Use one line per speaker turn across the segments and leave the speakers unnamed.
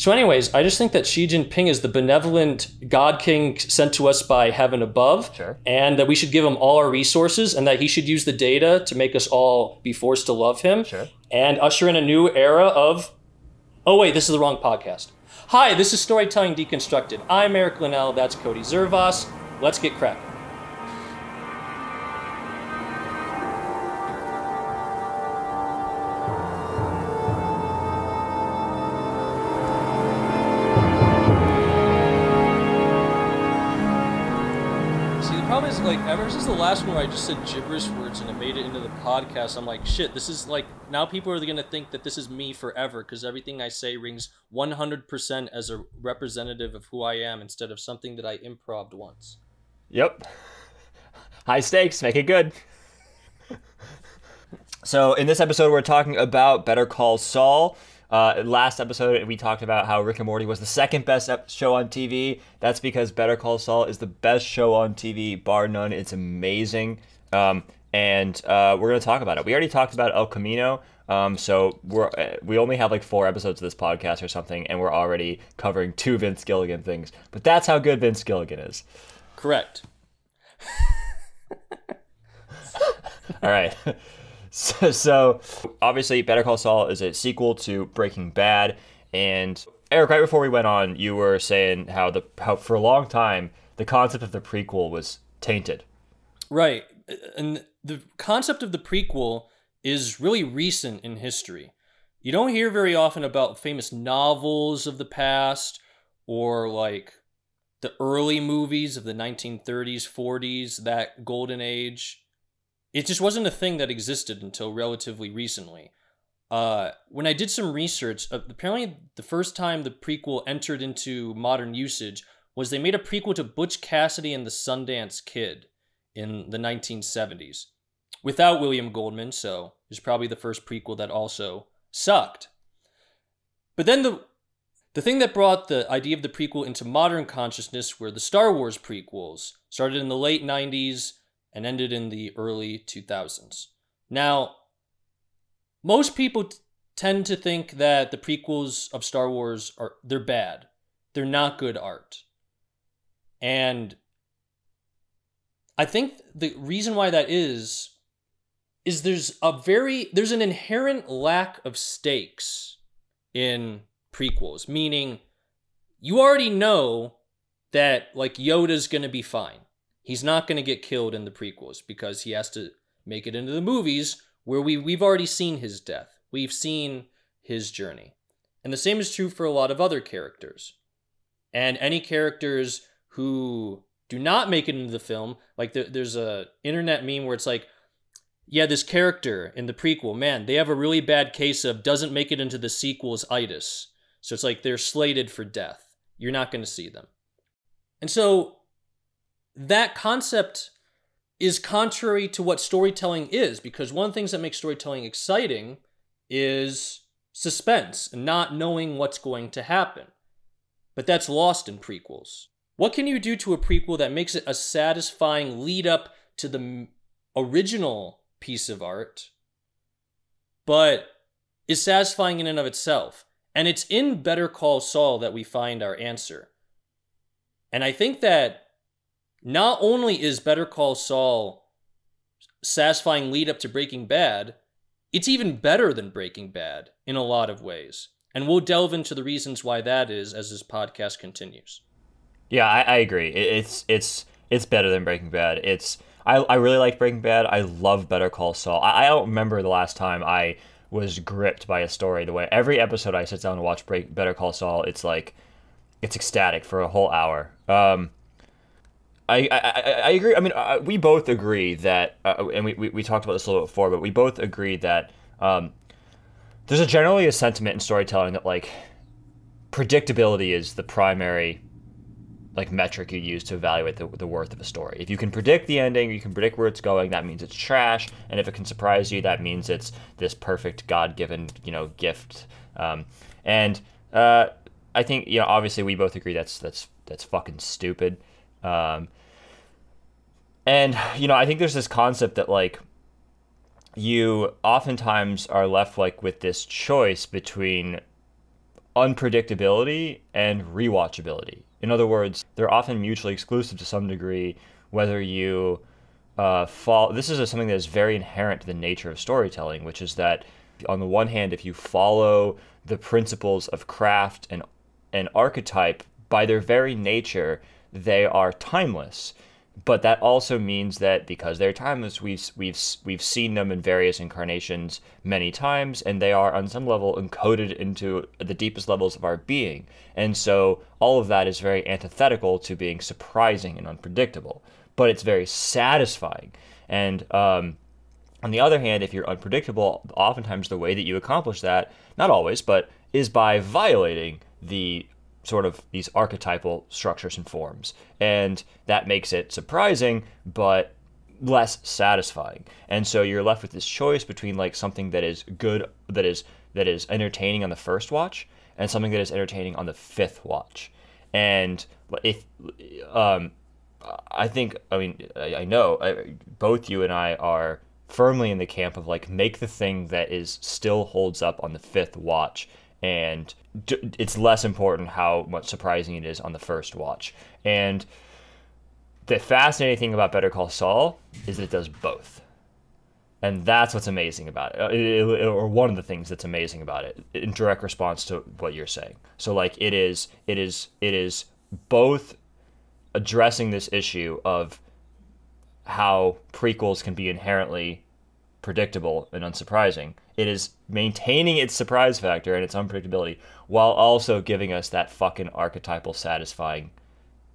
So anyways, I just think that Xi Jinping is the benevolent God King sent to us by heaven above,
Sure.
and that we should give him all our resources, and that he should use the data to make us all be forced to love him,
Sure.
and usher in a new era of... Oh wait, this is the wrong podcast. Hi, this is Storytelling Deconstructed. I'm Erik Linnell, that's Cody Zervas. Let's get cracking. Like, ever since the last one where I just said gibberish words and it made it into the podcast, I'm like, shit, this is like, now people are going to think that this is me forever because everything I say rings 100% as a representative of who I am instead of something that I improv'd once.
Yep. High stakes, make it good. So in this episode, we're talking about Better Call Saul. Last episode, we talked about how Rick and Morty was the second best show on TV. That's because Better Call Saul is the best show on TV, bar none. It's amazing. And we're going to talk about it. We already talked about El Camino. So we only have like 4 episodes of this podcast or something, and we're already covering 2 Vince Gilligan things. But that's how good Vince Gilligan is.
Correct.
All right. So obviously Better Call Saul is a sequel to Breaking Bad, and Erik, right before we went on, you were saying how for a long time the concept of the prequel was tainted.
Right. And the concept of the prequel is really recent in history. You don't hear very often about famous novels of the past or like the early movies of the 1930s, 40s, that golden age. It just wasn't a thing that existed until relatively recently. When I did some research, apparently the first time the prequel entered into modern usage was they made a prequel to Butch Cassidy and the Sundance Kid in the 1970s. Without William Goldman, so it was probably the first prequel that also sucked. But then the thing that brought the idea of the prequel into modern consciousness were the Star Wars prequels, started in the late 90s, and ended in the early 2000s. Now, most people tend to think that the prequels of Star Wars they're bad. They're not good art. And I think the reason why that is there's an inherent lack of stakes in prequels, meaning you already know that like Yoda's going to be fine. He's not going to get killed in the prequels because he has to make it into the movies where we've already seen his death. We've seen his journey. And the same is true for a lot of other characters. And any characters who do not make it into the film, like there's a internet meme where it's like, yeah, this character in the prequel, man, they have a really bad case of doesn't make it into the sequels itis. So it's like they're slated for death. You're not going to see them. And so that concept is contrary to what storytelling is, because one of the things that makes storytelling exciting is suspense and not knowing what's going to happen. But that's lost in prequels. What can you do to a prequel that makes it a satisfying lead up to the original piece of art, but is satisfying in and of itself? And it's in Better Call Saul that we find our answer. And I think that not only is Better Call Saul satisfying lead up to Breaking Bad, it's even better than Breaking Bad in a lot of ways. And we'll delve into the reasons why that is as this podcast continues.
Yeah, I agree. It's better than Breaking Bad. I really like Breaking Bad. I love Better Call Saul. I don't remember the last time I was gripped by a story the way every episode I sit down and watch Better Call Saul, it's ecstatic for a whole hour. I agree. I mean, we both agree that, and we talked about this a little bit before, but we both agree that there's generally a sentiment in storytelling that like predictability is the primary like metric you use to evaluate the worth of a story. If you can predict the ending, you can predict where it's going, that means it's trash. And if it can surprise you, that means it's this perfect God-given, gift. I think, obviously we both agree that's fucking stupid. I think there's this concept that like you oftentimes are left like with this choice between unpredictability and rewatchability. In other words, they're often mutually exclusive to some degree, whether you follow. This is something that is very inherent to the nature of storytelling, which is that on the one hand, if you follow the principles of craft and archetype, by their very nature, they are timeless. But that also means that because they're timeless, we've seen them in various incarnations many times, and they are on some level encoded into the deepest levels of our being. And so all of that is very antithetical to being surprising and unpredictable, but it's very satisfying. And on the other hand, if you're unpredictable, oftentimes the way that you accomplish that, not always, but is by violating the sort of these archetypal structures and forms. And that makes it surprising, but less satisfying. And so you're left with this choice between like something that is good, that is entertaining on the first watch, and something that is entertaining on the fifth watch. And if I know both you and I are firmly in the camp of like, make the thing that is still holds up on the fifth watch, and it's less important how much surprising it is on the first watch. And the fascinating thing about Better Call Saul is that it does both. And that's what's amazing about it, or one of the things that's amazing about it, in direct response to what you're saying. So like it is both addressing this issue of how prequels can be inherently predictable and unsurprising. It is maintaining its surprise factor and its unpredictability while also giving us that fucking archetypal satisfying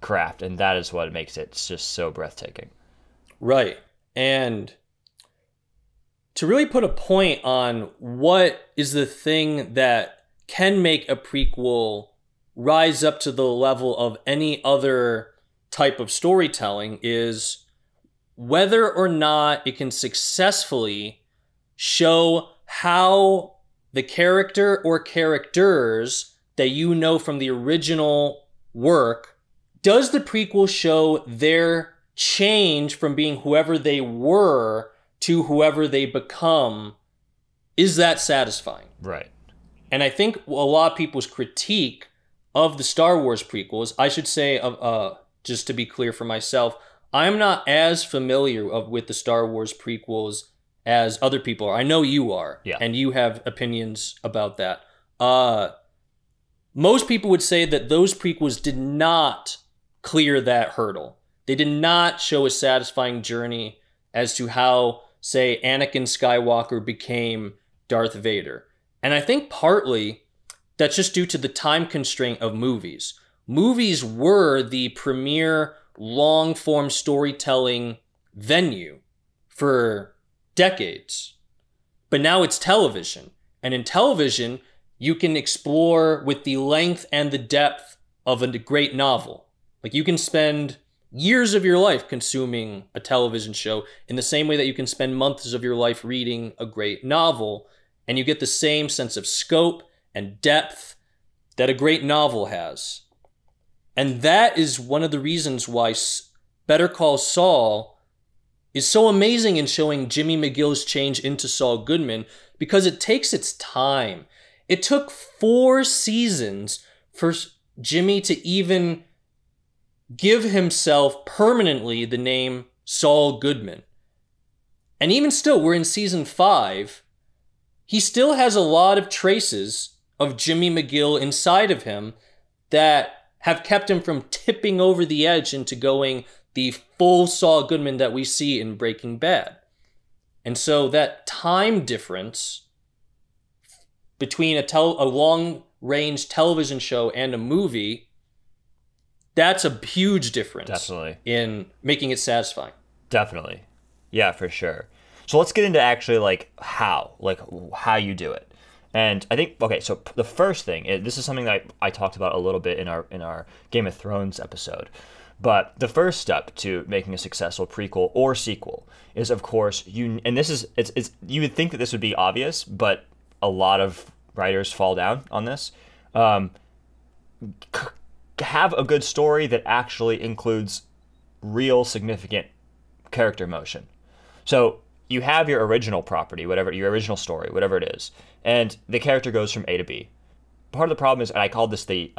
craft. And that is what makes it just so breathtaking.
Right. And to really put a point on what is the thing that can make a prequel rise up to the level of any other type of storytelling is whether or not it can successfully show how the character or characters that you know from the original work, does the prequel show their change from being whoever they were to whoever they become? Is that satisfying?
Right.
And I think a lot of people's critique of the Star Wars prequels, I should say, just to be clear for myself, I'm not as familiar with the Star Wars prequels as other people are. I know you are,
yeah,
and you have opinions about that. Most people would say that those prequels did not clear that hurdle. They did not show a satisfying journey as to how, say, Anakin Skywalker became Darth Vader. And I think partly that's just due to the time constraint of movies. Movies were the premier long-form storytelling venue for decades. But now it's television. And in television, you can explore with the length and the depth of a great novel. Like, you can spend years of your life consuming a television show in the same way that you can spend months of your life reading a great novel, and you get the same sense of scope and depth that a great novel has. And that is one of the reasons why Better Call Saul is so amazing in showing Jimmy McGill's change into Saul Goodman, because it takes its time. It took 4 seasons for Jimmy to even give himself permanently the name Saul Goodman. And even still, we're in season 5. He still has a lot of traces of Jimmy McGill inside of him that have kept him from tipping over the edge into going the full Saul Goodman that we see in Breaking Bad. And so that time difference between a long-range television show and a movie, that's a huge difference.
Definitely.
In making it satisfying.
Definitely. Yeah, for sure. So let's get into actually like how you do it. And I think, okay, so the first thing, this is something that I talked about a little bit in our Game of Thrones episode, but the first step to making a successful prequel or sequel is, of course, you would think that this would be obvious, but a lot of writers fall down on this. Have a good story that actually includes real significant character motion. So you have your original property, whatever, your original story, whatever it is, and the character goes from A to B. part of the problem is, and I called this the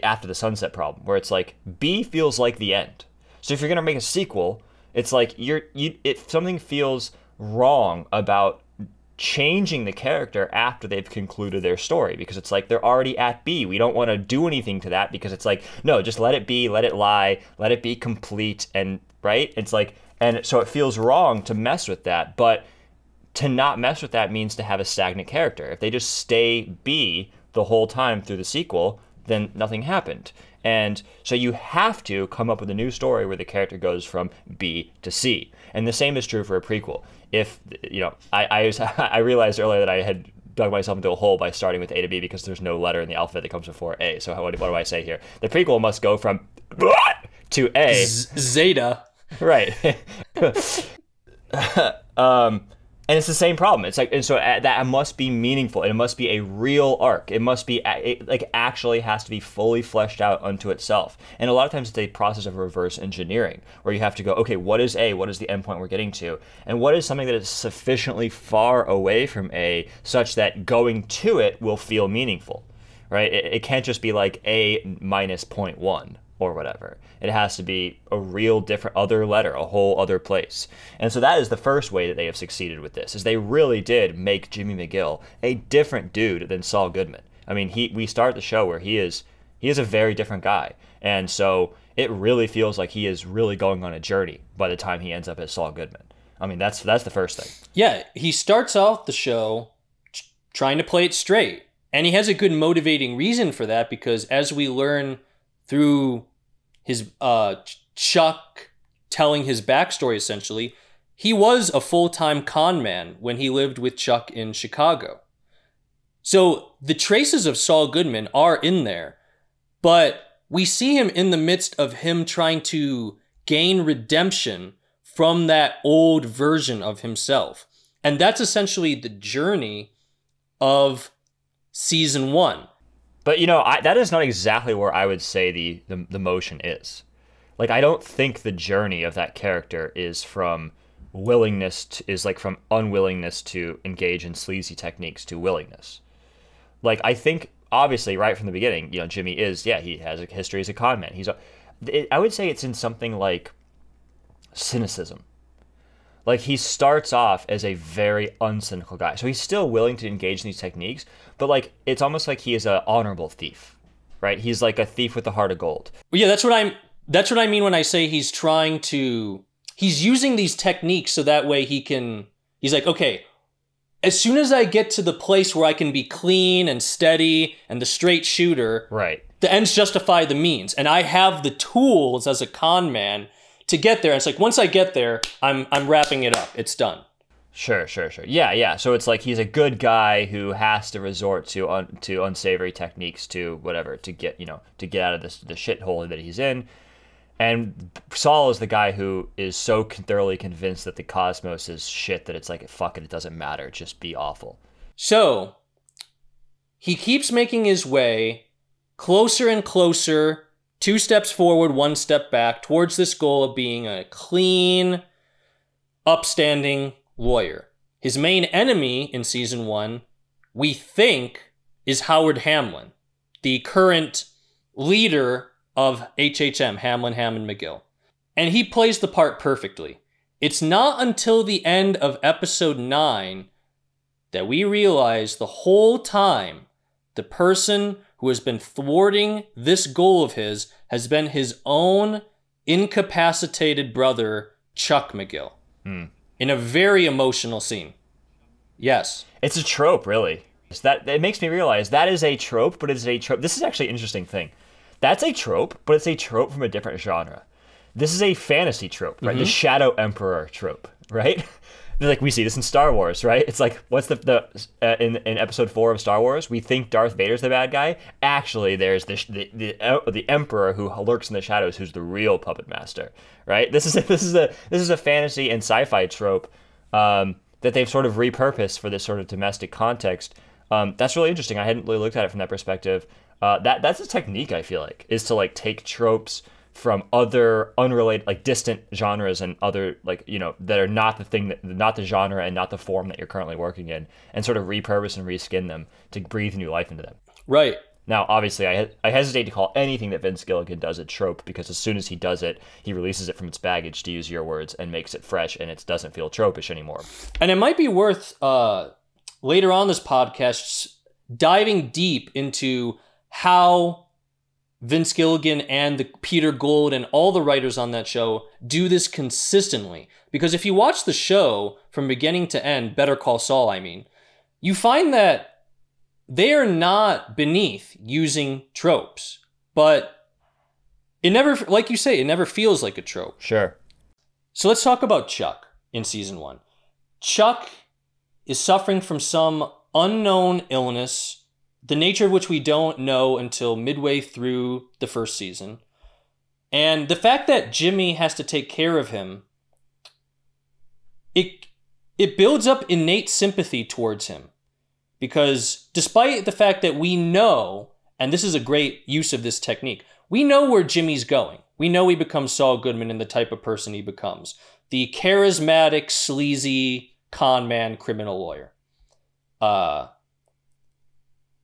After the Sunset problem, where it's like B feels like the end. So if you're gonna make a sequel, it's like if something feels wrong about changing the character after they've concluded their story, because it's like they're already at B. We don't want to do anything to that, because it's like, no, just let it be, let it lie, let it be complete, and right? It's like, and so it feels wrong to mess with that, but to not mess with that means to have a stagnant character. If they just stay B the whole time through the sequel, then nothing happened. And so you have to come up with a new story where the character goes from B to C. And the same is true for a prequel. If, you know, I realized earlier that I had dug myself into a hole by starting with A to B because there's no letter in the alphabet that comes before A. So what do I say here? The prequel must go from to A.
Zeta.
Right. And it's the same problem. It's like, and so that must be meaningful, and it must be a real arc. It must be, it like actually has to be fully fleshed out unto itself. And a lot of times it's a process of reverse engineering, where you have to go, okay, what is A? What is the endpoint we're getting to? And what is something that is sufficiently far away from A such that going to it will feel meaningful, right? It can't just be like A minus 0.1 or whatever. It has to be a real different other letter, a whole other place. And so that is the first way that they have succeeded with this, is they really did make Jimmy McGill a different dude than Saul Goodman. I mean, we start the show where he is a very different guy. And so it really feels like he is really going on a journey by the time he ends up as Saul Goodman. I mean, that's the first thing.
Yeah, he starts off the show trying to play it straight. And he has a good motivating reason for that, because as we learn through his Chuck telling his backstory, essentially, he was a full-time con man when he lived with Chuck in Chicago. So the traces of Saul Goodman are in there, but we see him in the midst of him trying to gain redemption from that old version of himself. And that's essentially the journey of season 1.
But, you know, that is not exactly where I would say the motion is. Like, I don't think the journey of that character is from from unwillingness to engage in sleazy techniques to willingness. Like, I think, obviously, right from the beginning, you know, Jimmy he has a history as a con man. I would say it's in something like cynicism. Like, he starts off as a very uncynical guy. So he's still willing to engage in these techniques, but, like, it's almost like he is an honorable thief, right? He's like a thief with a heart of gold.
Well, yeah, that's what I mean when I say he's using these techniques so that way he's like, okay, as soon as I get to the place where I can be clean and steady and the straight shooter,
right,
the ends justify the means. And I have the tools as a con man to get there. And it's like, once I get there, I'm wrapping it up. It's done.
Sure. Yeah. So it's like he's a good guy who has to resort to unsavory techniques to whatever to get out of the shithole that he's in. And Saul is the guy who is so thoroughly convinced that the cosmos is shit that it's like, fuck it, it doesn't matter. Just be awful.
So he keeps making his way closer and closer, 2 steps forward, 1 step back, towards this goal of being a clean, upstanding lawyer. His main enemy in season 1, we think, is Howard Hamlin, the current leader of HHM, Hamlin, Hammond, McGill. And he plays the part perfectly. It's not until the end of episode 9 that we realize the whole time the person who has been thwarting this goal of his has been his own incapacitated brother, Chuck McGill. In a very emotional scene. Yes.
It's a trope, really. It makes me realize that is a trope, but it's a trope. This is actually an interesting thing. That's a trope, but it's a trope from a different genre. This is a fantasy trope, right? Mm-hmm. The Shadow Emperor trope, right? Like, we see this in Star Wars, right? It's like, what's in episode 4 of Star Wars, we think Darth Vader's the bad guy. Actually, there's the Emperor who lurks in the shadows, who's the real puppet master, right? This is a fantasy and sci-fi trope that they've sort of repurposed for this sort of domestic context. That's really interesting. I hadn't really looked at it from that perspective. That's a technique, I feel like, is to like take tropes from other unrelated, like distant genres and other, like, you know, that are not the genre and not the form that you're currently working in, and sort of repurpose and reskin them to breathe new life into them.
Right.
Now, obviously, I hesitate to call anything that Vince Gilligan does a trope, because as soon as he does it, he releases it from its baggage, to use your words, and makes it fresh, and it doesn't feel tropish anymore.
And it might be worth, later on this podcast, diving deep into how Vince Gilligan and Peter Gould and all the writers on that show do this consistently. Because if you watch the show from beginning to end, Better Call Saul, I mean, you find that they are not beneath using tropes, but it never, like you say, it never feels like a trope.
Sure.
So let's talk about Chuck in season 1. Chuck is suffering from some unknown illness, the nature of which we don't know until midway through the first season. And the fact that Jimmy has to take care of him, it builds up innate sympathy towards him. Because despite the fact that we know, and this is a great use of this technique, we know where Jimmy's going. We know he becomes Saul Goodman and the type of person he becomes. The charismatic, sleazy, con man, criminal lawyer.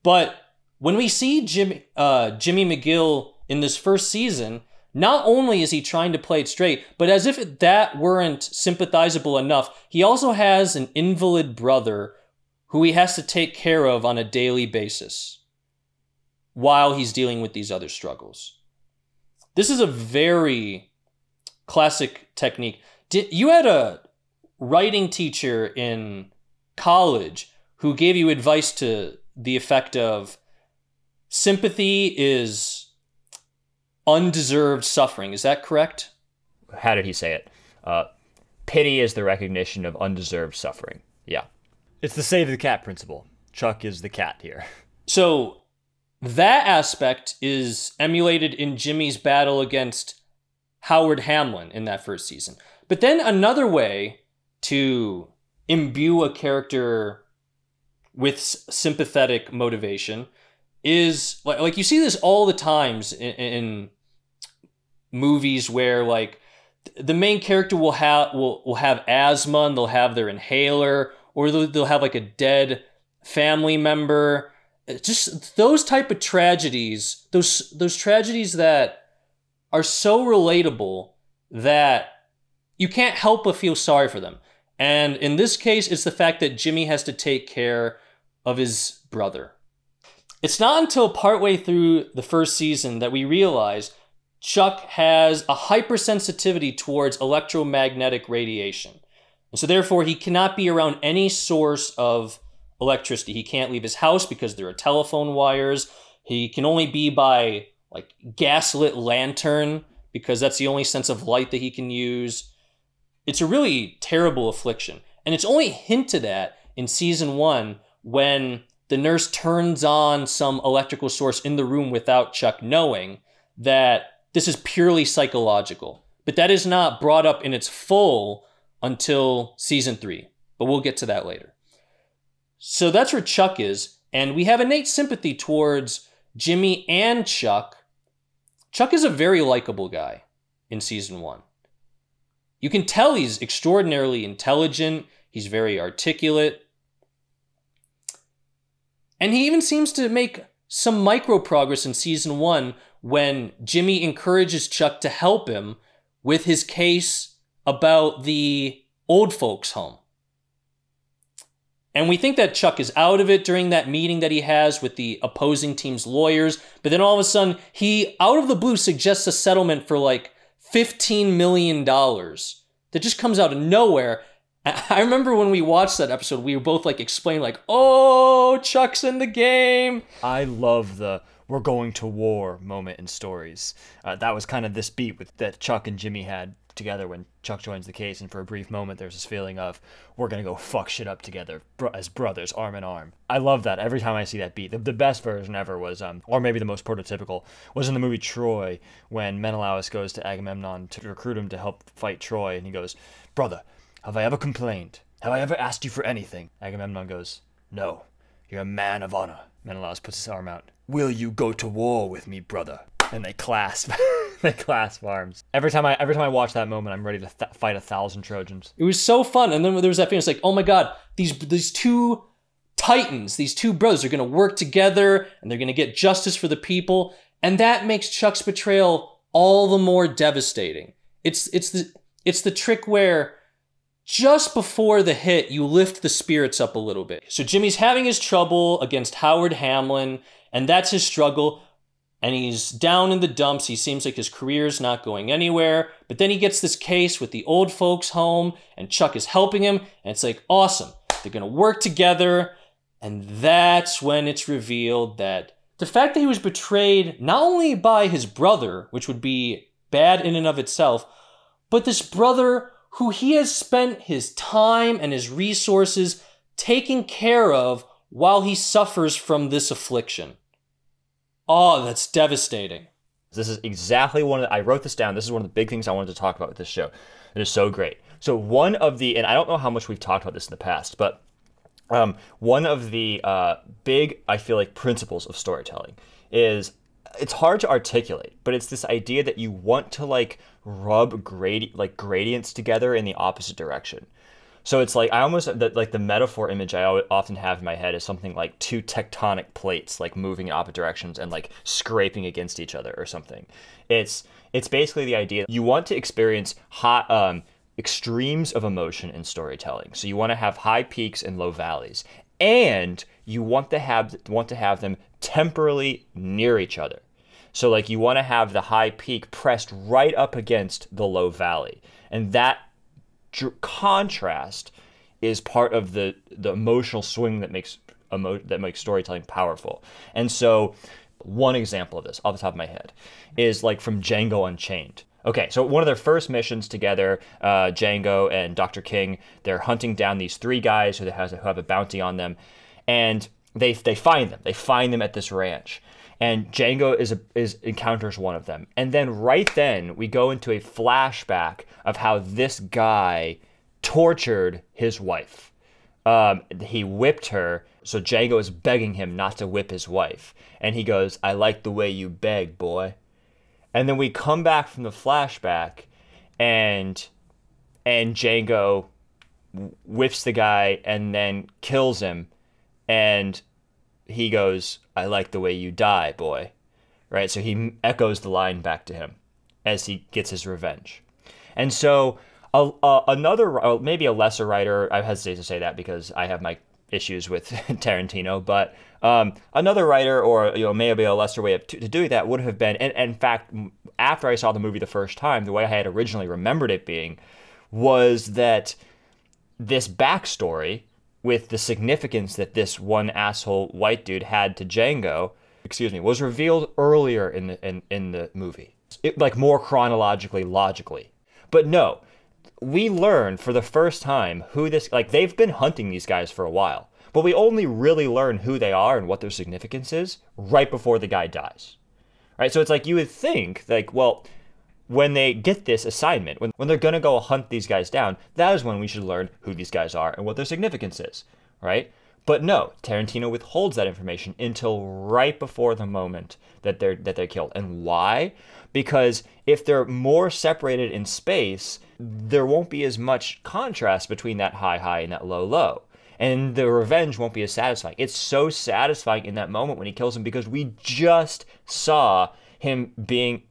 But when we see Jimmy McGill in this first season, not only is he trying to play it straight, but as if that weren't sympathizable enough, he also has an invalid brother who he has to take care of on a daily basis while he's dealing with these other struggles. This is a very classic technique. You had a writing teacher in college who gave you advice to the effect of sympathy is undeserved suffering. Is that correct?
How did he say it? Pity is the recognition of undeserved suffering. Yeah. It's the save the cat principle. Chuck is the cat here.
So that aspect is emulated in Jimmy's battle against Howard Hamlin in that first season. But then another way to imbue a character with sympathetic motivation is, like you see this all the times in movies where, like, the main character will have asthma and they'll have their inhaler, or they'll have like a dead family member. Just those type of tragedies, those tragedies that are so relatable that you can't help but feel sorry for them. And in this case, it's the fact that Jimmy has to take care of his brother. It's not until partway through the first season that we realize Chuck has a hypersensitivity towards electromagnetic radiation. And so therefore, he cannot be around any source of electricity. He can't leave his house because there are telephone wires. He can only be by like gaslit lantern because that's the only sense of light that he can use. It's a really terrible affliction. And it's only hinted at in season 1 when the nurse turns on some electrical source in the room without Chuck knowing that this is purely psychological. But that is not brought up in its full until season 3. But we'll get to that later. So that's where Chuck is. And we have innate sympathy towards Jimmy and Chuck. Chuck is a very likable guy in season 1. You can tell he's extraordinarily intelligent. He's very articulate. And he even seems to make some micro progress in season 1 when Jimmy encourages Chuck to help him with his case about the old folks' home. And we think that Chuck is out of it during that meeting that he has with the opposing team's lawyers. But then all of a sudden, he, out of the blue, suggests a settlement for like $15 million that just comes out of nowhere. I remember when we watched that episode, we were both like explaining like, oh, Chuck's in the game.
I love the "we're going to war" moment in stories. That was kind of this beat that Chuck and Jimmy had together when Chuck joins the case, and for a brief moment there's this feeling of we're gonna go fuck shit up together as brothers, arm in arm. I love that every time I see that beat. The best version ever was, or maybe the most prototypical, was in the movie Troy, when Menelaus goes to Agamemnon to recruit him to help fight Troy, and he goes, "Brother, have I ever complained? Have I ever asked you for anything?" Agamemnon goes, "No, you're a man of honor." Menelaus puts his arm out. "Will you go to war with me, brother?" And they clasp. They clasp arms. Every time I watch that moment, I'm ready to fight 1,000 Trojans.
It was so fun. And then there was that feeling, it's like, oh my God, these two titans. These two brothers are going to work together and they're going to get justice for the people. And that makes Chuck's betrayal all the more devastating. It's the trick where just before the hit, you lift the spirits up a little bit. So Jimmy's having his trouble against Howard Hamlin, and that's his struggle. And he's down in the dumps. He seems like his career's not going anywhere. But then he gets this case with the old folks home, and Chuck is helping him. And it's like, awesome. They're going to work together. And that's when it's revealed that the fact that he was betrayed not only by his brother, which would be bad in and of itself, but this brother who he has spent his time and his resources taking care of while he suffers from this affliction. Oh, that's devastating.
This is exactly I wrote this down. This is one of the big things I wanted to talk about with this show. It is so great. So one of the, and I don't know how much we've talked about this in the past, but one of the big, I feel like, principles of storytelling is, it's hard to articulate, but it's this idea that you want to like rub gradients together in the opposite direction. So it's like, the metaphor image I often have in my head is something like two tectonic plates, like moving in opposite directions and like scraping against each other or something. It's basically the idea you want to experience hot, extremes of emotion in storytelling. So you want to have high peaks and low valleys, and you want to have them temporally near each other. So like you want to have the high peak pressed right up against the low valley, and that contrast is part of the emotional swing that makes storytelling powerful. And so one example of this off the top of my head is like from Django Unchained. Okay, so one of their first missions together, Django and Dr. King, they're hunting down these three guys who have a bounty on them, and they find them. They find them at this ranch, and Django encounters one of them, and then right then we go into a flashback of how this guy tortured his wife. He whipped her, so Django is begging him not to whip his wife, and he goes, "I like the way you beg, boy." And then we come back from the flashback, and Django whips the guy and then kills him, and he goes, "I like the way you die, boy." Right? So he echoes the line back to him as he gets his revenge. And so another, maybe a lesser writer, I hesitate to say that because I have my issues with Tarantino, but another writer, or maybe a lesser way to do that would have been, and in fact, after I saw the movie the first time, the way I had originally remembered it being was that this backstory with the significance that this one asshole white dude had to Django, was revealed earlier in the movie, like more chronologically, logically. But no, we learn for the first time who this, like, they've been hunting these guys for a while, but we only really learn who they are and what their significance is right before the guy dies. Right? So it's like you would think, like, well, when they get this assignment, when they're going to go hunt these guys down, that is when we should learn who these guys are and what their significance is, right? But no, Tarantino withholds that information until right before the moment that they're killed. And why? Because if they're more separated in space, there won't be as much contrast between that high and that low. And the revenge won't be as satisfying. It's so satisfying in that moment when he kills him because we just saw him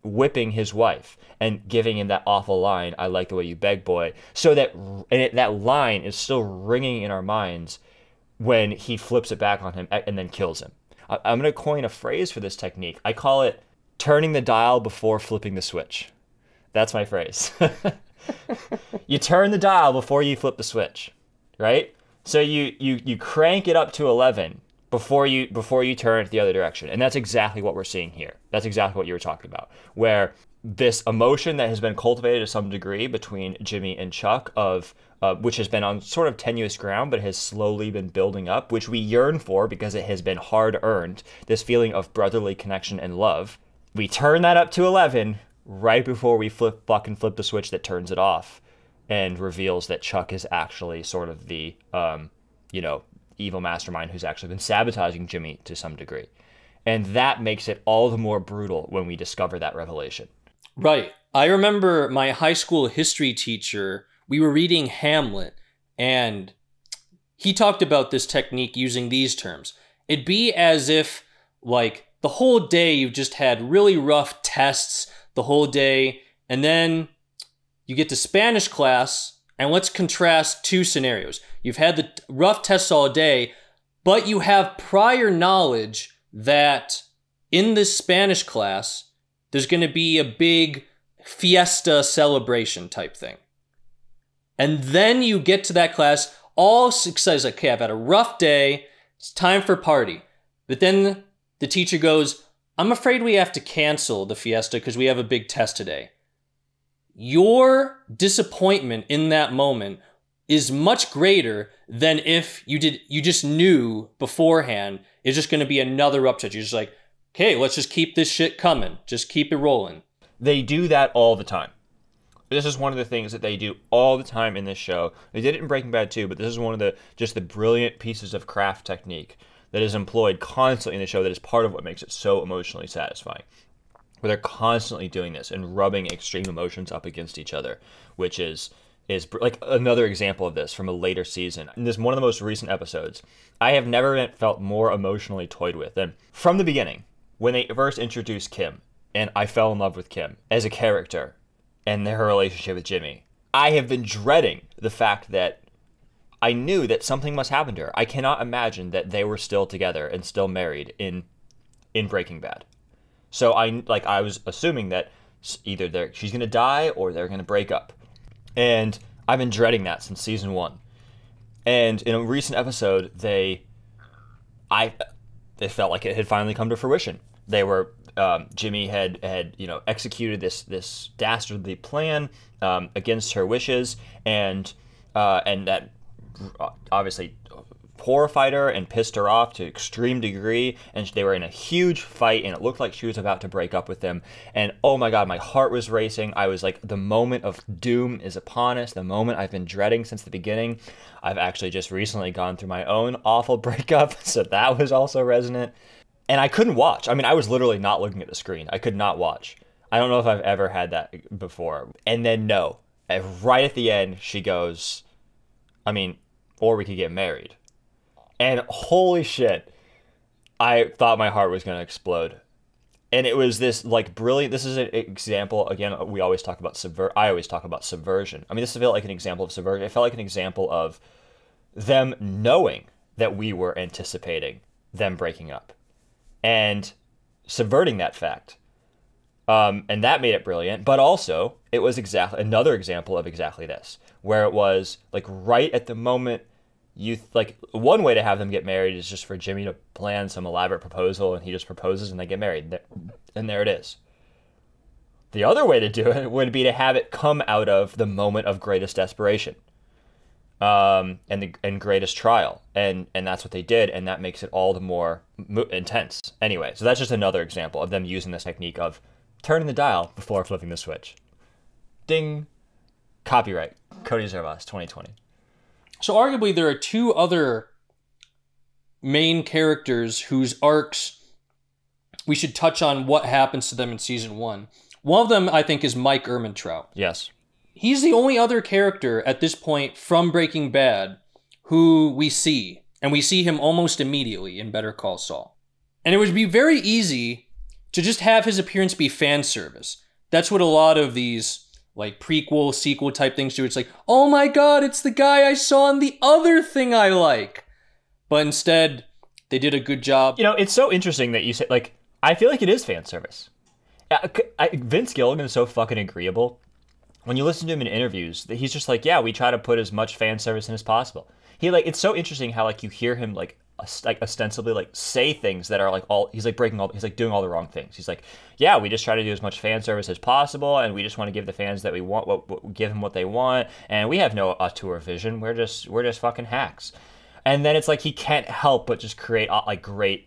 whipping his wife and giving him that awful line, "I like the way you beg, boy." So that line is still ringing in our minds when he flips it back on him and then kills him. I'm going to coin a phrase for this technique. I call it turning the dial before flipping the switch. That's my phrase. You turn the dial before you flip the switch, right? So you crank it up to 11 before you turn it the other direction. And that's exactly what we're seeing here. That's exactly what you were talking about, where this emotion that has been cultivated to some degree between Jimmy and Chuck which has been on sort of tenuous ground, but has slowly been building up, which we yearn for because it has been hard earned, this feeling of brotherly connection and love. We turn that up to 11 right before we flip the switch that turns it off and reveals that Chuck is actually sort of the, evil mastermind who's actually been sabotaging Jimmy to some degree. And that makes it all the more brutal when we discover that revelation.
Right. I remember my high school history teacher, we were reading Hamlet, and he talked about this technique using these terms. It'd be as if, like, the whole day you've just had really rough tests the whole day, and then you get to Spanish class, and let's contrast two scenarios. You've had the rough tests all day, but you have prior knowledge that in this Spanish class, there's going to be a big fiesta celebration type thing. And then you get to that class, all excited, like, okay, I've had a rough day, it's time for party. But then the teacher goes, I'm afraid we have to cancel the fiesta because we have a big test today. Your disappointment in that moment is much greater than if you just knew beforehand it's just going to be another upset. You're just like, okay, let's just keep this shit coming. Just keep it rolling.
They do that all the time. This is one of the things that they do all the time in this show. They did it in Breaking Bad too, but this is one of the brilliant pieces of craft technique that is employed constantly in the show that is part of what makes it so emotionally satisfying. Where they're constantly doing this and rubbing extreme emotions up against each other, which is like another example of this from a later season. In this one of the most recent episodes, I have never felt more emotionally toyed with than from the beginning, when they first introduced Kim, and I fell in love with Kim as a character and her relationship with Jimmy. I have been dreading the fact that I knew that something must happen to her. I cannot imagine that they were still together and still married in Breaking Bad. So I was assuming that either she's going to die or they're going to break up. And I've been dreading that since season 1. And in a recent episode, it felt like it had finally come to fruition. They were Jimmy had executed this dastardly plan against her wishes, and that obviously horrified her and pissed her off to an extreme degree, and they were in a huge fight, and it looked like she was about to break up with him. And oh my god, my heart was racing. I was like, the moment of doom is upon us, the moment I've been dreading since the beginning. I've actually just recently gone through my own awful breakup, so that was also resonant. And I couldn't watch. I mean, I was literally not looking at the screen. I could not watch. I don't know if I've ever had that before. And then no, right at the end, she goes, or we could get married. And holy shit, I thought my heart was going to explode. And it was this like brilliant, this is an example, again, I always talk about subversion. I mean, this felt like an example of subversion. It felt like an example of them knowing that we were anticipating them breaking up and subverting that fact. And that made it brilliant. But also, it was exactly another example of exactly this, where it was like right at the moment. One way to have them get married is just for Jimmy to plan some elaborate proposal, and he just proposes and they get married, and there it is. The other way to do it would be to have it come out of the moment of greatest desperation, and greatest trial, and that's what they did, and that makes it all the more intense. Anyway, so that's just another example of them using this technique of turning the dial before flipping the switch. Ding. Copyright. Cody Zervas, 2020.
So arguably there are two other main characters whose arcs we should touch on what happens to them in season 1. One of them, I think, is Mike Ehrmantraut.
Yes.
He's the only other character at this point from Breaking Bad who we see, and we see him almost immediately in Better Call Saul. And it would be very easy to just have his appearance be fan service. That's what a lot of these like prequel, sequel type things do. It's like, oh my god, it's the guy I saw in the other thing I like. But instead, they did a good job.
It's so interesting that you say, like, I feel like it is fan service. Vince Gilligan is so fucking agreeable. When you listen to him in interviews, he's just like, yeah, we try to put as much fan service in as possible. It's so interesting how, like, you hear him, like ostensibly, like, say things that are, like, he's doing all the wrong things. He's like, yeah, we just try to do as much fan service as possible, and we just want to give the fans that we want, give them what they want, and we have no auteur vision. We're just fucking hacks. And then it's like he can't help but just create, great,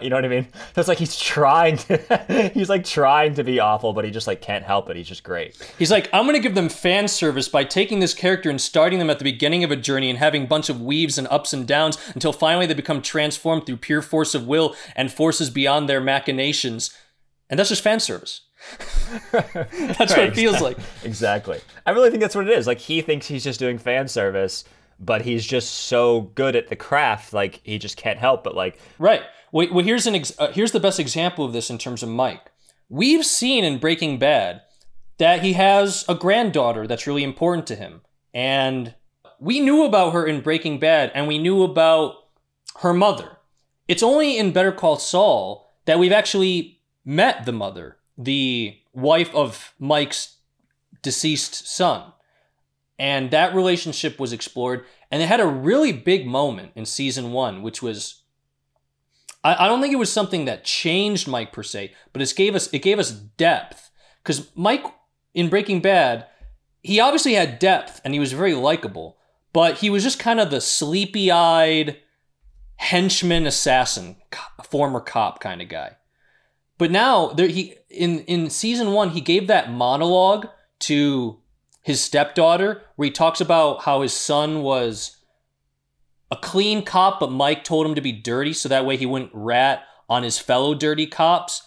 you know what I mean? So it's like he's trying to be awful, but he just, like, can't help it. He's just great.
He's like, I'm going to give them fan service by taking this character and starting them at the beginning of a journey and having a bunch of weaves and ups and downs until finally they become transformed through pure force of will and forces beyond their machinations. And that's just fan service. That's what it feels like.
Exactly. I really think that's what it is. Like, he thinks he's just doing fan service, but he's just so good at the craft, like he just can't help but like.
Right. Well, here's here's the best example of this in terms of Mike. We've seen in Breaking Bad that he has a granddaughter that's really important to him, and we knew about her in Breaking Bad, and we knew about her mother. It's only in Better Call Saul that we've actually met the mother, the wife of Mike's deceased son. And that relationship was explored. And it had a really big moment in season 1, which was, I don't think it was something that changed Mike per se, but it gave us depth. Because Mike in Breaking Bad, he obviously had depth and he was very likable, but he was just kind of the sleepy-eyed henchman assassin, former cop kind of guy. But now in season 1, he gave that monologue to his stepdaughter where he talks about how his son was a clean cop, but Mike told him to be dirty so that way he wouldn't rat on his fellow dirty cops.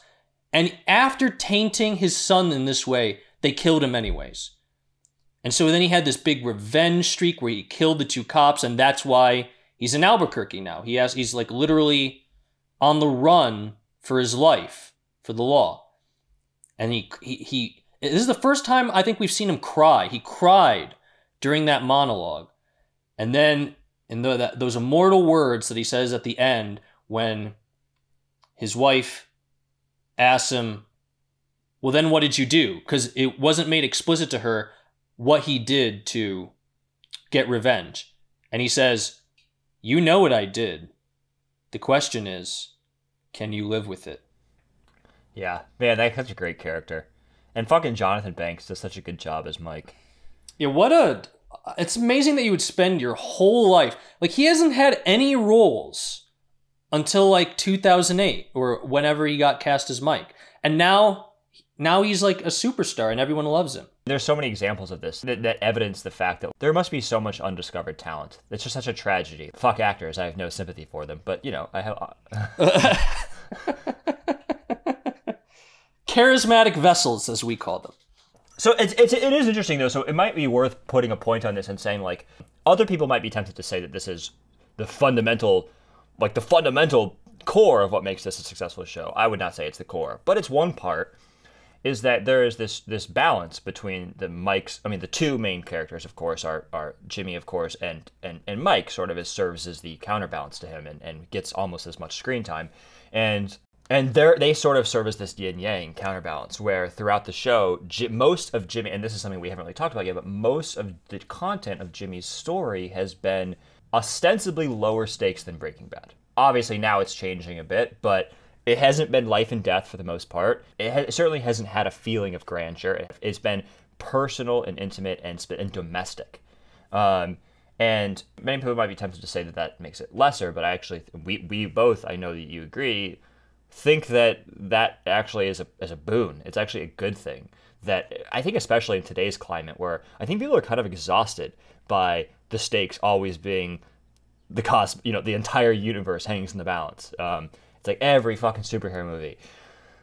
And after tainting his son in this way, they killed him anyways. And so then he had this big revenge streak where he killed the 2 cops, and that's why he's in Albuquerque now. He's like literally on the run for his life, for the law. And he this is the first time I think we've seen him cry. He cried during that monologue. And then in those immortal words that he says at the end when his wife asks him, well, then what did you do? Because it wasn't made explicit to her what he did to get revenge. And he says, you know what I did. The question is, can you live with it?
Yeah, man, that's such a great character. And fucking Jonathan Banks does such a good job as Mike.
Yeah, it's amazing that you would spend your whole life, like he hasn't had any roles until like 2008 or whenever he got cast as Mike. And now he's like a superstar and everyone loves him.
There's so many examples of this that evidence the fact that there must be so much undiscovered talent. It's just such a tragedy. Fuck actors, I have no sympathy for them, but you know, I have...
Charismatic vessels, as we call them.
So it is interesting though. So it might be worth putting a point on this and saying like other people might be tempted to say that this is the fundamental core of what makes this a successful show. I would not say it's the core, but it's one part. Is that there is this balance between the 2 main characters, of course, are Jimmy, of course, and Mike sort of serves as the counterbalance to him and gets almost as much screen time, and they sort of serve as this yin-yang counterbalance, where throughout the show, most of Jimmy, and this is something we haven't really talked about yet, but most of the content of Jimmy's story has been ostensibly lower stakes than Breaking Bad. Obviously, now it's changing a bit, but it hasn't been life and death for the most part. It certainly hasn't had a feeling of grandeur. It's been personal and intimate and domestic. And many people might be tempted to say that makes it lesser, but we both, I know that you agree, think that actually is a boon. It's actually a good thing. That I think especially in today's climate where I think people are kind of exhausted by the stakes always being the cost, the entire universe hangs in the balance. It's like every fucking superhero movie.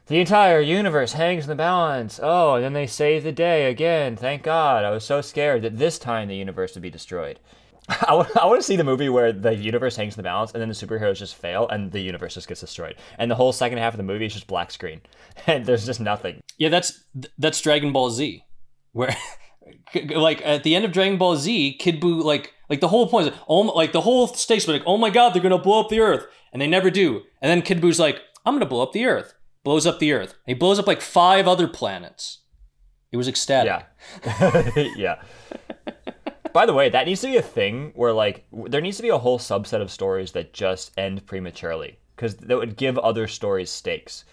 The entire universe hangs in the balance. Oh, and then they save the day again. Thank God. I was so scared that this time the universe would be destroyed. I want to see the movie where the universe hangs in the balance and then the superheroes just fail and the universe just gets destroyed. And the whole second half of the movie is just black screen. And there's just nothing.
Yeah, that's Dragon Ball Z. Where, like, at the end of Dragon Ball Z, Kid Buu, like the whole point is, the whole stakes were like, oh my God, they're going to blow up the Earth. And they never do. And then Kid Buu's like, I'm going to blow up the Earth. Blows up the Earth. And he blows up like 5 other planets. It was ecstatic.
Yeah. Yeah. By the way, that needs to be a thing where like there needs to be a whole subset of stories that just end prematurely because that would give other stories stakes.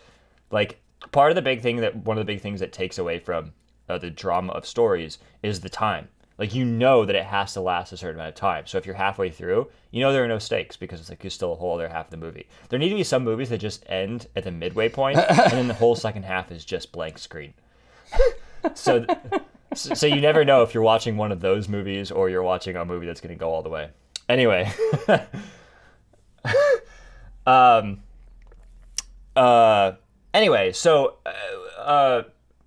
Like one of the big things that takes away from the drama of stories is the time. Like, that it has to last a certain amount of time. So if you're halfway through, there are no stakes because it's like you're still a whole other half of the movie. There need to be some movies that just end at the midway point, and then the whole second half is just blank screen. So you never know if you're watching one of those movies or you're watching a movie that's going to go all the way. Anyway.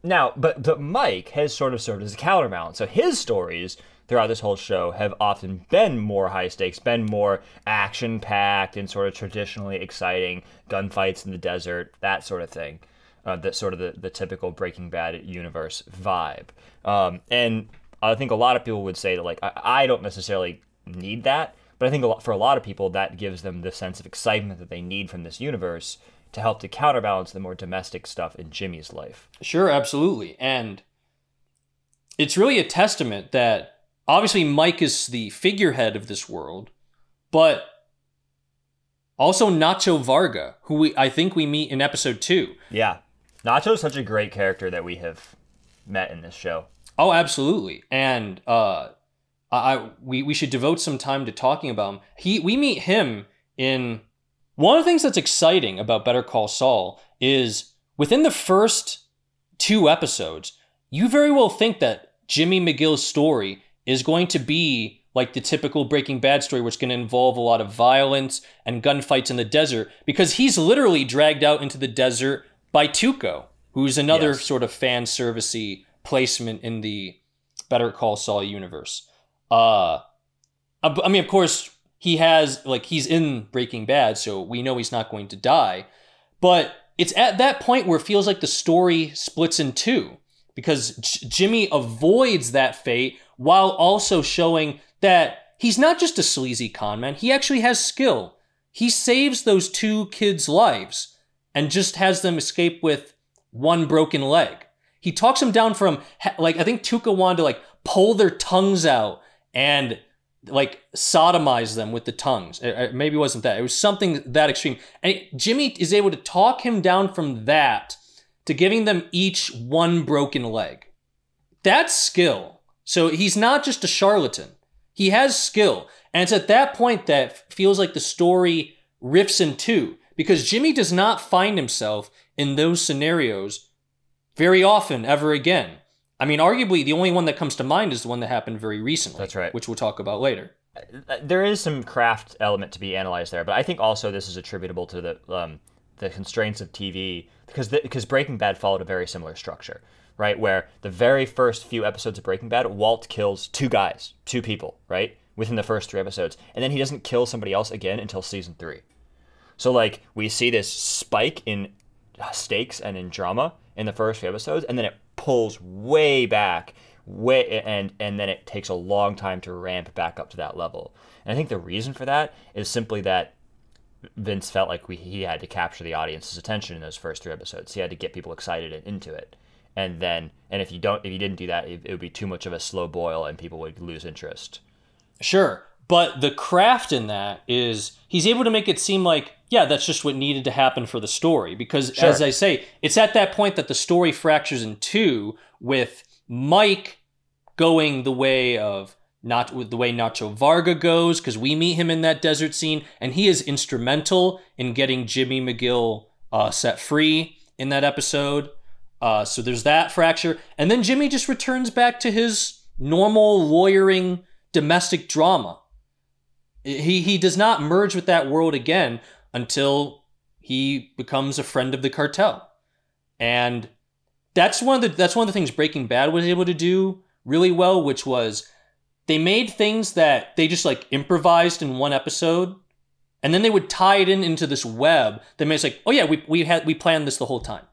Now, but Mike has sort of served as a counterbalance. So his stories, throughout this whole show have often been more high stakes, been more action packed and sort of traditionally exciting, gunfights in the desert, that sort of thing. That's sort of the typical Breaking Bad universe vibe. And I think a lot of people would say that, like, I don't necessarily need that, but I think for a lot of people that gives them the sense of excitement that they need from this universe to help to counterbalance the more domestic stuff in Jimmy's life.
Sure, absolutely. And it's really a testament that obviously Mike is the figurehead of this world, but also Nacho Varga, who I think we meet in episode 2.
Yeah. Nacho is such a great character that we have met in this show.
Oh, absolutely. And we should devote some time to talking about him. We meet him in... One of the things that's exciting about Better Call Saul is within the first 2 episodes, you very well think that Jimmy McGill's story is going to be like the typical Breaking Bad story, which is going to involve a lot of violence and gunfights in the desert, because he's literally dragged out into the desert by Tuco, who's another sort of fan servicey placement in the Better Call Saul universe. I mean, of course, he's in Breaking Bad, so we know he's not going to die. But it's at that point where it feels like the story splits in 2, because Jimmy avoids that fate while also showing that he's not just a sleazy con man. He actually has skill. He saves those 2 kids' lives and just has them escape with 1 broken leg. He talks them down from, like, I think Tuca wanted to, like, pull their tongues out and, like, sodomize them with the tongues. Maybe it wasn't that. It was something that extreme. And Jimmy is able to talk him down from that to giving them each 1 broken leg. That's skill. So he's not just a charlatan. He has skill. And it's at that point that feels like the story riffs in 2, because Jimmy does not find himself in those scenarios very often ever again. I mean, arguably, the only one that comes to mind is the one that happened very recently.
That's right.
Which we'll talk about later.
There is some craft element to be analyzed there, but I think also this is attributable to the constraints of TV, because Breaking Bad followed a very similar structure, right? Where the very first few episodes of Breaking Bad, Walt kills 2 people, right? Within the first 3 episodes. And then he doesn't kill somebody else again until season 3. So, like, we see this spike in stakes and in drama in the first few episodes, and then it pulls way back, and then it takes a long time to ramp back up to that level. And I think the reason for that is simply that Vince felt like he had to capture the audience's attention in those first 3 episodes. He had to get people excited and into it. And if you didn't do that, it would be too much of a slow boil and people would lose interest.
Sure. But the craft in that is he's able to make it seem like, yeah, that's just what needed to happen for the story. Because, as I say, it's at that point that the story fractures in 2, with Mike going the way Nacho Varga goes, because we meet him in that desert scene, and he is instrumental in getting Jimmy McGill set free in that episode. So there's that fracture. And then Jimmy just returns back to his normal lawyering domestic drama. He does not merge with that world again until he becomes a friend of the cartel. And that's one of the things Breaking Bad was able to do really well, which was they made things that they just, like, improvised in 1 episode, and then they would tie it into this web that makes, like, oh yeah, we planned this the whole time.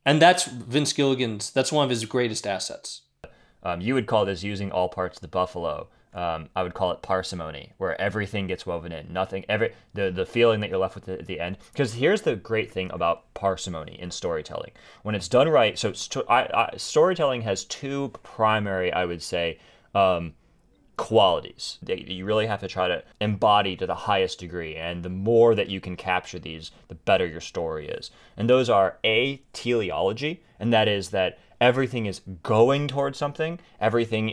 And that's Vince Gilligan's, that's one of his greatest assets.
You would call this using all parts of the buffalo. I would call it parsimony, where everything gets woven in. The feeling that you're left with at the end. Because here's the great thing about parsimony in storytelling. When it's done right, so storytelling has 2 primary, I would say, qualities that you really have to try to embody to the highest degree. And the more that you can capture these, the better your story is. And those are teleology, and that is that everything is going towards something. Everything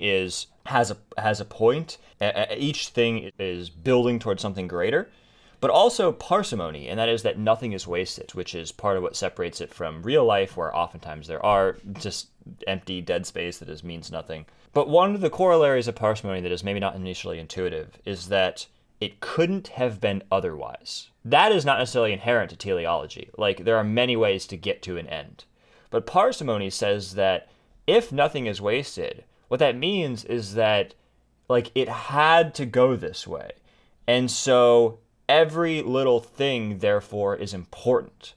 has a point. Each thing is building towards something greater. But also parsimony, and that is that nothing is wasted, which is part of what separates it from real life, where oftentimes there are just empty, dead space that just means nothing. But one of the corollaries of parsimony that is maybe not initially intuitive is that it couldn't have been otherwise. That is not necessarily inherent to teleology. Like, there are many ways to get to an end. But parsimony says that if nothing is wasted, what that means is that like it had to go this way. And so every little thing, therefore, is important.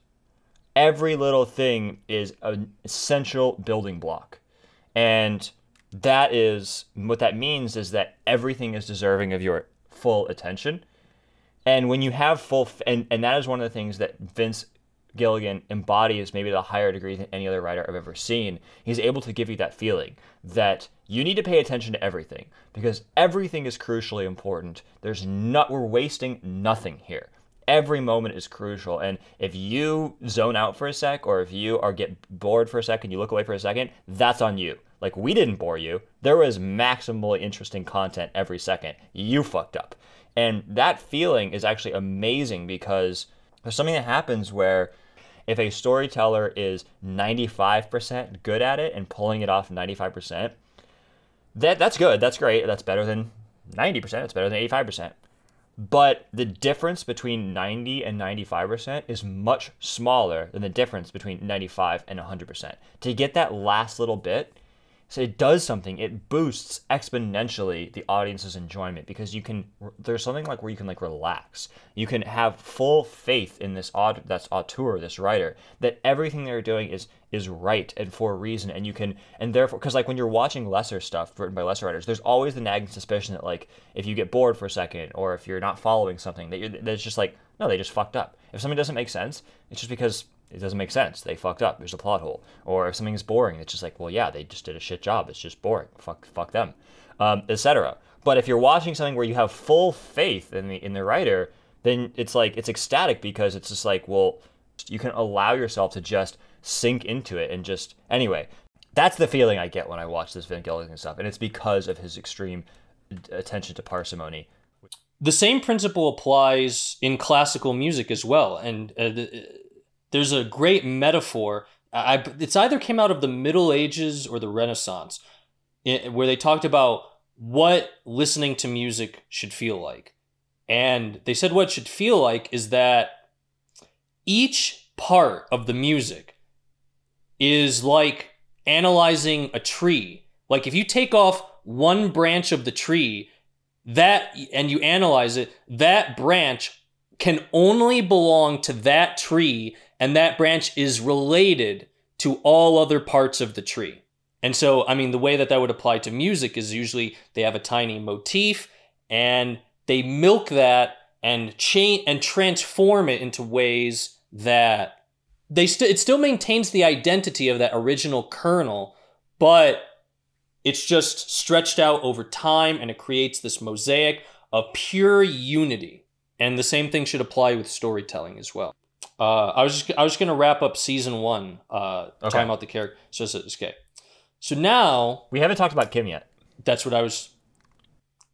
Every little thing is an essential building block. And that is, what that means is that everything is deserving of your full attention. And when you have and that is one of the things that Vince Gilligan embodies maybe to a higher degree than any other writer I've ever seen. He's able to give you that feeling that you need to pay attention to everything because everything is crucially important. We're wasting nothing here. Every moment is crucial. And if you zone out for a sec, or if you get bored for a second, you look away for a second, that's on you. Like, we didn't bore you. There was maximally interesting content every second. You fucked up. And that feeling is actually amazing because there's something that happens where if a storyteller is 95% good at it and pulling it off 95%, that's good. That's great. That's better than 90%. It's better than 85%. But the difference between 90 and 95% is much smaller than the difference between 95 and 100%. To get that last little bit, so it does something. It boosts exponentially the audience's enjoyment because there's something like where you can like relax. You can have full faith in this auteur, this writer, that everything they're doing is right and for a reason. And therefore, because like when you're watching lesser stuff written by lesser writers, there's always the nagging suspicion that like if you get bored for a second or if you're not following something, that it's just like, no, they just fucked up. If something doesn't make sense, it's just because it doesn't make sense. They fucked up. There's a plot hole. Or if something is boring, it's just like, well, yeah, they just did a shit job. It's just boring. Fuck them, etc. But if you're watching something where you have full faith in the writer, then it's like it's ecstatic because it's just like, well, you can allow yourself to just sink into it and just anyway. That's the feeling I get when I watch this Vince Gilligan stuff, and it's because of his extreme attention to parsimony.
The same principle applies in classical music as well, and there's a great metaphor. It's either came out of the Middle Ages or the Renaissance, where they talked about what listening to music should feel like. And they said what it should feel like is that each part of the music is like analyzing a tree. Like if you take off one branch of the tree and you analyze it, that branch can only belong to that tree, and that branch is related to all other parts of the tree. And so, I mean, the way that would apply to music is usually they have a tiny motif, and they milk that and change and transform it into ways that it still maintains the identity of that original kernel, but it's just stretched out over time, and it creates this mosaic of pure unity. And the same thing should apply with storytelling as well. I was just gonna wrap up season 1, talking about the character. So now
we haven't talked about Kim yet.
That's what I was.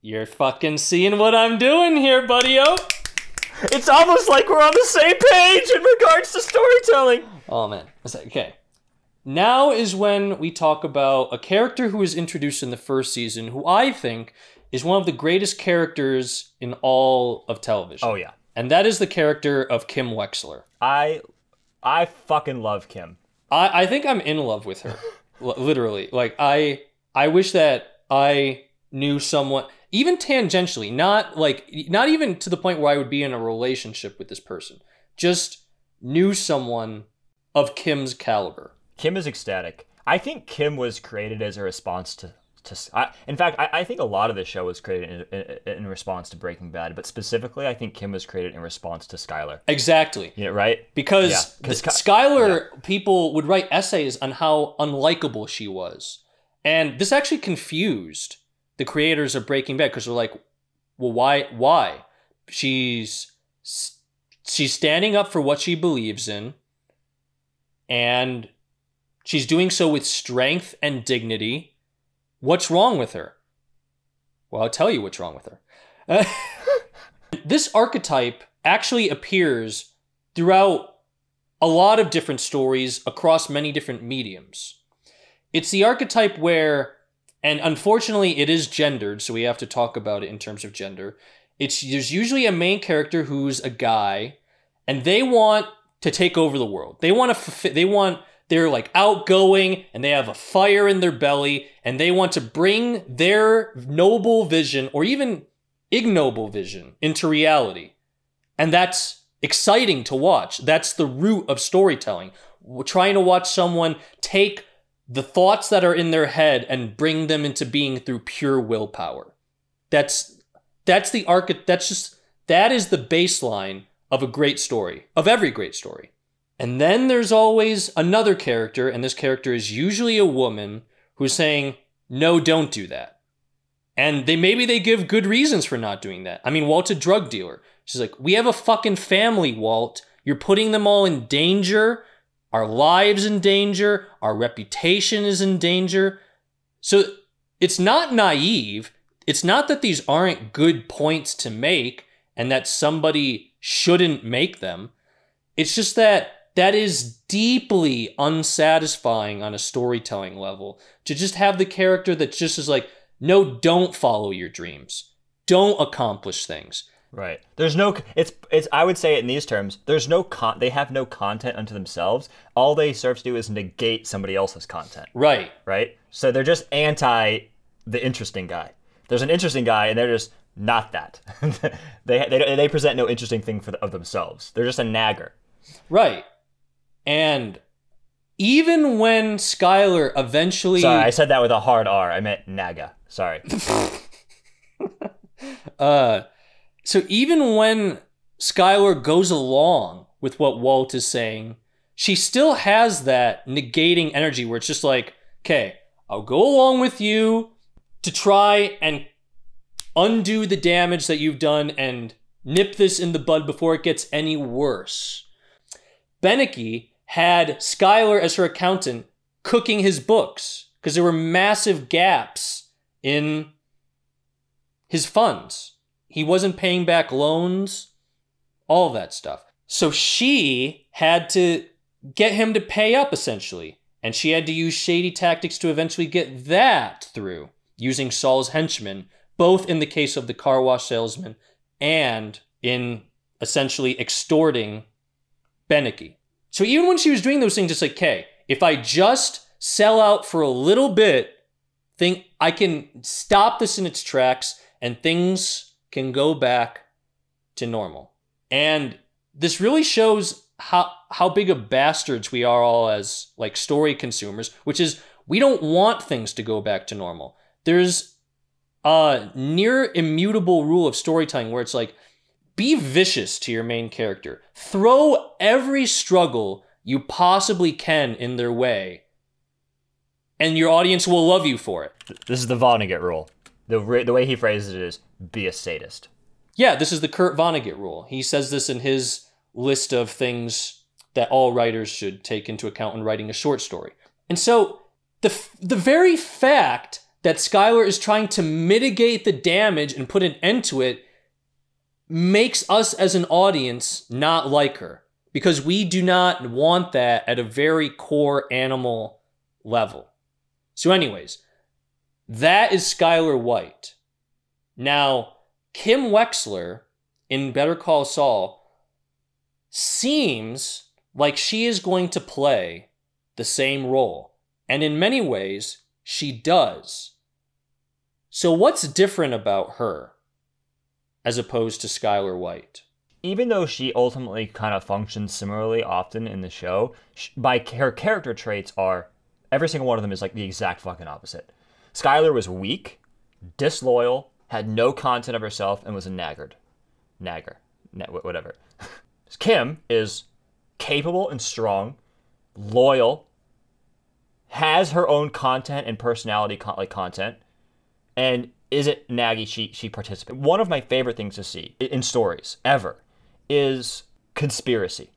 You're fucking seeing what I'm doing here, buddy-o.
It's almost like we're on the same page in regards to storytelling.
Oh man, okay. Now is when we talk about a character who was introduced in the first season, who I think is one of the greatest characters in all of television.
Oh, yeah.
And that is the character of Kim Wexler.
I fucking love Kim.
I think I'm in love with her. Literally. Like, I wish that I knew someone, even tangentially, not even to the point where I would be in a relationship with this person. Just knew someone of Kim's caliber.
Kim is ecstatic. I think Kim was created as a response to in fact, I think a lot of the show was created in response to Breaking Bad, but specifically, I think Kim was created in response to Skylar.
Exactly.
Yeah, right?
Because Skylar, people would write essays on how unlikable she was. And this actually confused the creators of Breaking Bad, because they're like, well, why? She's standing up for what she believes in, and she's doing so with strength and dignity. What's wrong with her? Well, I'll tell you what's wrong with her. This archetype actually appears throughout a lot of different stories across many different mediums. It's the archetype where, and unfortunately it is gendered, so we have to talk about it in terms of gender. There's usually a main character who's a guy, and they want to take over the world. They want they're like outgoing and they have a fire in their belly and they want to bring their noble vision or even ignoble vision into reality. And that's exciting to watch. That's the root of storytelling. We're trying to watch someone take the thoughts that are in their head and bring them into being through pure willpower. That is the baseline of a great story, of every great story. And then there's always another character, and this character is usually a woman who's saying, no, don't do that. And maybe they give good reasons for not doing that. I mean, Walt's a drug dealer. She's like, we have a fucking family, Walt. You're putting them all in danger. Our lives in danger. Our reputation is in danger. So it's not naive. It's not that these aren't good points to make and that somebody shouldn't make them. It's just that is deeply unsatisfying on a storytelling level. To just have the character that just is like, no, don't follow your dreams. Don't accomplish things.
Right. There's no, it's, I would say it in these terms, there's no, they have no content unto themselves. All they serve to do is negate somebody else's content.
Right.
Right? So they're just anti the interesting guy. There's an interesting guy and they're just not that. they present no interesting thing of themselves. They're just a nagger.
Right. And even when Skylar eventually...
Sorry, I said that with a hard R. I meant naga. Sorry.
So even when Skylar goes along with what Walt is saying, she still has that negating energy where it's just like, okay, I'll go along with you to try and undo the damage that you've done and nip this in the bud before it gets any worse. Beneke had Skylar as her accountant cooking his books because there were massive gaps in his funds. He wasn't paying back loans, all of that stuff. So she had to get him to pay up, essentially. And she had to use shady tactics to eventually get that through, using Saul's henchmen, both in the case of the car wash salesman and in essentially extorting Beneke. So even when she was doing those things, it's like, okay, if I just sell out for a little bit, think I can stop this in its tracks and things can go back to normal. And this really shows how big of bastards we are all as like story consumers, which is we don't want things to go back to normal. There's a near immutable rule of storytelling where it's like, be vicious to your main character. Throw every struggle you possibly can in their way, and your audience will love you for it.
This is the Vonnegut rule. The way he phrases it is, be a sadist.
Yeah, this is the Kurt Vonnegut rule. He says this in his list of things that all writers should take into account when writing a short story. And so the very fact that Skylar is trying to mitigate the damage and put an end to it makes us as an audience not like her, because we do not want that at a very core animal level. So anyways, that is Skylar White. Now, Kim Wexler in Better Call Saul seems like she is going to play the same role. And in many ways, she does. So what's different about her as opposed to Skylar White?
Even though she ultimately kind of functions similarly often in the show, her character traits are, every single one of them is like the exact fucking opposite. Skylar was weak, disloyal, had no content of herself, and was a nagger. Whatever. Kim is capable and strong, loyal, has her own content and personality content, and isn't naggy. She participates. One of my favorite things to see in stories ever is conspiracy,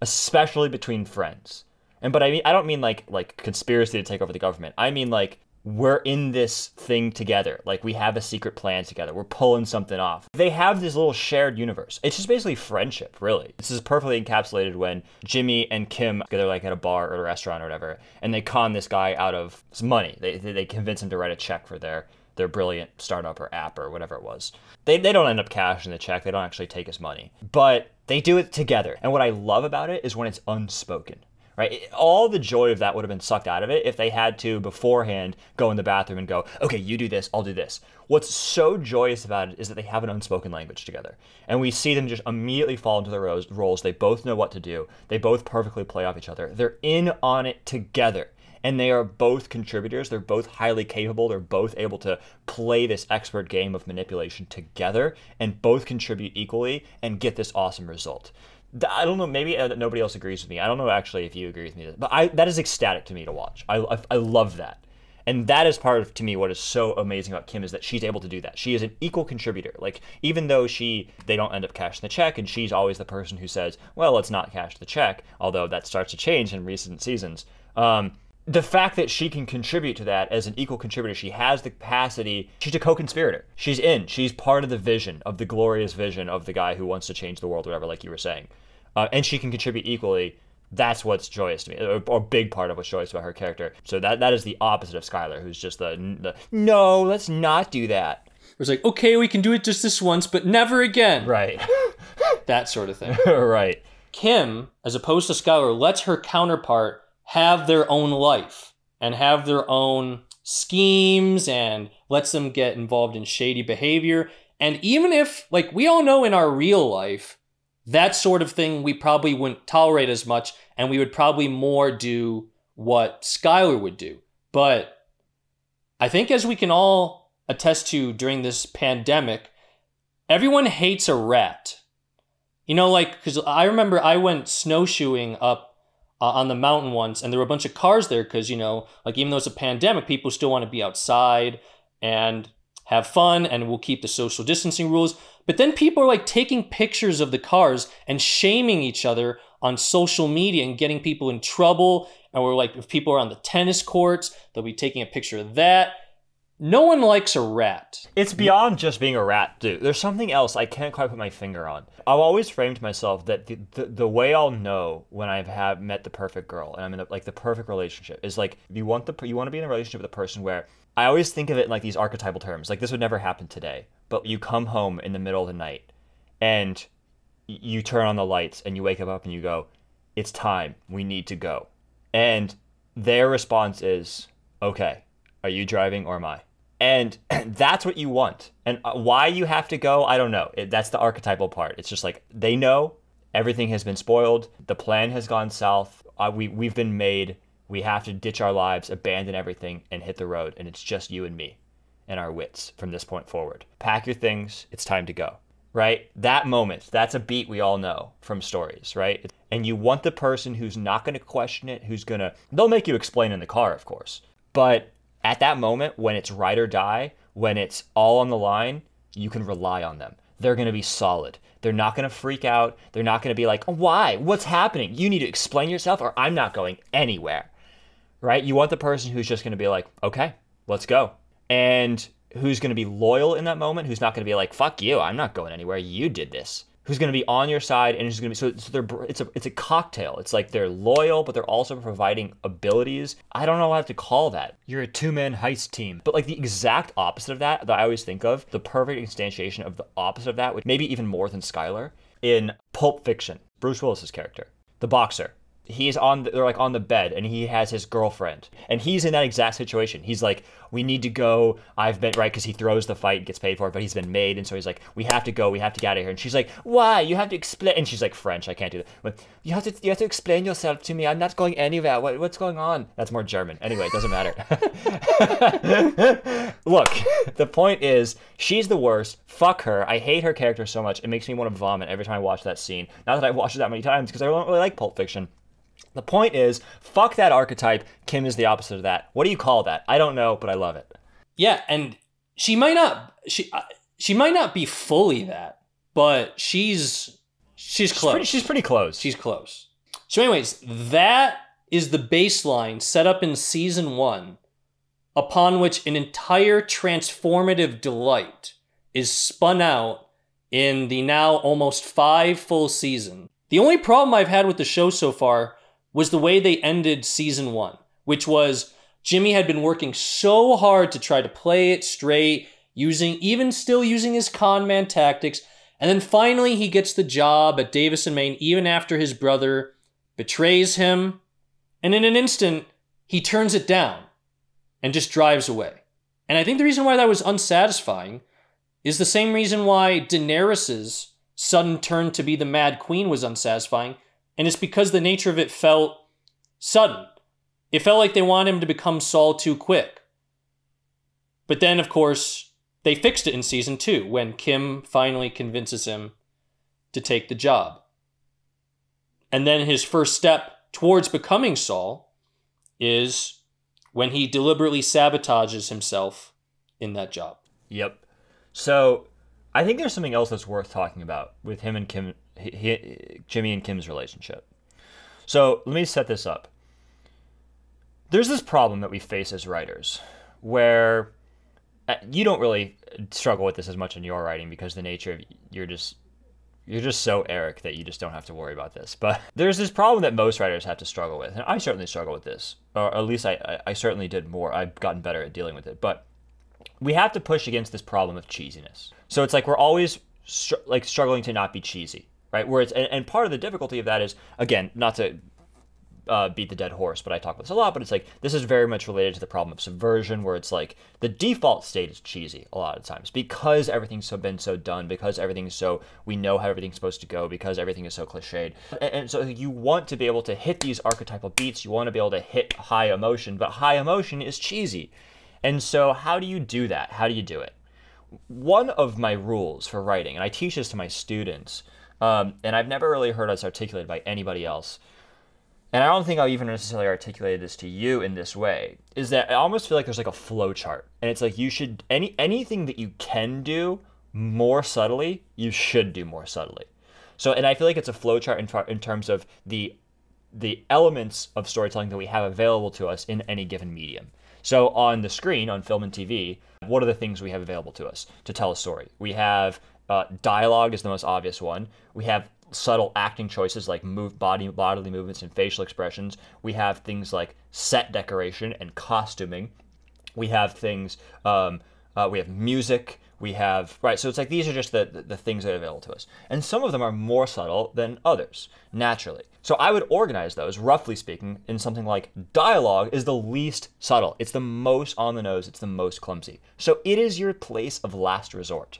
especially between friends. But I don't mean like conspiracy to take over the government. I mean like we're in this thing together. Like we have a secret plan together. We're pulling something off. They have this little shared universe. It's just basically friendship, really. This is perfectly encapsulated when Jimmy and Kim together like at a bar or a restaurant or whatever, and they con this guy out of some money. They convince him to write a check for their brilliant startup or app or whatever it was. They don't end up cashing the check. They don't actually take his money. But they do it together. And what I love about it is when it's unspoken. right? All the joy of that would have been sucked out of it if they had to beforehand go in the bathroom and go, okay, you do this, I'll do this. What's so joyous about it is that they have an unspoken language together. And we see them just immediately fall into their roles. They both know what to do. They both perfectly play off each other. They're in on it together. And they are both contributors. They're both highly capable. They're both able to play this expert game of manipulation together and both contribute equally and get this awesome result. I don't know, maybe nobody else agrees with me. I don't know actually if you agree with me, but that is ecstatic to me to watch. I love that. And that is part of, to me, what is so amazing about Kim is that she's able to do that. She is an equal contributor. Like, even though they don't end up cashing the check, and she's always the person who says, well, let's not cash the check, although that starts to change in recent seasons. The fact that she can contribute to that as an equal contributor, she has the capacity, she's a co-conspirator. She's part of the vision, of the glorious vision of the guy who wants to change the world, whatever, like you were saying. And she can contribute equally. That's what's joyous to me, or a big part of what's joyous about her character. So that is the opposite of Skylar, who's just the no, let's not do that.
It's like, okay, we can do it just this once, but never again.
Right.
That sort of thing.
Right.
Kim, as opposed to Skylar, lets her counterpart have their own life and have their own schemes and lets them get involved in shady behavior. And even if, like, we all know in our real life, that sort of thing we probably wouldn't tolerate as much, and we would probably more do what Skylar would do. But I think, as we can all attest to during this pandemic, everyone hates a rat. You know, like, because I remember I went snowshoeing up on the mountain once, and there were a bunch of cars there because, you know, like, even though it's a pandemic, people still want to be outside and have fun, and we'll keep the social distancing rules. But then people are like taking pictures of the cars and shaming each other on social media and getting people in trouble. And we're like, if people are on the tennis courts, they'll be taking a picture of that. No one likes a rat.
It's beyond just being a rat, dude. There's something else I can't quite put my finger on. I've always framed myself that the way I'll know when I've met the perfect girl and I'm in the perfect relationship is like, you want to be in a relationship with a person where I always think of it in like these archetypal terms. Like, this would never happen today, but you come home in the middle of the night and you turn on the lights and you wake up and you go, it's time, we need to go. And their response is, okay, are you driving or am I? And that's what you want. And why you have to go, I don't know. That's the archetypal part. It's just like, they know everything has been spoiled. The plan has gone south. We've been made. We have to ditch our lives, abandon everything, and hit the road. And it's just you and me and our wits from this point forward. Pack your things. It's time to go. Right? That moment, that's a beat we all know from stories, right? And you want the person who's not going to question it, they'll make you explain in the car, of course. But at that moment, when it's ride or die, when it's all on the line, you can rely on them. They're going to be solid. They're not going to freak out. They're not going to be like, oh, why? What's happening? You need to explain yourself or I'm not going anywhere. Right? You want the person who's just going to be like, okay, let's go. And who's going to be loyal in that moment, who's not going to be like, fuck you, I'm not going anywhere, you did this. Who's going to be on your side and who's going to be, it's a cocktail. It's like they're loyal, but they're also providing abilities. I don't know what to call that. You're a two-man heist team. But like the exact opposite of that I always think of, the perfect instantiation of the opposite of that, which maybe even more than Skylar, in Pulp Fiction, Bruce Willis's character, the boxer. They're like on the bed and he has his girlfriend and he's in that exact situation. He's like, we need to go. I've been right. Cause he throws the fight, gets paid for it, but he's been made. And so he's like, we have to go. We have to get out of here. And she's like, why? You have to explain. And she's like, French. I can't do that. But you have to explain yourself to me. I'm not going anywhere. What's going on? That's more German. Anyway, it doesn't matter. Look, the point is she's the worst. Fuck her. I hate her character so much. It makes me want to vomit every time I watch that scene. Not that I've watched it that many times because I don't really like Pulp Fiction. The point is, fuck that archetype. Kim is the opposite of that. What do you call that? I don't know, but I love it.
Yeah, and she might not be fully that, but she's close.
She's pretty close.
She's close. So anyways, that is the baseline set up in season 1, upon which an entire transformative delight is spun out in the now almost 5 full season. The only problem I've had with the show so far was the way they ended season 1, which was Jimmy had been working so hard to try to play it straight, using his con man tactics, and then finally he gets the job at Davis and Maine even after his brother betrays him And in an instant, he turns it down and just drives away. And I think the reason why that was unsatisfying is the same reason why Daenerys's sudden turn to be the Mad Queen was unsatisfying, and it's because the nature of it felt sudden. It felt like they wanted him to become Saul too quick. But then, of course, they fixed it in season 2 when Kim finally convinces him to take the job. And then his first step towards becoming Saul is when he deliberately sabotages himself in that job.
Yep. So I think there's something else that's worth talking about with him and Kim, Jimmy and Kim's relationship. So let me set this up. There's this problem that we face as writers where you don't really struggle with this as much in your writing because the nature of you're just so Erik that you just don't have to worry about this. But there's this problem that most writers have to struggle with, and I certainly struggle with this, or at least I certainly did more. I've gotten better at dealing with it, but we have to push against this problem of cheesiness. So it's like we're always struggling to not be cheesy, right? Where it's and part of the difficulty of that is, again, not to beat the dead horse, but I talk about this a lot, but it's like this is very much related to the problem of subversion, where it's like the default state is cheesy a lot of times because everything's been so done, because everything's so, we know how everything's supposed to go, because everything is so cliched. And so you want to be able to hit these archetypal beats, you want to be able to hit high emotion, but high emotion is cheesy. And so how do you do that? How do you do it? One of my rules for writing, and I teach this to my students, and I've never really heard this articulated by anybody else, and I don't think I've even necessarily articulated this to you in this way, is that I almost feel like there's like a flow chart. And it's like you should, anything that you can do more subtly, you should do more subtly. So, and I feel like it's a flow chart in terms of the elements of storytelling that we have available to us in any given medium. So on the screen, on film and TV, what are the things we have available to us to tell a story? We have dialogue is the most obvious one. We have subtle acting choices like bodily movements and facial expressions. We have things like set decoration and costuming. We have things, we have music, we have, right, so it's like these are just the things that are available to us. And some of them are more subtle than others, naturally. So I would organize those, roughly speaking, in something like dialogue is the least subtle. It's the most on the nose, it's the most clumsy. So it is your place of last resort.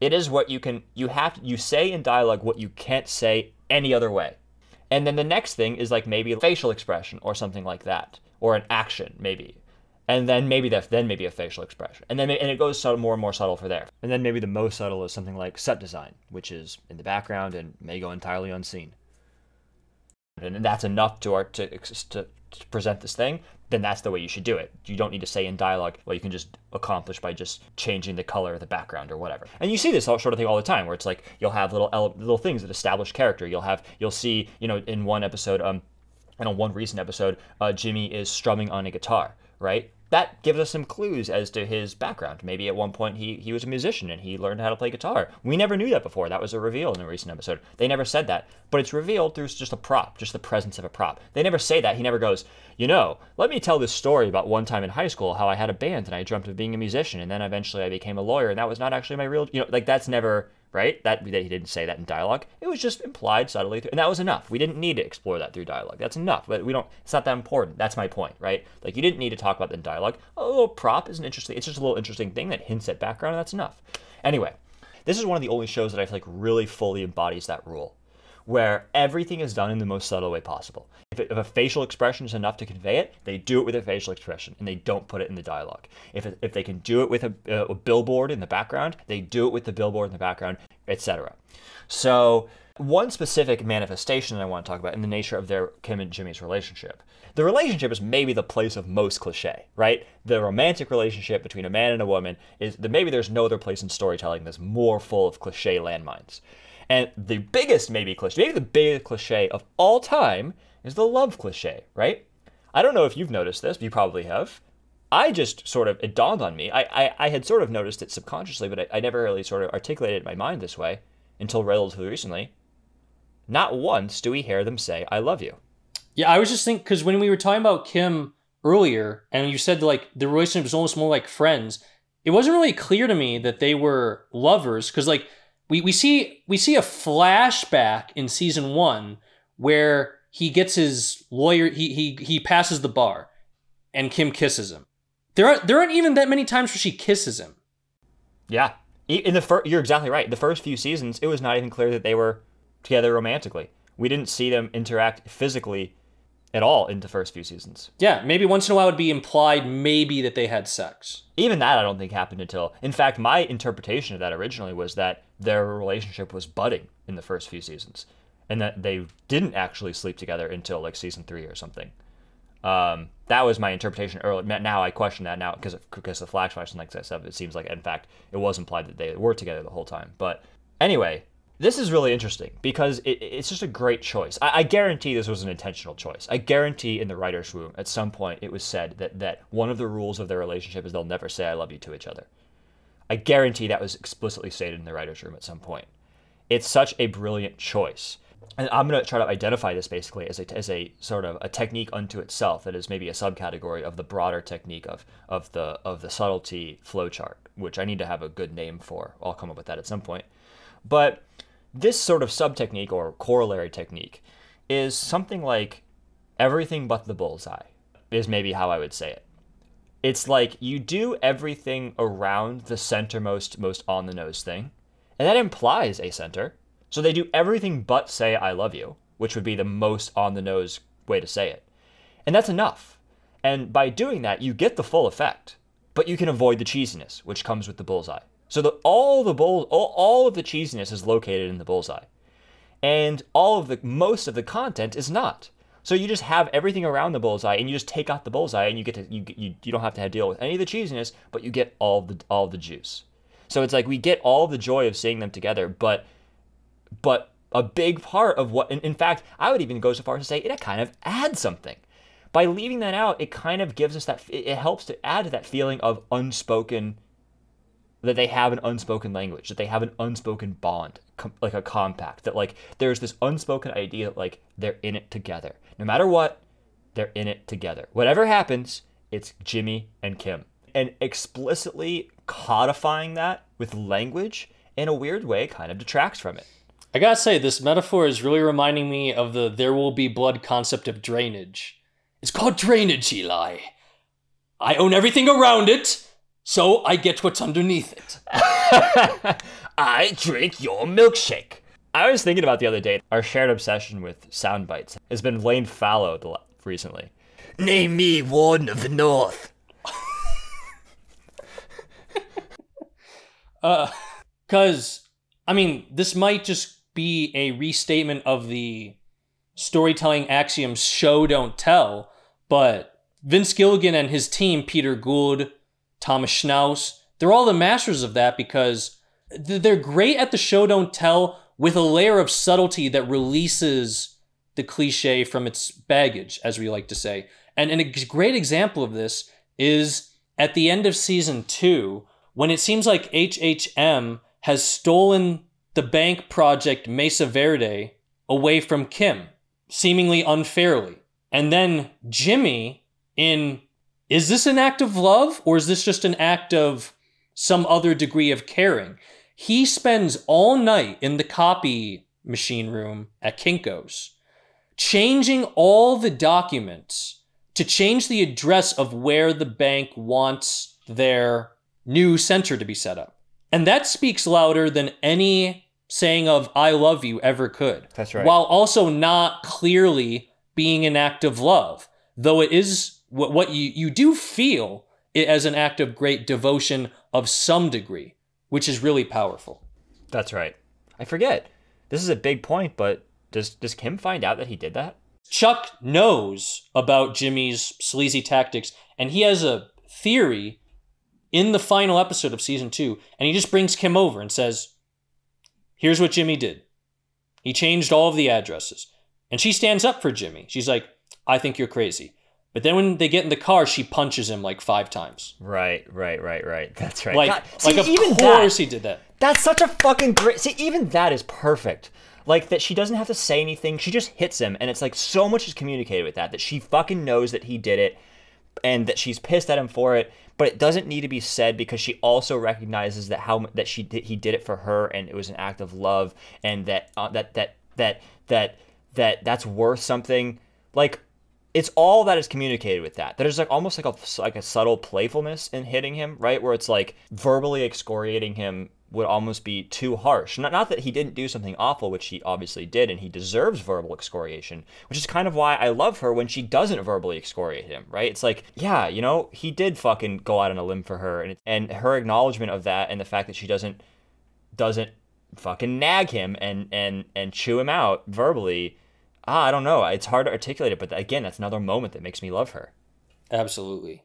It is what you say in dialogue what you can't say any other way. And then the next thing is like maybe a facial expression or something like that, or an action maybe. And then maybe a facial expression. And then it goes more and more subtle for there. And then maybe the most subtle is something like set design, which is in the background and may go entirely unseen. And that's enough to present this thing, then that's the way you should do it. You don't need to say in dialogue what you can just accomplish by just changing the color of the background or whatever. And you see this sort of thing all the time, where it's like you'll have little things that establish character. You'll see, in one episode, and on one recent episode, Jimmy is strumming on a guitar, right? That gives us some clues as to his background. Maybe at one point he was a musician and he learned how to play guitar. We never knew that before. That was a reveal in a recent episode. They never said that, but it's revealed through just a prop, just the presence of a prop. They never say that. He never goes, let me tell this story about one time in high school how I had a band and I dreamt of being a musician and then eventually I became a lawyer and that was not actually my real, that's never, right? That he didn't say that in dialogue. It was just implied subtly, and that was enough. We didn't need to explore that through dialogue. That's enough, but it's not that important. That's my point, right? Like you didn't need to talk about that in dialogue. A little prop isn't interesting. It's just a little interesting thing that hints at background, and that's enough. Anyway, this is one of the only shows that I feel like really fully embodies that rule, where everything is done in the most subtle way possible. If a facial expression is enough to convey it, they do it with a facial expression, and they don't put it in the dialogue. If they can do it with a billboard in the background, they do it with the billboard in the background, etc. So one specific manifestation that I want to talk about in the nature of Kim and Jimmy's relationship. The relationship is maybe the place of most cliche, right? The romantic relationship between a man and a woman is that maybe there's no other place in storytelling that's more full of cliche landmines. And the biggest maybe the biggest cliche of all time is the love cliche, right? I don't know if you've noticed this, but you probably have. I just it dawned on me. I had sort of noticed it subconsciously, but I never really sort of articulated it in my mind this way until relatively recently. Not once do we hear them say, I love you.
Yeah, I was just thinking, because when we were talking about Kim earlier, and you said like the relationship was almost more like friends, it wasn't really clear to me that they were lovers, because like we see a flashback in season 1 where he gets his lawyer, he passes the bar, and Kim kisses him. There aren't even that many times where she kisses him.
Yeah. You're exactly right. The first few seasons, it was not even clear that they were together romantically. We didn't see them interact physically at all in the first few seasons.
Yeah, maybe once in a while it would be implied maybe that they had sex.
Even that I don't think happened until... In fact, my interpretation of that originally was that their relationship was budding in the first few seasons, and that they didn't actually sleep together until like season 3 or something. That was my interpretation earlier. Now I question that now because of the flashbacks and like that stuff. It seems like, in fact, it was implied that they were together the whole time. But anyway, this is really interesting because it's just a great choice. I guarantee this was an intentional choice. I guarantee in the writer's room at some point it was said that one of the rules of their relationship is they'll never say I love you to each other. I guarantee that was explicitly stated in the writer's room at some point. It's such a brilliant choice. And I'm going to try to identify this basically as a sort of a technique unto itself that is maybe a subcategory of the broader technique of the subtlety flowchart, which I need to have a good name for. I'll come up with that at some point. But this sort of sub-technique or corollary technique is something like everything but the bullseye, is maybe how I would say it. It's like you do everything around the centermost, most on-the-nose thing, and that implies a center. So they do everything but say, I love you, which would be the most on-the-nose way to say it. And that's enough. And by doing that, you get the full effect, but you can avoid the cheesiness, which comes with the bullseye. So all of the cheesiness is located in the bullseye. And most of the content is not. So you just have everything around the bullseye, and you just take out the bullseye, and you don't have to deal with any of the cheesiness, but you get all the juice. So it's like we get all the joy of seeing them together, but a big part of what, in fact, I would even go so far as to say it kind of adds something. By leaving that out, it kind of gives us that, it helps to add to that feeling of unspoken, that they have an unspoken language, that they have an unspoken bond, like a compact, that like there's this unspoken idea that like they're in it together. No matter what, they're in it together. Whatever happens, it's Jimmy and Kim. And explicitly codifying that with language in a weird way kind of detracts from it.
I gotta say, this metaphor is really reminding me of the there will be blood concept of drainage. It's called drainage, Eli. I own everything around it, so I get what's underneath it.
I drink your milkshake. I was thinking about the other day, our shared obsession with sound bites has been laying fallow recently. Name me Warden of the North.
Because, I mean, this might just be a restatement of the storytelling axiom show, don't tell, but Vince Gilligan and his team, Peter Gould, Thomas Schnauz, they're all the masters of that because they're great at the show, don't tell with a layer of subtlety that releases the cliche from its baggage, as we like to say. And a great example of this is at the end of season 2, when it seems like HHM has stolen the bank project Mesa Verde away from Kim, seemingly unfairly. And then Jimmy, is this an act of love or is this just an act of some other degree of caring? He spends all night in the copy machine room at Kinko's, changing all the documents to change the address of where the bank wants their new center to be set up. And that speaks louder than any saying of I love you ever could.
That's right.
While also not clearly being an act of love, though it is what you do feel it as an act of great devotion of some degree, which is really powerful.
That's right. I forget. This is a big point, but does Kim find out that he did that?
Chuck knows about Jimmy's sleazy tactics, and he has a theory in the final episode of season 2, and he just brings Kim over and says, here's what Jimmy did. He changed all of the addresses. And she stands up for Jimmy. She's like, I think you're crazy. But then when they get in the car, she punches him like 5 times.
Right. That's right.
Like,
God, see,
of
even
course
that,
he did that.
That's such a fucking great... See, even that is perfect. Like, that she doesn't have to say anything. She just hits him, and it's like so much is communicated with that she fucking knows that he did it, and that she's pissed at him for it, but it doesn't need to be said because she also recognizes that he did it for her, and it was an act of love, and that that's worth something. Like, it's all that is communicated with that. There's like almost like a subtle playfulness in hitting him, right? Where it's like verbally excoriating him would almost be too harsh. Not that he didn't do something awful, which he obviously did, and he deserves verbal excoriation, which is kind of why I love her when she doesn't verbally excoriate him, right? It's like, yeah, you know, he did fucking go out on a limb for her, and her acknowledgement of that, and the fact that she doesn't fucking nag him and chew him out verbally. I don't know. It's hard to articulate it, but again, that's another moment that makes me love her.
Absolutely.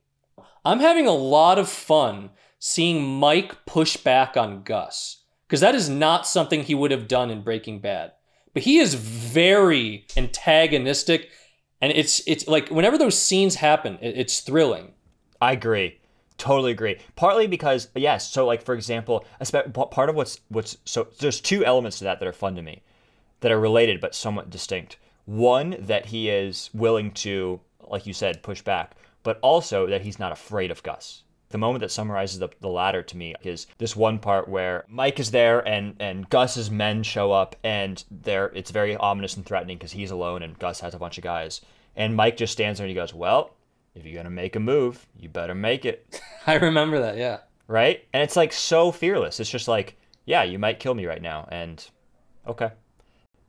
I'm having a lot of fun seeing Mike push back on Gus, because that is not something he would have done in Breaking Bad. But he is very antagonistic, and it's like whenever those scenes happen, it's thrilling.
I agree. Totally agree. Partly because, yes, so like, for example, part of what's so there's two elements to that are fun to me, that are related but somewhat distinct. One, that he is willing to, like you said, push back, but also that he's not afraid of Gus. The moment that summarizes the latter to me is this one part where Mike is there and Gus's men show up, and it's very ominous and threatening because he's alone and Gus has a bunch of guys. And Mike just stands there and he goes, well, if you're going to make a move, you better make it.
I remember that, yeah.
Right? And it's like so fearless. It's just like, yeah, you might kill me right now. And okay.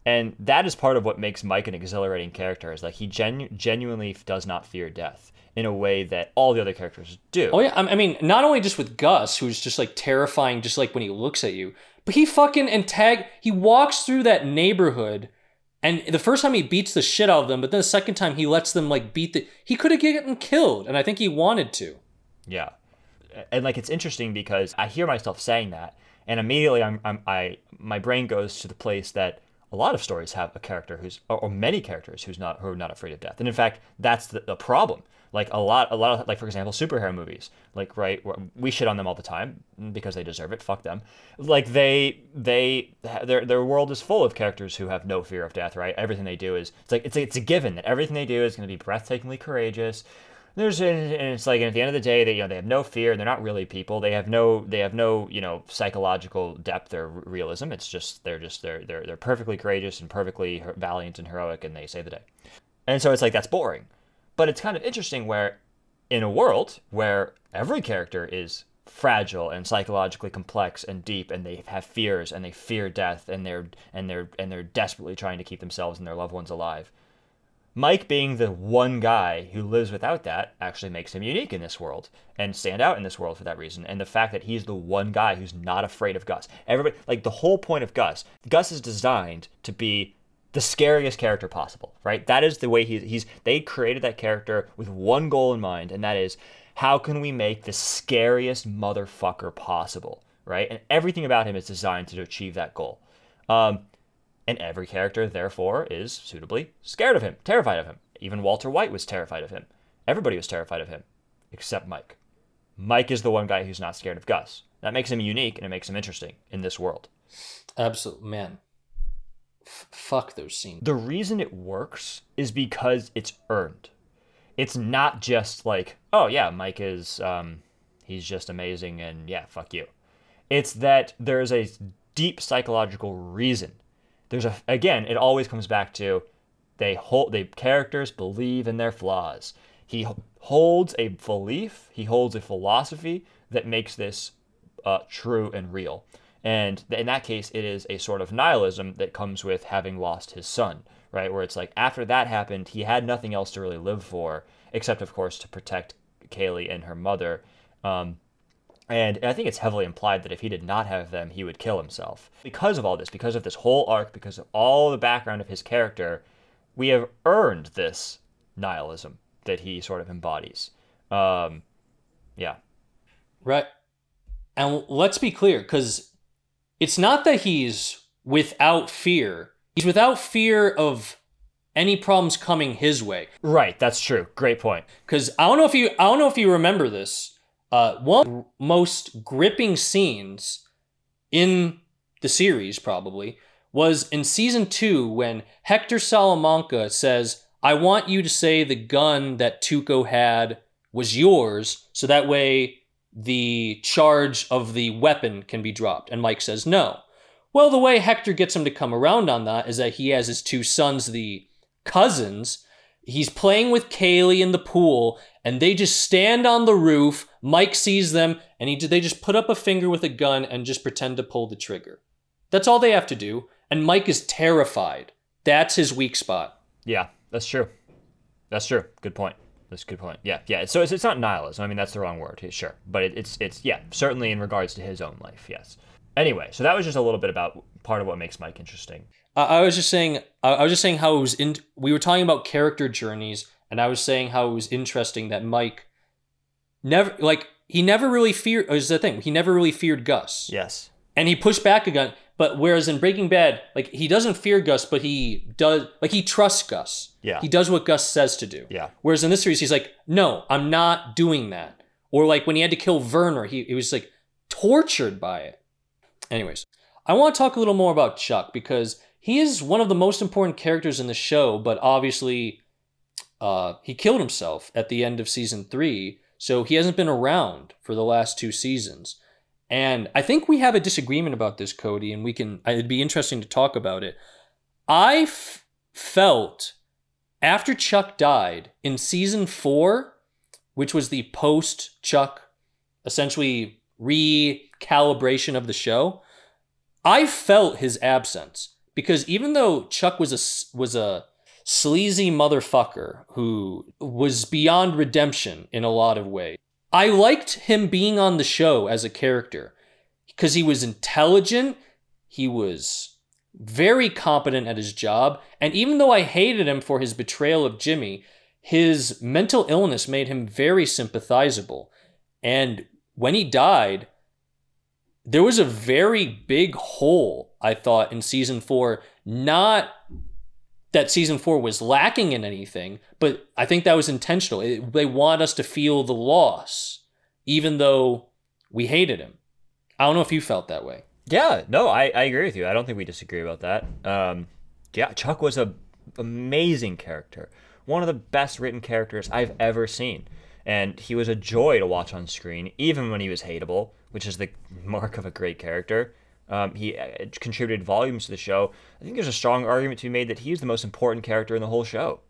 And that is part of what makes Mike an exhilarating character, is like he genuinely does not fear death in a way that all the other characters do.
Oh yeah, I mean, not only just with Gus, who's just like terrifying just like when he looks at you, but he fucking he walks through that neighborhood, and the first time he beats the shit out of them, but then the second time he lets them like he could have gotten killed, and I think he wanted to.
Yeah. And like, it's interesting because I hear myself saying that, and immediately my brain goes to the place that a lot of stories have a character or many characters who are not afraid of death. And in fact, that's the problem. Like a lot of, like, for example, superhero movies, like, right, we shit on them all the time because they deserve it. Fuck them. Like their world is full of characters who have no fear of death, right? Everything they do it's a given that everything they do is going to be breathtakingly courageous. And it's like, and at the end of the day, they have no fear. They're not really people. They have no psychological depth or realism. It's just they're perfectly courageous and perfectly valiant and heroic, and they save the day. And so it's like, that's boring. But it's kind of interesting where, in a world where every character is fragile and psychologically complex and deep, and they have fears and they fear death, and they're desperately trying to keep themselves and their loved ones alive. Mike being the one guy who lives without that actually makes him unique in this world and stand out in this world for that reason. And the fact that he's the one guy who's not afraid of Gus. Everybody, like, the whole point of Gus is designed to be the scariest character possible, right? That is the way they created that character with one goal in mind, and that is, how can we make the scariest motherfucker possible, right? And everything about him is designed to achieve that goal. And every character, therefore, is suitably scared of him, terrified of him. Even Walter White was terrified of him. Everybody was terrified of him, except Mike. Mike is the one guy who's not scared of Gus. That makes him unique, and it makes him interesting in this world.
Absolutely, man. Fuck those scenes.
The reason it works is because it's earned. It's not just like, oh yeah, Mike is, he's just amazing, and yeah, fuck you. It's that there's a deep psychological reason. Again, it always comes back to the characters believe in their flaws. He holds a belief, he holds a philosophy that makes this true and real. And in that case, it is a sort of nihilism that comes with having lost his son, right? Where it's like, after that happened, he had nothing else to really live for, except, of course, to protect Kaylee and her mother. And I think it's heavily implied that if he did not have them, he would kill himself. Because of all this, because of this whole arc, because of all the background of his character, we have earned this nihilism that he sort of embodies. Yeah.
Right. And let's be clear, because it's not that he's without fear. He's without fear of any problems coming his way.
Right, that's true. Great point.
Because I don't know if you remember this. One of the most gripping scenes in the series, probably, was in season 2 when Hector Salamanca says, I want you to say the gun that Tuco had was yours, so that way the charge of the weapon can be dropped. And Mike says no. Well, the way Hector gets him to come around on that is that he has his two sons, the cousins. He's playing with Kaylee in the pool, and they just stand on the roof. Mike sees them, and they just put up a finger with a gun and just pretend to pull the trigger. That's all they have to do, and Mike is terrified. That's his weak spot.
Yeah, that's true. That's true. Good point. That's a good point. Yeah. So it's not nihilism. I mean, that's the wrong word. Sure, but it's certainly in regards to his own life. Yes. Anyway, so that was just a little bit about part of what makes Mike interesting.
I was just saying how it was we were talking about character journeys, and I was saying how it was interesting that Mike he never really feared. Is the thing, he never really feared Gus.
Yes.
And he pushed back a gun. But whereas in Breaking Bad, like, he doesn't fear Gus, but he does, like, he trusts Gus.
Yeah.
He does what Gus says to do.
Yeah.
Whereas in this series, he's like, no, I'm not doing that. Or like when he had to kill Werner, he was like tortured by it. Anyways, I want to talk a little more about Chuck because he is one of the most important characters in the show, but obviously he killed himself at the end of season 3, so he hasn't been around for the last 2 seasons. And I think we have a disagreement about this, Cody, and it'd be interesting to talk about it. I felt after Chuck died in season 4, which was the post-Chuck, essentially recalibration of the show, I felt his absence. Because even though Chuck was a sleazy motherfucker who was beyond redemption in a lot of ways, I liked him being on the show as a character because he was intelligent, he was very competent at his job, and even though I hated him for his betrayal of Jimmy, his mental illness made him very sympathizable. And when he died, there was a very big hole, I thought, in season 4. Not that season 4 was lacking in anything, but I think that was intentional. They want us to feel the loss, even though we hated him. I don't know if you felt that way.
Yeah, no, I agree with you. I don't think we disagree about that. Chuck was an amazing character. One of the best written characters I've ever seen. And he was a joy to watch on screen, even when he was hateable, which is the mark of a great character. He contributed volumes to the show. I think there's a strong argument to be made that he's the most important character in the whole show.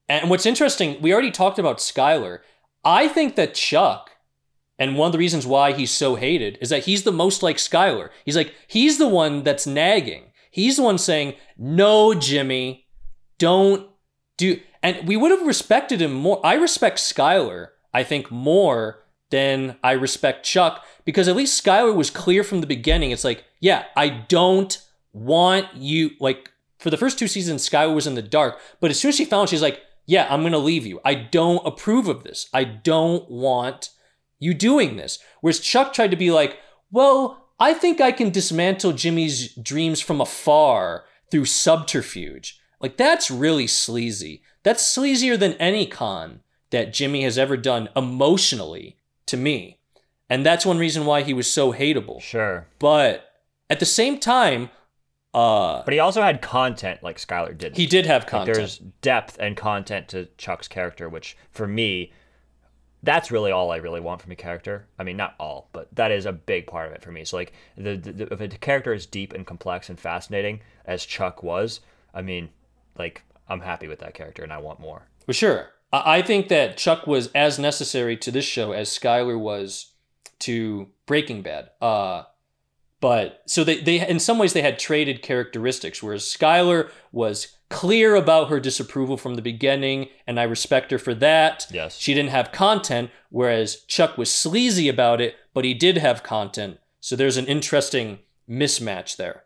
And what's interesting, we already talked about Skyler. I think that Chuck, and one of the reasons why he's so hated, is that he's the most like Skyler. He's the one that's nagging. He's the one saying, no, Jimmy, don't do... And we would have respected him more. I respect Skyler, I think, more than I respect Chuck, because at least Skyler was clear from the beginning. It's like, yeah, I don't want you, like, for the first 2 seasons, Skyler was in the dark, but as soon as she found, she's like, yeah, I'm going to leave you. I don't approve of this. I don't want you doing this. Whereas Chuck tried to be like, well, I think I can dismantle Jimmy's dreams from afar through subterfuge. Like, that's really sleazy. That's sleazier than any con that Jimmy has ever done emotionally to me. And that's one reason why he was so hateable.
Sure.
But at the same time...
but he also had content like Skyler did.
He did have content.
Like, there's depth and content to Chuck's character, which, for me, that's really all I really want from a character. I mean, not all, but that is a big part of it for me. So, like, if a character is deep and complex and fascinating, as Chuck was, I mean, like, I'm happy with that character and I want more.
For sure. I think that Chuck was as necessary to this show as Skyler was to Breaking Bad. But so they in some ways they had traded characteristics, whereas Skyler was clear about her disapproval from the beginning, and I respect her for that.
Yes.
She didn't have content, whereas Chuck was sleazy about it, but he did have content. So there's an interesting mismatch there.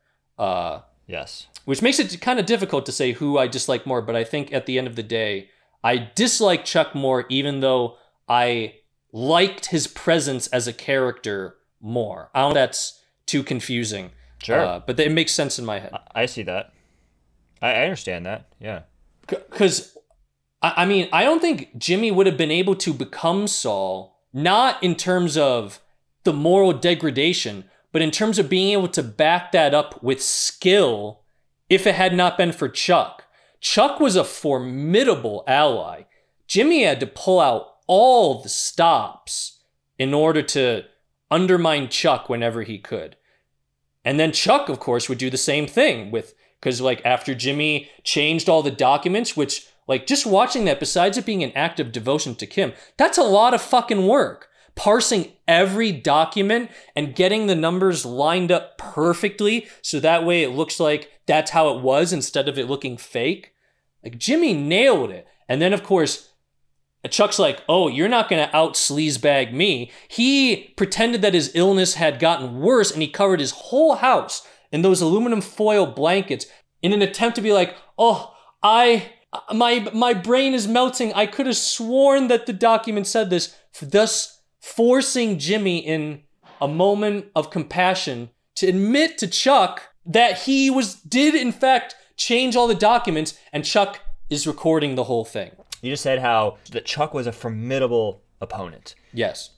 Yes.
Which makes it kind of difficult to say who I dislike more, but I think at the end of the day, I dislike Chuck more, even though I liked his presence as a character more. I don't know if that's too confusing.
Sure.
But it makes sense in my head.
I see that. I understand that, yeah.
Because, I mean, I don't think Jimmy would have been able to become Saul, not in terms of the moral degradation, but in terms of being able to back that up with skill if it had not been for Chuck. Chuck was a formidable ally. Jimmy had to pull out all the stops in order to undermine Chuck whenever he could. And then Chuck, of course, would do the same thing because like after Jimmy changed all the documents, which like just watching that, besides it being an act of devotion to Kim, that's a lot of fucking work. Parsing every document and getting the numbers lined up perfectly so that way it looks like that's how it was instead of it looking fake. Like Jimmy nailed it. And then of course, Chuck's like, oh, you're not going to out sleazebag me. He pretended that his illness had gotten worse and he covered his whole house in those aluminum foil blankets in an attempt to be like, oh, my brain is melting. I could have sworn that the document said this, thus forcing Jimmy in a moment of compassion to admit to Chuck that he did in fact change all the documents, and Chuck is recording the whole thing.
You just said how that Chuck was a formidable opponent.
Yes.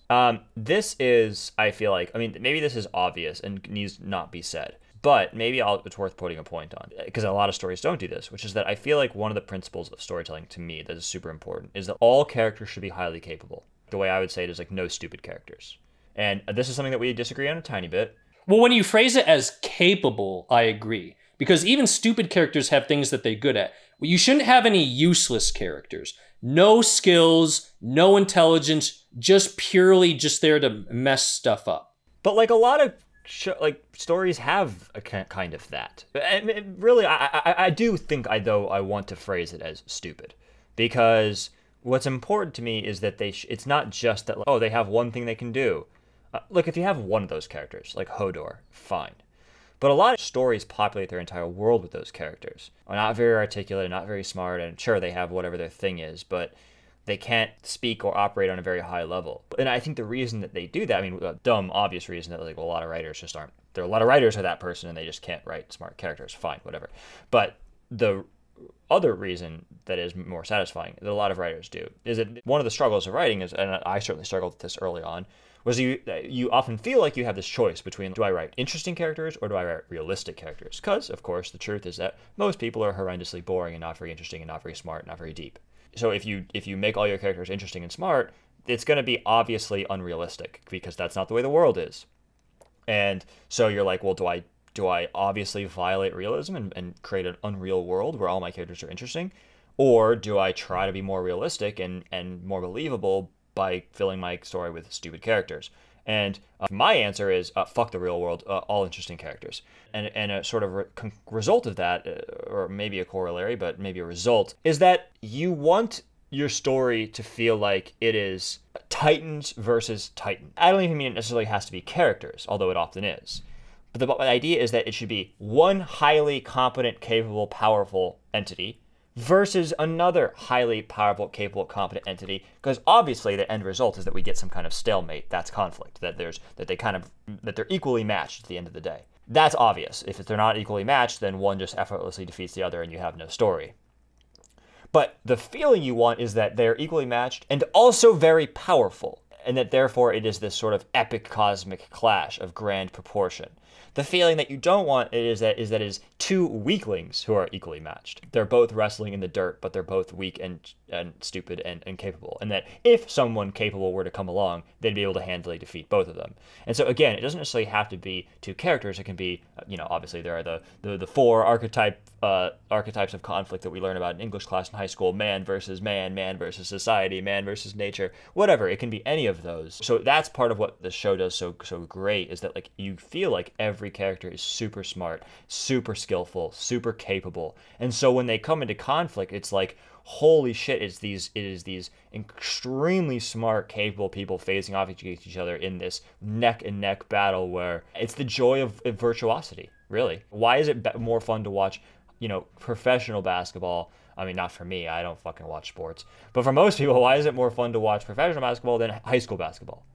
This is, I feel like, I mean, maybe this is obvious and needs not be said, but maybe it's worth putting a point on, because a lot of stories don't do this, which is that I feel like one of the principles of storytelling to me that is super important is that all characters should be highly capable. The way I would say it is like no stupid characters. And this is something that we disagree on a tiny bit.
Well, when you phrase it as capable, I agree. Because even stupid characters have things that they're good at. You shouldn't have any useless characters. No skills, no intelligence, just purely just there to mess stuff up.
But like a lot of stories have a kind of that. And really, I do think I want to phrase it as stupid. Because what's important to me is that it's not just that, like, oh, they have one thing they can do. Look, if you have one of those characters, like Hodor, fine. But a lot of stories populate their entire world with those characters. Are not very articulate, not very smart, and sure, they have whatever their thing is, but they can't speak or operate on a very high level. And I think the reason that they do that, I mean, a dumb, obvious reason that like a lot of writers just aren't. There are a lot of writers are that person, and they just can't write smart characters. Fine, whatever. But the other reason that is more satisfying that a lot of writers do is that one of the struggles of writing is, and I certainly struggled with this early on, was you often feel like you have this choice between, do I write interesting characters or do I write realistic characters? Because, of course, the truth is that most people are horrendously boring and not very interesting and not very smart, not very deep. So if you make all your characters interesting and smart, it's going to be obviously unrealistic because that's not the way the world is. And so you're like, well, do I obviously violate realism and create an unreal world where all my characters are interesting? Or do I try to be more realistic and more believable by filling my story with stupid characters? And my answer is, fuck the real world, all interesting characters. And a sort of result of that, or maybe a corollary, but maybe a result, is that you want your story to feel like it is Titans versus Titan. I don't even mean it necessarily has to be characters, although it often is. But the idea is that it should be one highly competent, capable, powerful entity versus another highly powerful, capable, competent entity, because obviously the end result is that we get some kind of stalemate. That's conflict. That they're equally matched at the end of the day. That's obvious. If they're not equally matched, then one just effortlessly defeats the other, and you have no story. But the feeling you want is that they're equally matched and also very powerful, and that therefore it is this sort of epic cosmic clash of grand proportion. The feeling that you don't want is that it is two weaklings who are equally matched. They're both wrestling in the dirt, but they're both weak and stupid and incapable. And that if someone capable were to come along, they'd be able to handily defeat both of them. And so again, it doesn't necessarily have to be two characters. It can be, obviously there are the four archetypes of conflict that we learn about in English class in high school: man versus man, man versus society, man versus nature, whatever. It can be any of those. So that's part of what the show does so great, is that like you feel like every character is super smart, super skillful, super capable. And so when they come into conflict, it's like, holy shit, it is these extremely smart, capable people facing off against each other in this neck and neck battle where it's the joy of virtuosity, really. Why is it more fun to watch, professional basketball? I mean, not for me, I don't fucking watch sports. But for most people, why is it more fun to watch professional basketball than high school basketball?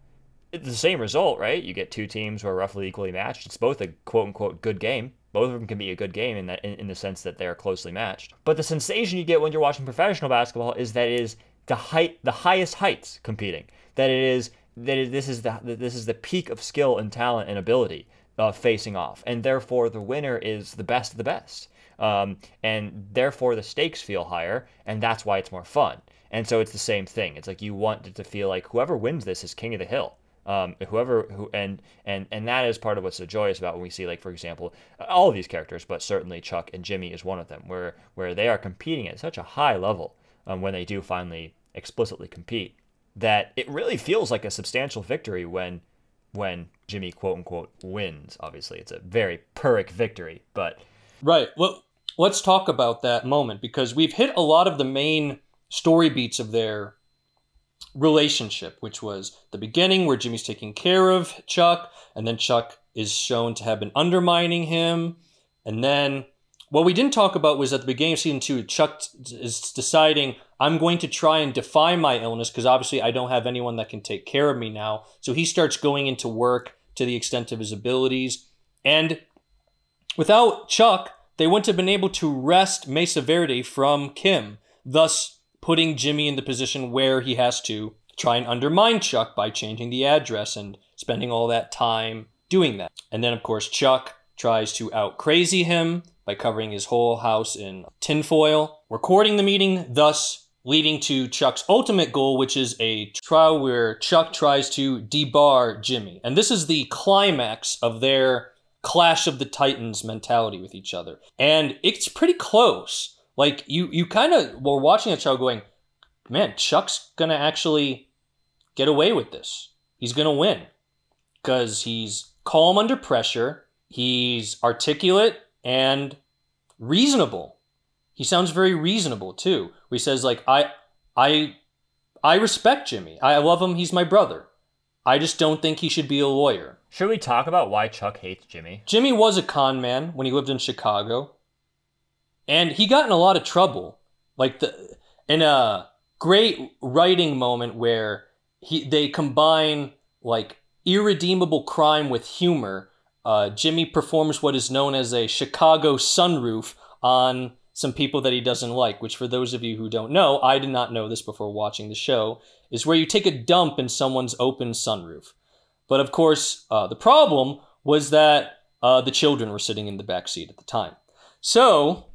It's the same result, right? You get two teams who are roughly equally matched. It's both a quote-unquote good game. Both of them can be a good game in the sense that they're closely matched. But the sensation you get when you're watching professional basketball is that it is the highest heights competing. This is the peak of skill and talent and ability facing off, and therefore the winner is the best of the best. And therefore the stakes feel higher, and that's why it's more fun. And so it's the same thing. It's like you want it to feel like whoever wins this is king of the hill. And that is part of what's so joyous about when we see, like, for example, all of these characters, but certainly Chuck and Jimmy is one of them, where they are competing at such a high level when they do finally explicitly compete, that it really feels like a substantial victory when Jimmy, quote unquote, wins. Obviously, it's a very Pyrrhic victory, but
right. Well, let's talk about that moment, because we've hit a lot of the main story beats of their relationship, which was the beginning where Jimmy's taking care of Chuck, and then Chuck is shown to have been undermining him. And then what we didn't talk about was at the beginning of season 2, Chuck is deciding, I'm going to try and defy my illness because obviously I don't have anyone that can take care of me now. So he starts going into work to the extent of his abilities. And without Chuck, they wouldn't have been able to wrest Mesa Verde from Kim, thus putting Jimmy in the position where he has to try and undermine Chuck by changing the address and spending all that time doing that. And then, of course, Chuck tries to out-crazy him by covering his whole house in tinfoil, recording the meeting, thus leading to Chuck's ultimate goal, which is a trial where Chuck tries to debar Jimmy. And this is the climax of their Clash of the Titans mentality with each other. And it's pretty close. Like, you kind of were watching a show going, man, Chuck's going to actually get away with this. He's going to win. Because he's calm under pressure. He's articulate and reasonable. He sounds very reasonable, too. Where he says, like, I respect Jimmy. I love him. He's my brother. I just don't think he should be a lawyer.
Should we talk about why Chuck hates Jimmy?
Jimmy was a con man when he lived in Chicago. And he got in a lot of trouble. Like, in a great writing moment where they combine, like, irredeemable crime with humor, Jimmy performs what is known as a Chicago sunroof on some people that he doesn't like, which, for those of you who don't know, I did not know this before watching the show, is where you take a dump in someone's open sunroof. But of course, the problem was that the children were sitting in the back seat at the time. So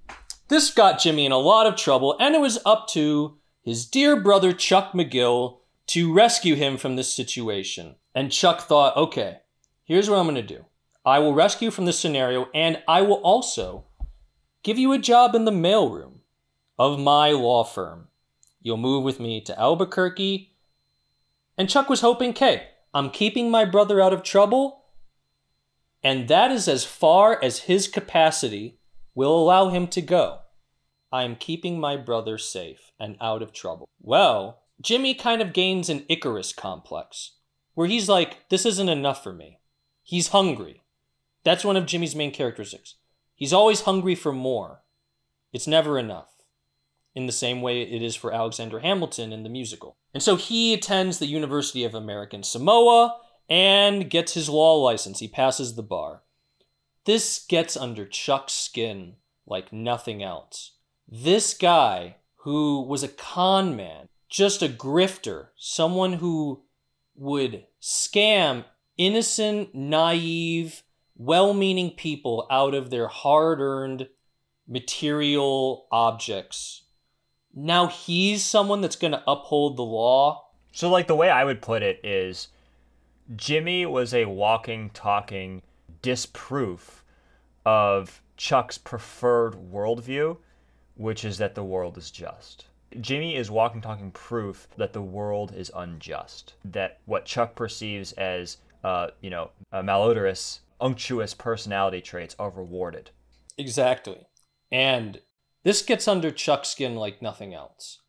this got Jimmy in a lot of trouble, and it was up to his dear brother Chuck McGill to rescue him from this situation. And Chuck thought, okay, here's what I'm going to do. I will rescue you from this scenario, and I will also give you a job in the mailroom of my law firm. You'll move with me to Albuquerque. And Chuck was hoping, okay, I'm keeping my brother out of trouble, and that is as far as his capacity will allow him to go. I am keeping my brother safe and out of trouble. Well, Jimmy kind of gains an Icarus complex, where he's like, this isn't enough for me. He's hungry. That's one of Jimmy's main characteristics. He's always hungry for more. It's never enough. In the same way it is for Alexander Hamilton in the musical. And so he attends the University of American Samoa and gets his law license. He passes the bar. This gets under Chuck's skin like nothing else. This guy who was a con man, just a grifter, someone who would scam innocent, naive, well-meaning people out of their hard-earned material objects. Now he's someone that's going to uphold the law.
So, like, the way I would put it is Jimmy was a walking, talking disproof of Chuck's preferred worldview, which is that the world is just. Jimmy is walking, talking proof that the world is unjust. That what Chuck perceives as, malodorous, unctuous personality traits are rewarded.
Exactly. And this gets under Chuck's skin like nothing else.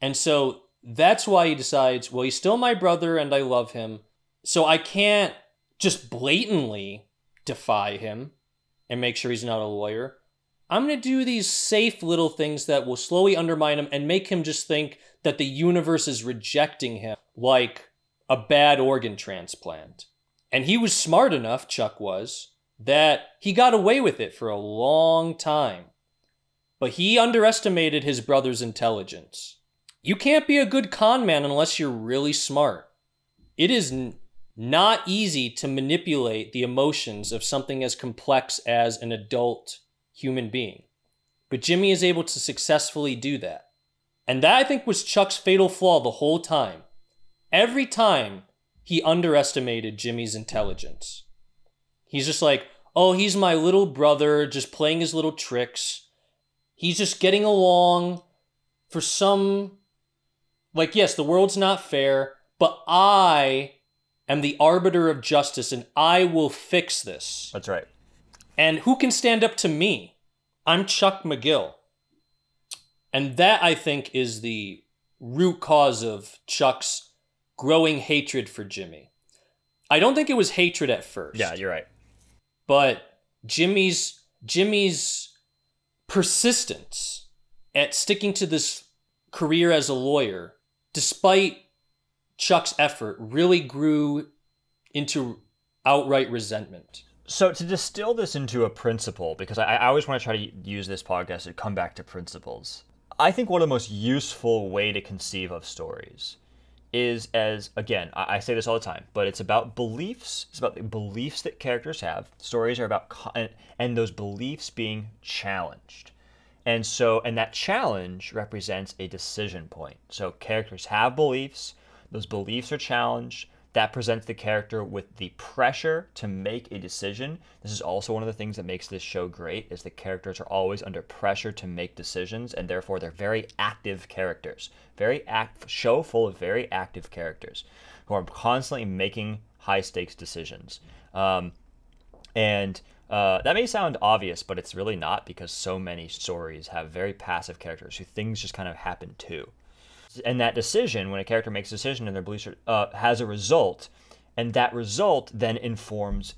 And so that's why he decides, well, he's still my brother and I love him, so I can't just blatantly defy him and make sure he's not a lawyer. I'm going to do these safe little things that will slowly undermine him and make him just think that the universe is rejecting him like a bad organ transplant. And he was smart enough, Chuck was, that he got away with it for a long time. But he underestimated his brother's intelligence. You can't be a good con man unless you're really smart. It is not easy to manipulate the emotions of something as complex as an adult human being. But Jimmy is able to successfully do that. And that, I think, was Chuck's fatal flaw the whole time. Every time he underestimated Jimmy's intelligence. He's just like, oh, he's my little brother, just playing his little tricks. He's just getting along for some... Like, yes, the world's not fair, but I am the arbiter of justice, and I will fix this.
That's right.
And who can stand up to me? I'm Chuck McGill. And that, I think, is the root cause of Chuck's growing hatred for Jimmy. I don't think it was hatred at first.
Yeah, you're right.
But Jimmy's persistence at sticking to this career as a lawyer, despite Chuck's effort, really grew into outright resentment.
So to distill this into a principle, because I always want to try to use this podcast to come back to principles, I think one of the most useful way to conceive of stories is as, again, I say this all the time, but it's about beliefs. It's about the beliefs that characters have. Stories are about, and those beliefs being challenged. And that challenge represents a decision point. So characters have beliefs, those beliefs are challenged, that presents the character with the pressure to make a decision. This is also one of the things that makes this show great, is the characters are always under pressure to make decisions, and therefore they're very active characters. Show full of very active characters who are constantly making high-stakes decisions. That may sound obvious, but it's really not, because so many stories have very passive characters who things just kind of happen to. And that decision, when a character makes a decision and their beliefs has a result, and that result then informs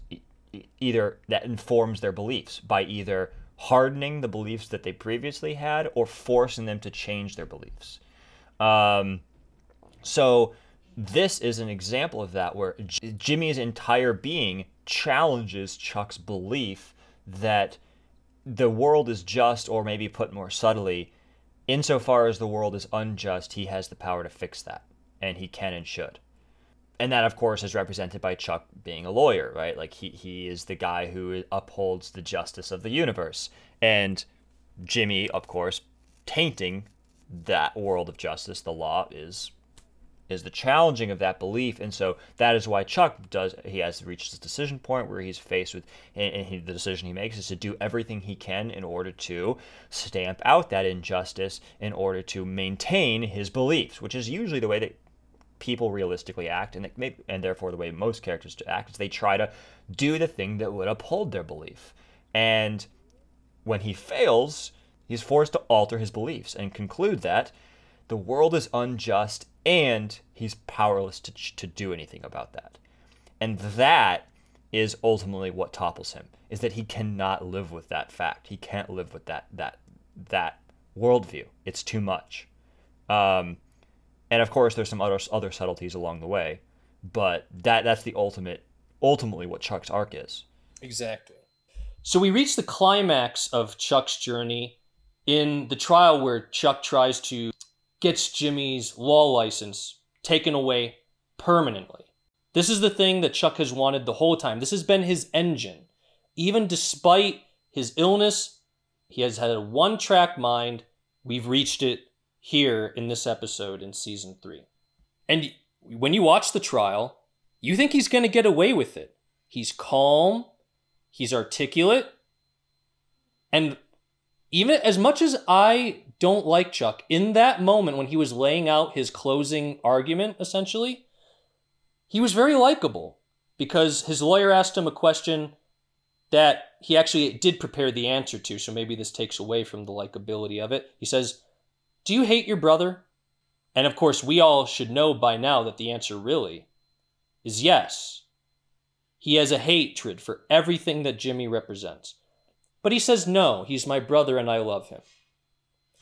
their beliefs by either hardening the beliefs that they previously had or forcing them to change their beliefs. So this is an example of that, where Jimmy's entire being challenges Chuck's belief that the world is just, or maybe put more subtly, insofar as the world is unjust, he has the power to fix that, and he can and should. And that, of course, is represented by Chuck being a lawyer, right? Like, he is the guy who upholds the justice of the universe. And Jimmy, of course, tainting that world of justice, the law, is the challenging of that belief. And so that is why Chuck has reached this decision point where he's faced with, and the decision he makes is to do everything he can in order to stamp out that injustice, in order to maintain his beliefs, which is usually the way that people realistically act, and therefore the way most characters act, is they try to do the thing that would uphold their belief. And when he fails, he's forced to alter his beliefs and conclude that the world is unjust and he's powerless to do anything about that. And that is ultimately what topples him, is that he cannot live with that fact. He can't live with that worldview. It's too much. And of course, there's some other subtleties along the way, but that's the ultimately what Chuck's arc is.
Exactly. So we reach the climax of Chuck's journey in the trial where Chuck tries to get Jimmy's law license taken away permanently. This is the thing that Chuck has wanted the whole time. This has been his engine. Even despite his illness, he has had a one-track mind. We've reached it here in this episode in season 3. And when you watch the trial, you think he's going to get away with it. He's calm, he's articulate, and even as much as I don't like Chuck, in that moment when he was laying out his closing argument, essentially, he was very likable, because his lawyer asked him a question that he actually did prepare the answer to, so maybe this takes away from the likability of it. He says, "Do you hate your brother?" And of course, we all should know by now that the answer really is yes. He has a hatred for everything that Jimmy represents. But he says, no, he's my brother and I love him.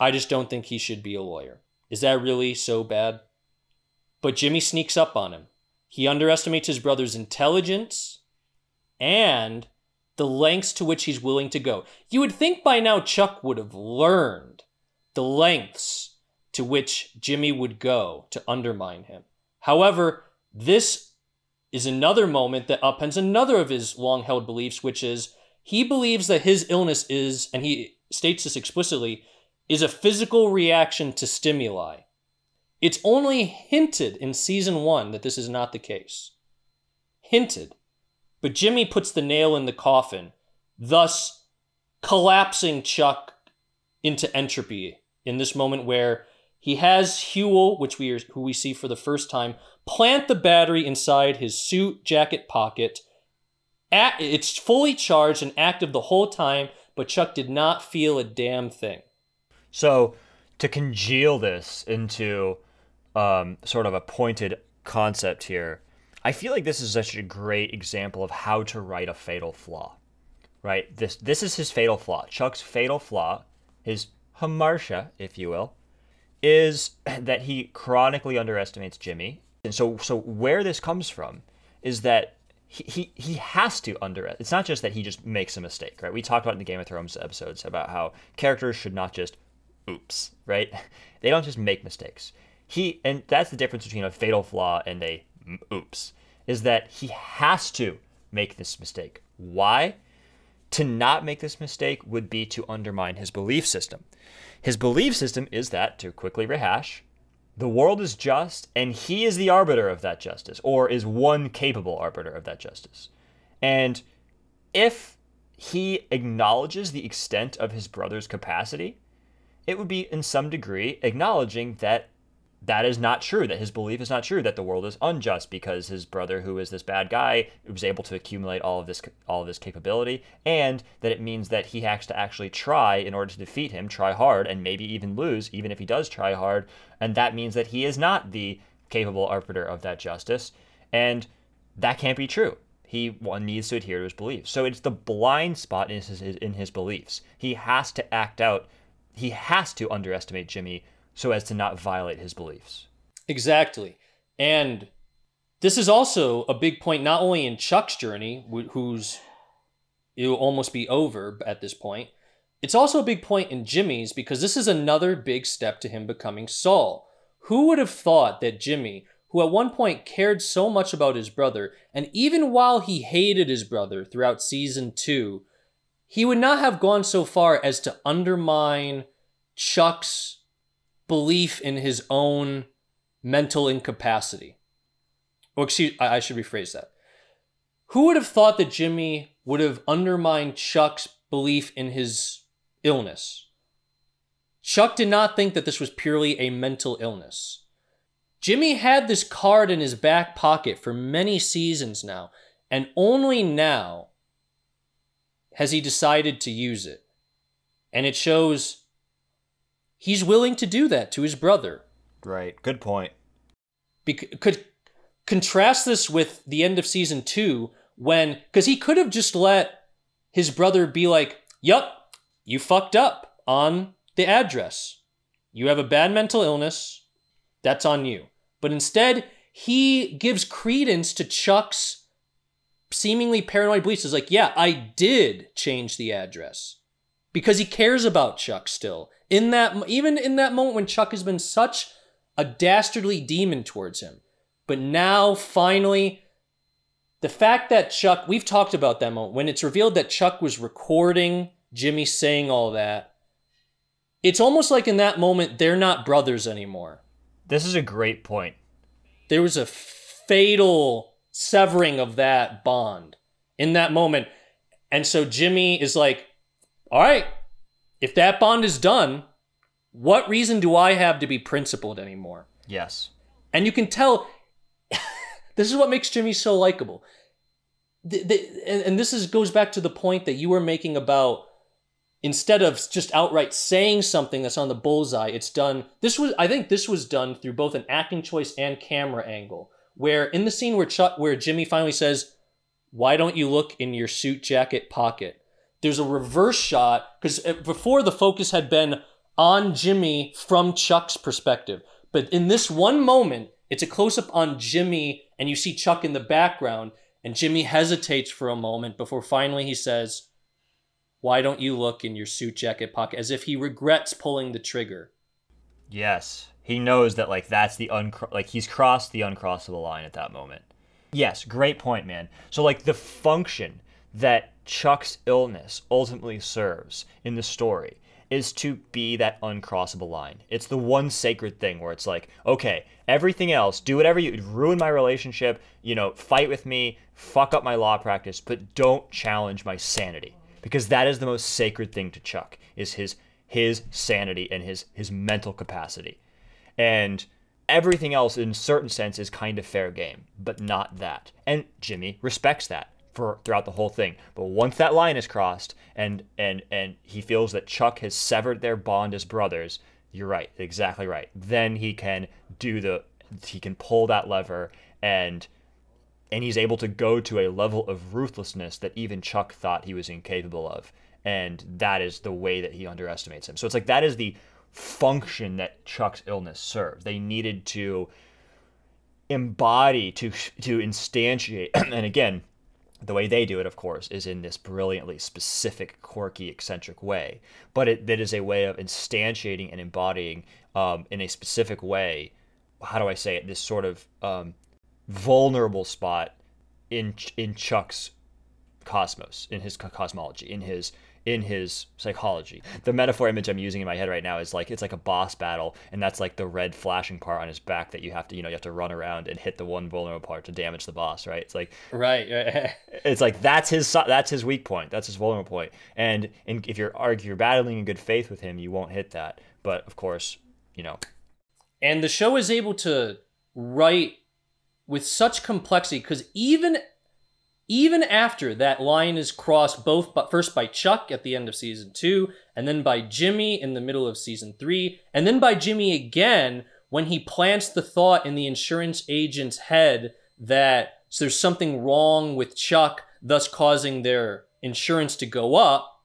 I just don't think he should be a lawyer. Is that really so bad? But Jimmy sneaks up on him. He underestimates his brother's intelligence and the lengths to which he's willing to go. You would think by now Chuck would have learned the lengths to which Jimmy would go to undermine him. However, this is another moment that upends another of his long-held beliefs, which is he believes that his illness is, and he states this explicitly, is a physical reaction to stimuli. It's only hinted in season 1 that this is not the case. hinted. But Jimmy puts the nail in the coffin, thus collapsing Chuck into entropy in this moment where he has Huel, who we see for the first time, plant the battery inside his suit jacket pocket. It's fully charged and active the whole time, but Chuck did not feel a damn thing.
So, to congeal this into sort of a pointed concept here, I feel like this is such a great example of how to write a fatal flaw, right? This is his fatal flaw. Chuck's fatal flaw, his hamartia, if you will, is that he chronically underestimates Jimmy. And so where this comes from is that he has to underestimate. It's not just that he just makes a mistake, right? We talked about in the Game of Thrones episodes about how characters should not just oops, right? They don't just make mistakes. And that's the difference between a fatal flaw and a oops, is that he has to make this mistake. Why? To not make this mistake would be to undermine his belief system. His belief system is that, to quickly rehash, the world is just, and he is the arbiter of that justice, or is one capable arbiter of that justice. And if he acknowledges the extent of his brother's capacity, it would be in some degree acknowledging that that is not true, that his belief is not true, that the world is unjust because his brother, who is this bad guy, was able to accumulate all of this capability, and that it means that he has to actually try in order to defeat him, try hard, and maybe even lose, even if he does try hard, and that means that he is not the capable arbiter of that justice, and that can't be true. One needs to adhere to his beliefs. So it's the blind spot in his beliefs. He has to act out. He has to underestimate Jimmy so as to not violate his beliefs.
Exactly. And this is also a big point, not only in Chuck's journey, it'll almost be over at this point. It's also a big point in Jimmy's, because this is another big step to him becoming Saul. Who would have thought that Jimmy, who at one point cared so much about his brother, and even while he hated his brother throughout season 2, he would not have gone so far as to undermine Chuck's belief in his own mental incapacity. Or I should rephrase that. Who would have thought that Jimmy would have undermined Chuck's belief in his illness? Chuck did not think that this was purely a mental illness. Jimmy had this card in his back pocket for many seasons now, and only now has he decided to use it. And it shows he's willing to do that to his brother.
Right. Good point.
Could contrast this with the end of season 2 because he could have just let his brother be like, yup, you fucked up on the address. You have a bad mental illness. That's on you. But instead, he gives credence to Chuck's seemingly paranoid beliefs. He's like, yeah, I did change the address. Because he cares about Chuck still. Even in that moment when Chuck has been such a dastardly demon towards him. But now, finally, the fact that Chuck, we've talked about that moment, when it's revealed that Chuck was recording Jimmy saying all that, it's almost like in that moment, they're not brothers anymore.
This is a great point.
There was a fatal severing of that bond in that moment. And so Jimmy is like, all right, if that bond is done, what reason do I have to be principled anymore?
Yes.
And you can tell, this is what makes Jimmy so likable. And this goes back to the point that you were making about, instead of just outright saying something that's on the bullseye, it's done. I think this was done through both an acting choice and camera angle. Where in the scene where Jimmy finally says, "Why don't you look in your suit jacket pocket?" There's a reverse shot, because before the focus had been on Jimmy from Chuck's perspective. But in this one moment, it's a close-up on Jimmy, and you see Chuck in the background, and Jimmy hesitates for a moment before finally he says, "Why don't you look in your suit jacket pocket?" As if he regrets pulling the trigger.
Yes. He knows that, that's he's crossed the uncrossable line at that moment. Yes, great point, man. So, the function that Chuck's illness ultimately serves in the story is to be that uncrossable line. It's the one sacred thing where it's like, okay, everything else, do whatever you ruin my relationship, fight with me, fuck up my law practice, but don't challenge my sanity. Because that is the most sacred thing to Chuck, is his sanity and his mental capacity. And everything else in a certain sense is kind of fair game, but not that. And Jimmy respects that throughout the whole thing. But once that line is crossed and he feels that Chuck has severed their bond as brothers, you're right, exactly right. Then he can pull that lever and he's able to go to a level of ruthlessness that even Chuck thought he was incapable of. And that is the way that he underestimates him. So it's like that is the function that Chuck's illness served. They needed to embody, to instantiate, and again, the way they do it, of course, is in this brilliantly specific, quirky, eccentric way. But that is a way of instantiating and embodying in a specific way, how do I say it, this sort of vulnerable spot in Chuck's cosmos, in his cosmology, in his psychology. The metaphor image I'm using in my head right now is like, it's like a boss battle, and that's like the red flashing part on his back that you have to run around and hit the one vulnerable part to damage the boss, right? It's like,
right.
It's like that's his weak point, that's his vulnerable point. And if you're battling in good faith with him, you won't hit that. But of course,
And the show is able to write with such complexity, because even after that line is crossed, first by Chuck at the end of season 2, and then by Jimmy in the middle of season 3, and then by Jimmy again when he plants the thought in the insurance agent's head that there's something wrong with Chuck, thus causing their insurance to go up.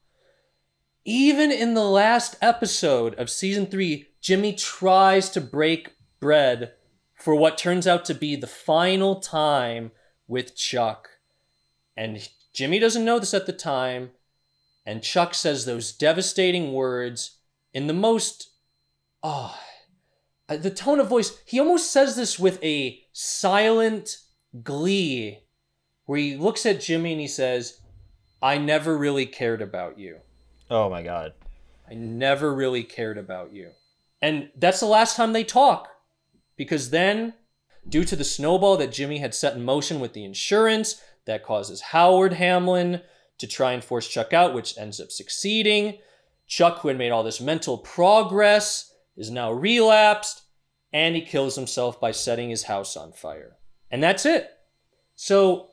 Even in the last episode of season 3, Jimmy tries to break bread for what turns out to be the final time with Chuck. And Jimmy doesn't know this at the time, and Chuck says those devastating words in the most, the tone of voice. He almost says this with a silent glee, where he looks at Jimmy and he says, "I never really cared about you."
Oh my God.
I never really cared about you. And that's the last time they talk, because then, due to the snowball that Jimmy had set in motion with the insurance, that causes Howard Hamlin to try and force Chuck out, which ends up succeeding. Chuck, who had made all this mental progress, is now relapsed, and he kills himself by setting his house on fire. And that's it. So,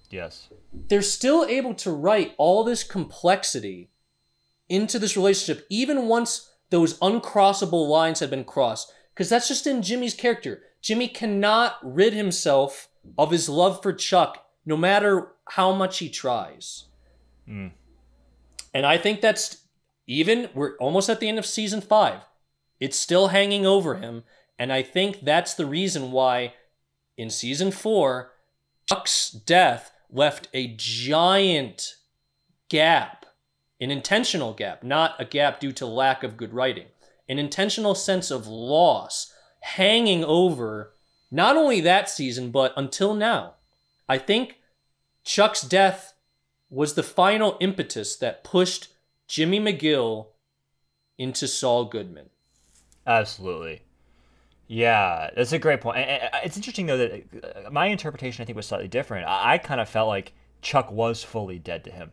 yes,
they're still able to write all this complexity into this relationship, even once those uncrossable lines have been crossed. Because that's just in Jimmy's character. Jimmy cannot rid himself of his love for Chuck, no matter how much he tries. And I think that's we're almost at the end of season 5. It's still hanging over him. And I think that's the reason why in season 4, Chuck's death left a giant gap, an intentional gap, not a gap due to lack of good writing, an intentional sense of loss hanging over not only that season, but until now. I think Chuck's death was the final impetus that pushed Jimmy McGill into Saul Goodman.
Absolutely. Yeah, that's a great point. It's interesting, though, that my interpretation, I think, was slightly different. I kind of felt like Chuck was fully dead to him.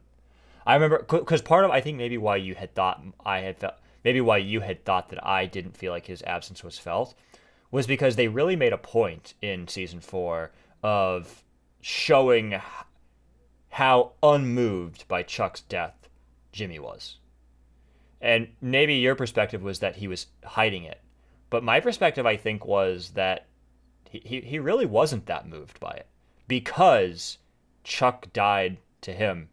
I remember, because part of, I think, maybe why you had thought that I didn't feel like his absence was felt, was because they really made a point in season 4 of showing how unmoved by Chuck's death Jimmy was. And maybe your perspective was that he was hiding it. But my perspective, I think, was that he really wasn't that moved by it, because Chuck died to him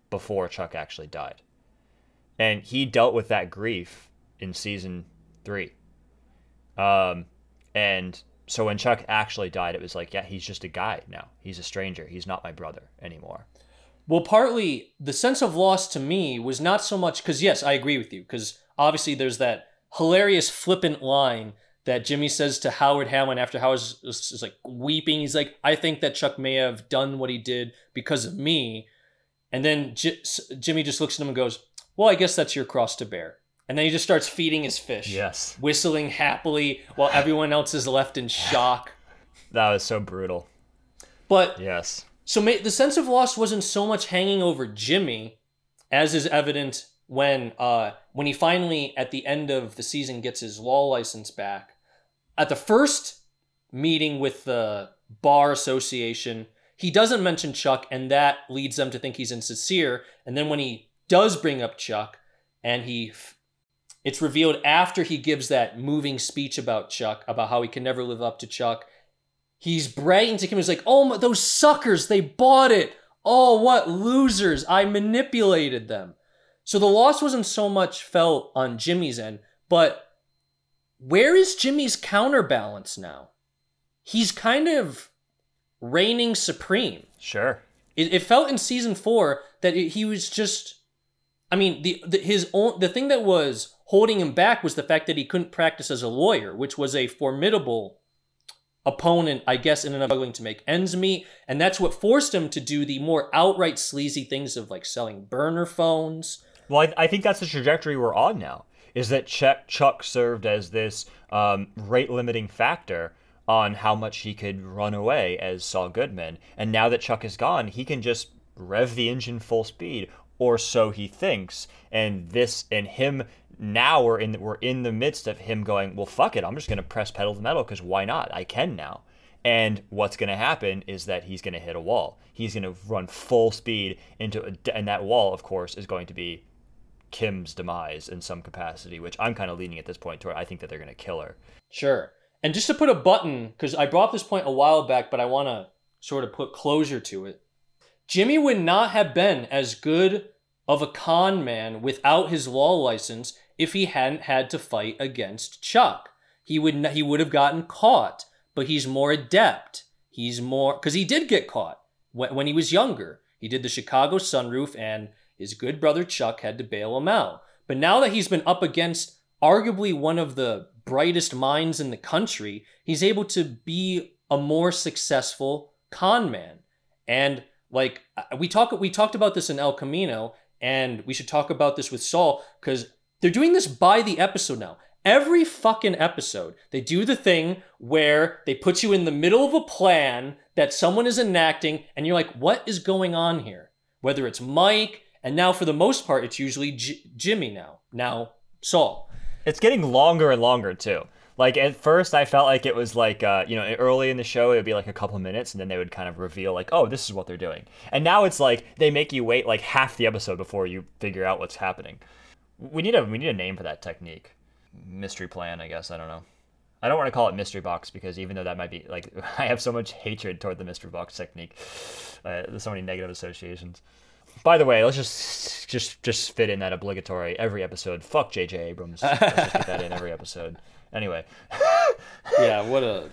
before Chuck actually died. And he dealt with that grief in season 3. And so when Chuck actually died, it was like, yeah, he's just a guy now. He's a stranger. He's not my brother anymore.
Well, partly the sense of loss to me was not so much, because yes, I agree with you, because obviously there's that hilarious flippant line that Jimmy says to Howard Hamlin after Howard is like weeping. He's like, "I think that Chuck may have done what he did because of me." And then Jimmy just looks at him and goes, "Well, I guess that's your cross to bear." And then he just starts feeding his fish.
Yes.
Whistling happily while everyone else is left in shock.
That was so brutal.
But
yes.
So the sense of loss wasn't so much hanging over Jimmy, as is evident when he finally, at the end of the season, gets his law license back. At the first meeting with the bar association, he doesn't mention Chuck, and that leads them to think he's insincere. And then when he does bring up Chuck, and it's revealed after he gives that moving speech about Chuck, about how he can never live up to Chuck, he's bragging to Kim. He's like, oh, those suckers, they bought it. Oh, what losers. I manipulated them. So the loss wasn't so much felt on Jimmy's end, but where is Jimmy's counterbalance now? He's kind of reigning supreme.
Sure.
It felt in season 4 that he was just... I mean, the thing that was holding him back was the fact that he couldn't practice as a lawyer, which was a formidable opponent, I guess, in and of struggling to make ends meet. And that's what forced him to do the more outright sleazy things of like selling burner phones.
Well, I think that's the trajectory we're on now, is that Chuck served as this rate-limiting factor on how much he could run away as Saul Goodman. And now that Chuck is gone, he can just rev the engine full speed, or so he thinks. And him now we're in the midst of him going, well, fuck it, I'm just going to press pedal to the metal because why not? I can now. And what's going to happen is that he's going to hit a wall. He's going to run full speed and that wall, of course, is going to be Kim's demise in some capacity, which I'm kind of leaning at this point toward. I think that they're going to kill her.
Sure. And just to put a button, because I brought up this point a while back, but I want to sort of put closure to it. Jimmy would not have been as good of a con man without his law license if he hadn't had to fight against Chuck. He would have gotten caught, but he's more adept. He's more... Because he did get caught when he was younger. He did the Chicago sunroof, and his good brother Chuck had to bail him out. But now that he's been up against arguably one of the brightest minds in the country, he's able to be a more successful con man. And like we talked about this in El Camino, and we should talk about this with Saul, because they're doing this by the episode now. Every fucking episode, they do the thing where they put you in the middle of a plan that someone is enacting, and you're like, what is going on here? Whether it's Mike, and now for the most part, it's usually Jimmy now Saul.
It's getting longer and longer, too. Like, at first, I felt like it was like, early in the show, it would be like a couple minutes, and then they would kind of reveal, like, oh, this is what they're doing. And now it's like, they make you wait, like, half the episode before you figure out what's happening. We need a name for that technique. Mystery plan, I guess. I don't know. I don't want to call it mystery box, because even though that might be, like, I have so much hatred toward the mystery box technique. There's so many negative associations. By the way, let's just fit in that obligatory every episode. Fuck J.J. Abrams. Let's just get that in every episode. Anyway.
Yeah,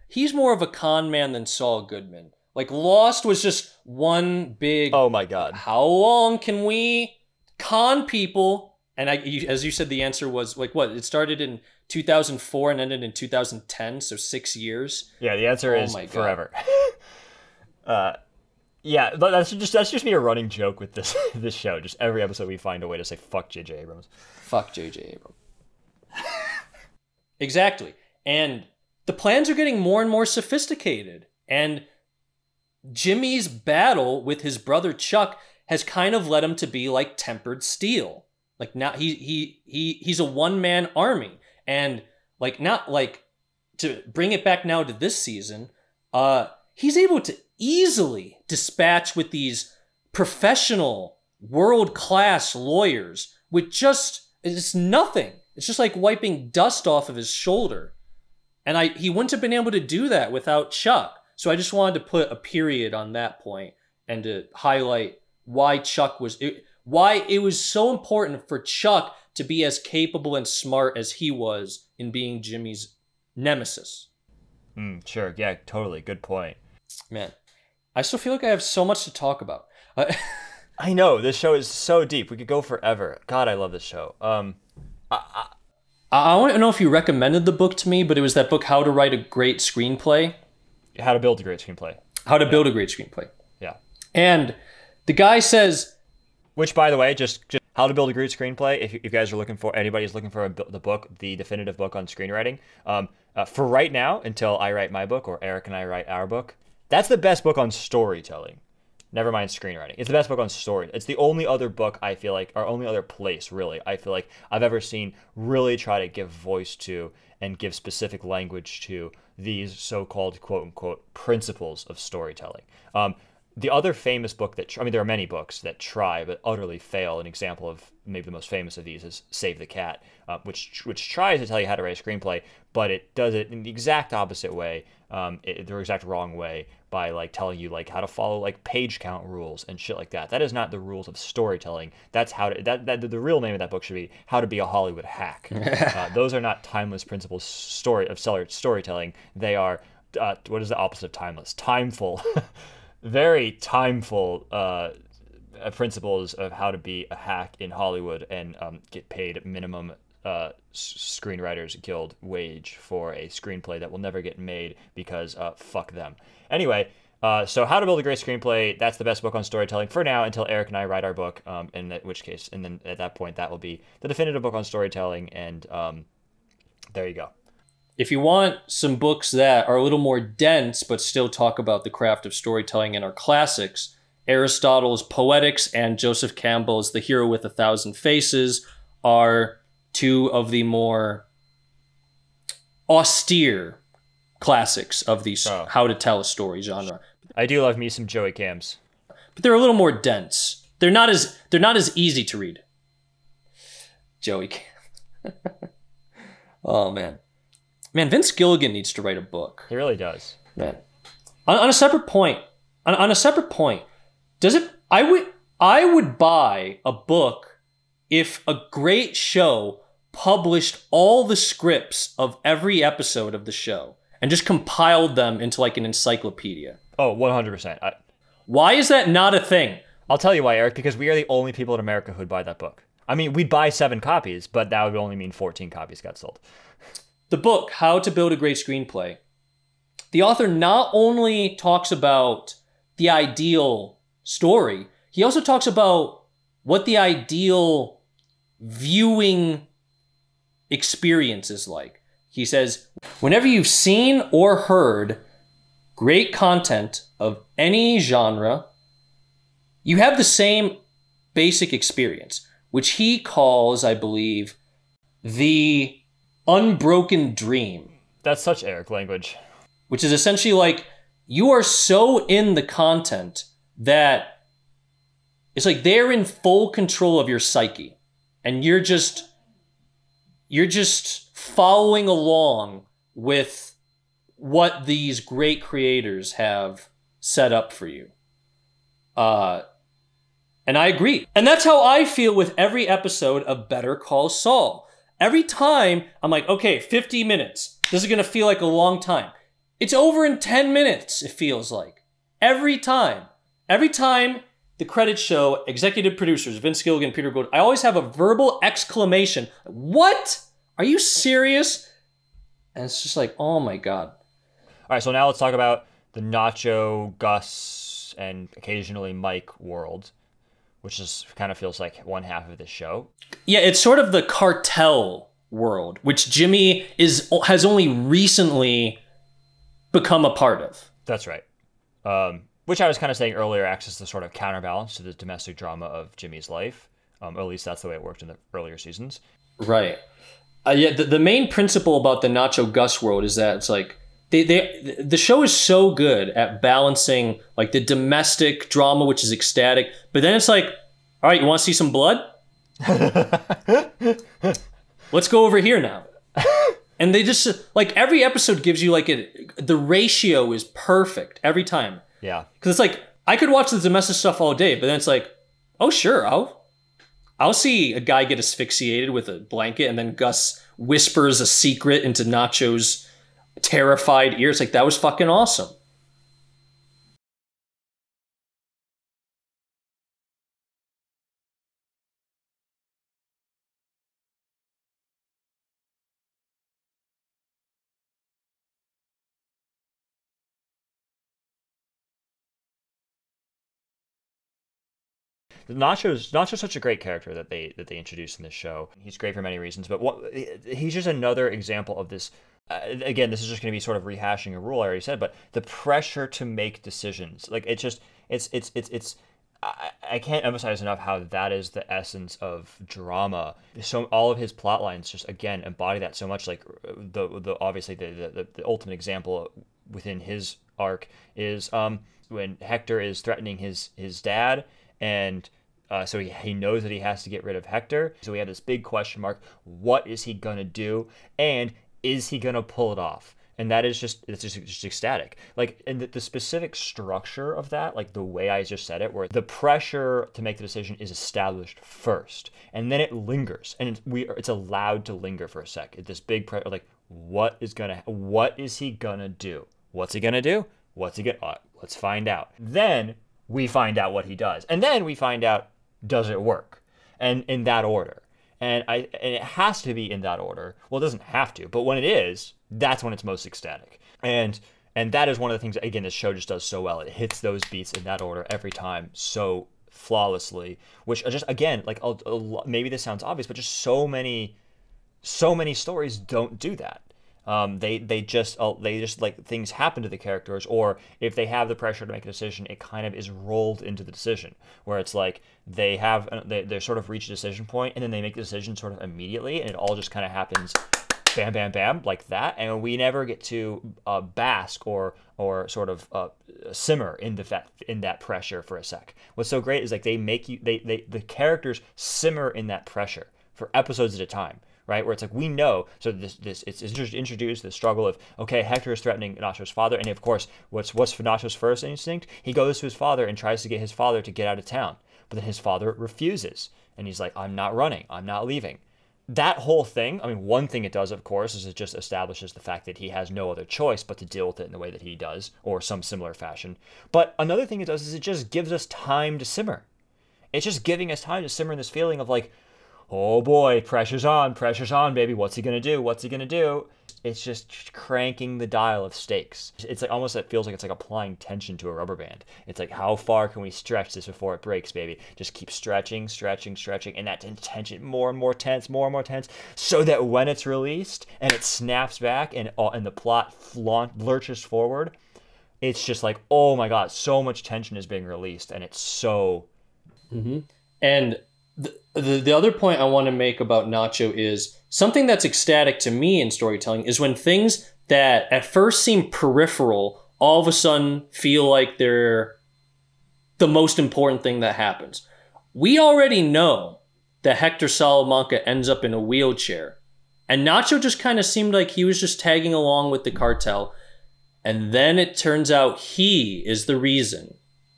he's more of a con man than Saul Goodman. Like, Lost was just one big...
Oh my god.
How long can we con people? And as you said, the answer was, like, what? It started in 2004 and ended in 2010, so 6 years?
Yeah, the answer is forever. Yeah, but that's just me a running joke with this show. Just every episode we find a way to say fuck J.J. Abrams.
Fuck J.J. Abrams. Exactly. And the plans are getting more and more sophisticated. And Jimmy's battle with his brother Chuck has kind of led him to be like tempered steel. Like, now he's a one-man army. And like, not like, to bring it back now to this season, he's able to easily dispatch with these professional, world-class lawyers with it's nothing. It's just like wiping dust off of his shoulder. And he wouldn't have been able to do that without Chuck. So I just wanted to put a period on that point and to highlight why why it was so important for Chuck to be as capable and smart as he was in being Jimmy's nemesis.
Sure. Yeah, totally. Good point.
Man, I still feel like I have so much to talk about.
I know, this show is so deep. We could go forever. God, I love this show.
I want to know if you recommended the book to me, but it was that book, How to Write a Great Screenplay.
How to Build a Great Screenplay.
How to Build a Great Screenplay.
Yeah.
And the guy says...
Which, by the way, just How to Build a Great Screenplay. If you guys are looking for, anybody's looking for the book, the definitive book on screenwriting, for right now, until I write my book or Erik and I write our book, that's the best book on storytelling. Never mind screenwriting. It's the best book on story. It's the only other book I feel like, or only other place really, I feel like I've ever seen really try to give voice to and give specific language to these so-called quote-unquote principles of storytelling. The other famous book that, I mean, there are many books that try but utterly fail. An example of maybe the most famous of these is Save the Cat, which tries to tell you how to write a screenplay, but it does it in the exact opposite way, the exact wrong way, by like telling you like how to follow like page count rules and shit like that. That is not the rules of storytelling. That's how to, the real name of that book should be How to Be a Hollywood Hack. Those are not timeless principles storytelling. They are what is the opposite of timeless? Timeful. Very timeful principles of how to be a hack in Hollywood and get paid minimum Screenwriters Guild wage for a screenplay that will never get made because fuck them. Anyway, so How to Build a Great Screenplay, that's the best book on storytelling for now until Erik and I write our book, in which case, and then at that point, that will be the definitive book on storytelling, and there you go.
If you want some books that are a little more dense but still talk about the craft of storytelling and are classics, Aristotle's Poetics and Joseph Campbell's The Hero with a Thousand Faces are two of the more austere classics of the how to tell a story genre.
I do love me some Joey Cams,
but they're a little more dense. They're not as easy to read. Joey Cam. Oh man. Man, Vince Gilligan needs to write a book.
He really does.
Man. On a separate point, does it I would buy a book if a great show published all the scripts of every episode of the show and just compiled them into like an encyclopedia.
Oh, 100%.
Why is that not a thing?
I'll tell you why, Erik, because we are the only people in America who'd buy that book. I mean, we'd buy 7 copies, but that would only mean 14 copies got sold.
The book, How to Build a Great Screenplay, the author not only talks about the ideal story, he also talks about what the ideal viewing experience is like. He says, whenever you've seen or heard great content of any genre, you have the same basic experience, which he calls, I believe, the unbroken dream.
That's such Erik language.
Which is essentially like, you are so in the content that it's like they're in full control of your psyche. And you're just following along with what these great creators have set up for you. And I agree. And that's how I feel with every episode of Better Call Saul. Every time, I'm like, okay, 50 minutes. This is going to feel like a long time. It's over in 10 minutes, it feels like. Every time. Every time the credits show executive producers, Vince Gilligan, Peter Gould, I always have a verbal exclamation. What? Are you serious? And it's just like, oh my God.
All right, so now let's talk about the Nacho, Gus, and occasionally Mike world, which is kind of feels like one half of the show.
Yeah, it's sort of the cartel world, which Jimmy has only recently become a part of.
That's right. Which I was kind of saying earlier acts as the sort of counterbalance to the domestic drama of Jimmy's life. Or at least that's the way it worked in the earlier seasons.
Right. Yeah, the main principle about the Nacho Gus world is that it's like, the show is so good at balancing like the domestic drama, which is ecstatic, but then it's like, all right, you want to see some blood? Let's go over here now. And they just like every episode gives you like the ratio is perfect every time.
Yeah,
because it's like I could watch the domestic stuff all day, but then it's like, oh sure, I'll see a guy get asphyxiated with a blanket, and then Gus whispers a secret into Nacho's terrified ears. Like, that was fucking awesome.
Nacho's such a great character that they introduced in this show. He's great for many reasons, but he's just another example of this. Again, this is just going to be sort of rehashing a rule I already said, but the pressure to make decisions, like it's I can't emphasize enough how that is the essence of drama. So all of his plot lines just again embody that so much. Like the obviously the ultimate example within his arc is when Hector is threatening his dad, and so he knows that he has to get rid of Hector. So we have this big question mark: what is he gonna do, and is he gonna pull it off? And that is just ecstatic. Like, and the specific structure of that, like the way I just said it, where the pressure to make the decision is established first, and then it lingers, and it's allowed to linger for a sec. This big pressure, like, what is he gonna do? What's he gonna do? Let's find out. Then we find out what he does, and then we find out, does it work? And in that order. And it has to be in that order. Well, it doesn't have to, but when it is, that's when it's most ecstatic. And that is one of the things that, again, this show just does so well. It hits those beats in that order every time so flawlessly, which are just, again, like maybe this sounds obvious, but just so many stories don't do that. They just like things happen to the characters, or if they have the pressure to make a decision, it kind of is rolled into the decision, where it's like they sort of reach a decision point, and then they make the decision sort of immediately, and it all just kind of happens, bam, bam, bam, like that, and we never get to bask or sort of simmer in that pressure for a sec. What's so great is like the characters simmer in that pressure for episodes at a time. Right, where it's like we know, so it's introduced the struggle of, okay, Hector is threatening Nacho's father, and of course, what's Nacho's first instinct? He goes to his father and tries to get his father to get out of town, but then his father refuses, and he's like, I'm not running, I'm not leaving. That whole thing, I mean, one thing it does, of course, is it just establishes the fact that he has no other choice but to deal with it in the way that he does, or some similar fashion. But another thing it does is it just gives us time to simmer. It's just giving us time to simmer in this feeling of like, oh boy, pressure's on, baby. What's he gonna do? It's just cranking the dial of stakes. It's like almost, it feels like it's like applying tension to a rubber band. It's like, how far can we stretch this before it breaks, baby? Just keep stretching, and that tension more and more tense, so that when it's released and it snaps back and the plot lurches forward, it's just like, oh my god, so much tension is being released, and it's so.
Mm-hmm. And the other point I want to make about Nacho is something that's ecstatic to me in storytelling is when things that at first seem peripheral all of a sudden feel like they're the most important thing that happens. We already know that Hector Salamanca ends up in a wheelchair, and Nacho just kind of seemed like he was just tagging along with the cartel, and then it turns out he is the reason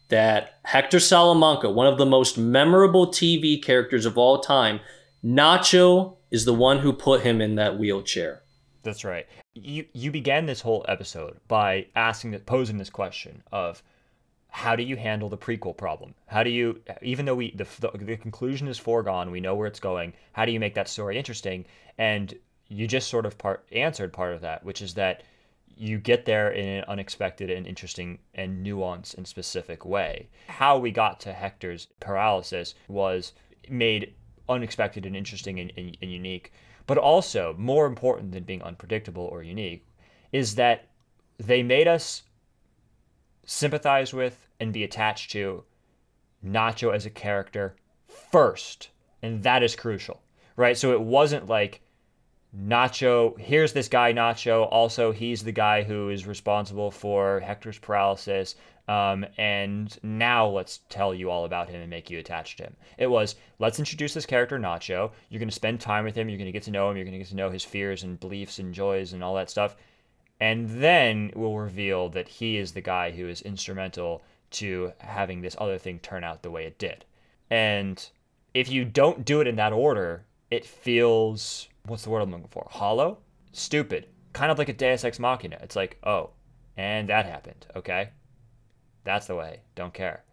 that Hector Salamanca, one of the most memorable TV characters of all time, Nacho is the one who put him in that wheelchair.
That's right. You began this whole episode by posing this question of, how do you handle the prequel problem? How do you, even though the conclusion is foregone, we know where it's going, how do you make that story interesting? And you just sort of answered part of that, which is that you get there in an unexpected and interesting and nuanced and specific way. How we got to Hector's paralysis was made unexpected and interesting and unique. But also, more important than being unpredictable or unique, is that they made us sympathize with and be attached to Nacho as a character first. And that is crucial, right? So it wasn't like, Nacho, here's this guy Nacho, also he's the guy who is responsible for Hector's paralysis, and now let's tell you all about him and make you attached to him. It was, let's introduce this character Nacho, you're going to spend time with him, you're going to get to know him, you're going to get to know his fears and beliefs and joys and all that stuff, and then we'll reveal that he is the guy who is instrumental to having this other thing turn out the way it did. And if you don't do it in that order, it feels, what's the word I'm looking for? Hollow? Stupid. Kind of like a Deus Ex Machina. It's like, oh, and that happened, okay? That's the way. Don't care.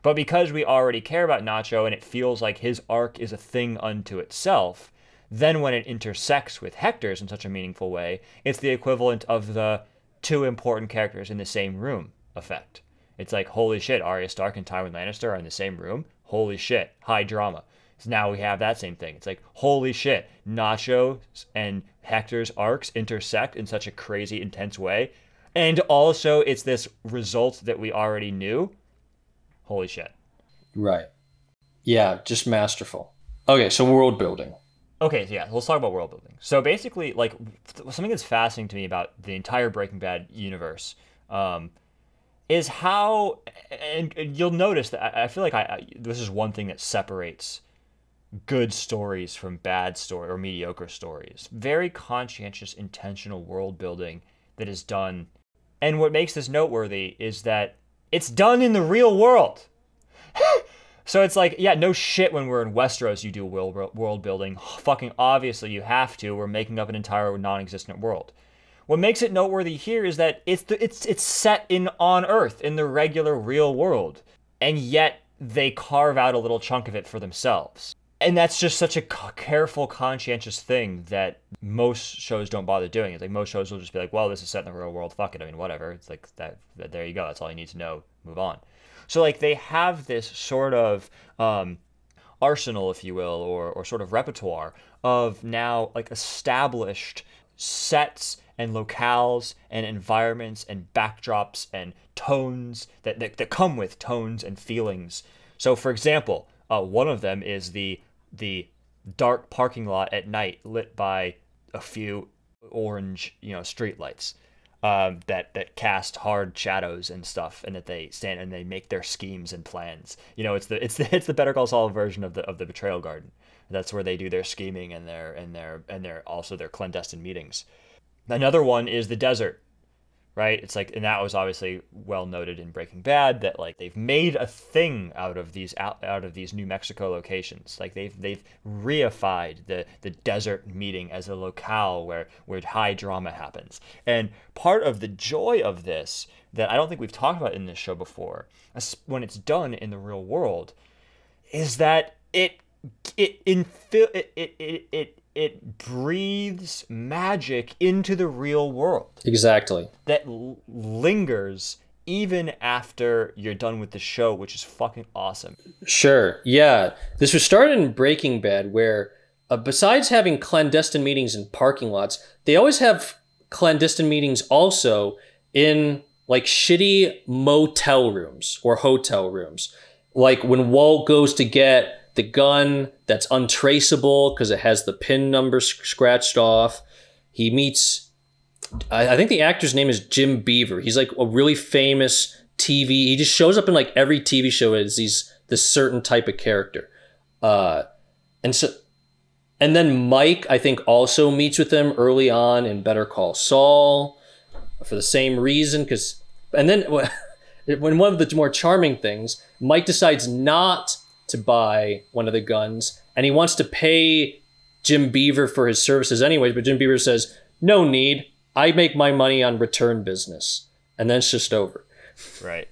But because we already care about Nacho and it feels like his arc is a thing unto itself, then when it intersects with Hector's in such a meaningful way, it's the equivalent of the two important characters in the same room effect. It's like, holy shit, Arya Stark and Tywin Lannister are in the same room? Holy shit, high drama. So now we have that same thing. It's like, holy shit, Nacho and Hector's arcs intersect in such a crazy, intense way. And also, it's this result that we already knew. Holy shit.
Right. Yeah, just masterful. Okay, so world building.
Okay, so yeah, let's talk about world building. So basically, like, something that's fascinating to me about the entire Breaking Bad universe is how, and you'll notice that I feel like this is one thing that separates good stories from bad story or mediocre stories. Very conscientious, intentional world building that is done. And what makes this noteworthy is that it's done in the real world. So it's like, yeah, no shit when we're in Westeros you do world building. Fucking obviously you have to. We're making up an entire non-existent world. What makes it noteworthy here is that it's set on Earth, in the regular real world. And yet they carve out a little chunk of it for themselves. And that's just such a careful, conscientious thing that most shows don't bother doing. It's like most shows will just be like, well, this is set in the real world. Fuck it. I mean, whatever. It's like that. There you go. That's all you need to know. Move on. So like they have this sort of arsenal, if you will, or sort of repertoire of now like established sets and locales and environments and backdrops and tones that come with tones and feelings. So for example, one of them is the dark parking lot at night lit by a few orange, street lights that cast hard shadows and stuff, and that they stand and they make their schemes and plans. It's the Better Call Saul version of the Betrayal Garden. That's where they do their scheming and their also their clandestine meetings. Another one is the desert. Right? It's like, and that was obviously well noted in Breaking Bad that like they've made a thing out of these New Mexico locations. Like they've reified the desert meeting as a locale where high drama happens. And part of the joy of this that I don't think we've talked about in this show before, when it's done in the real world, is that it breathes magic into the real world.
Exactly.
That lingers even after you're done with the show, which is fucking awesome.
Sure. Yeah. This was started in Breaking Bad, where besides having clandestine meetings in parking lots, they always have clandestine meetings also in like shitty motel rooms or hotel rooms. Like when Walt goes to get the gun that's untraceable because it has the PIN number scratched off. He meets, I think the actor's name is Jim Beaver. He's like a really famous TV. He just shows up in like every TV show as this certain type of character. And then Mike, I think, also meets with them early on in Better Call Saul for the same reason. And then when one of the more charming things, Mike decides not to buy one of the guns, and he wants to pay Jim Beaver for his services anyways, but Jim Beaver says, no need, I make my money on return business. And then it's just over.
Right.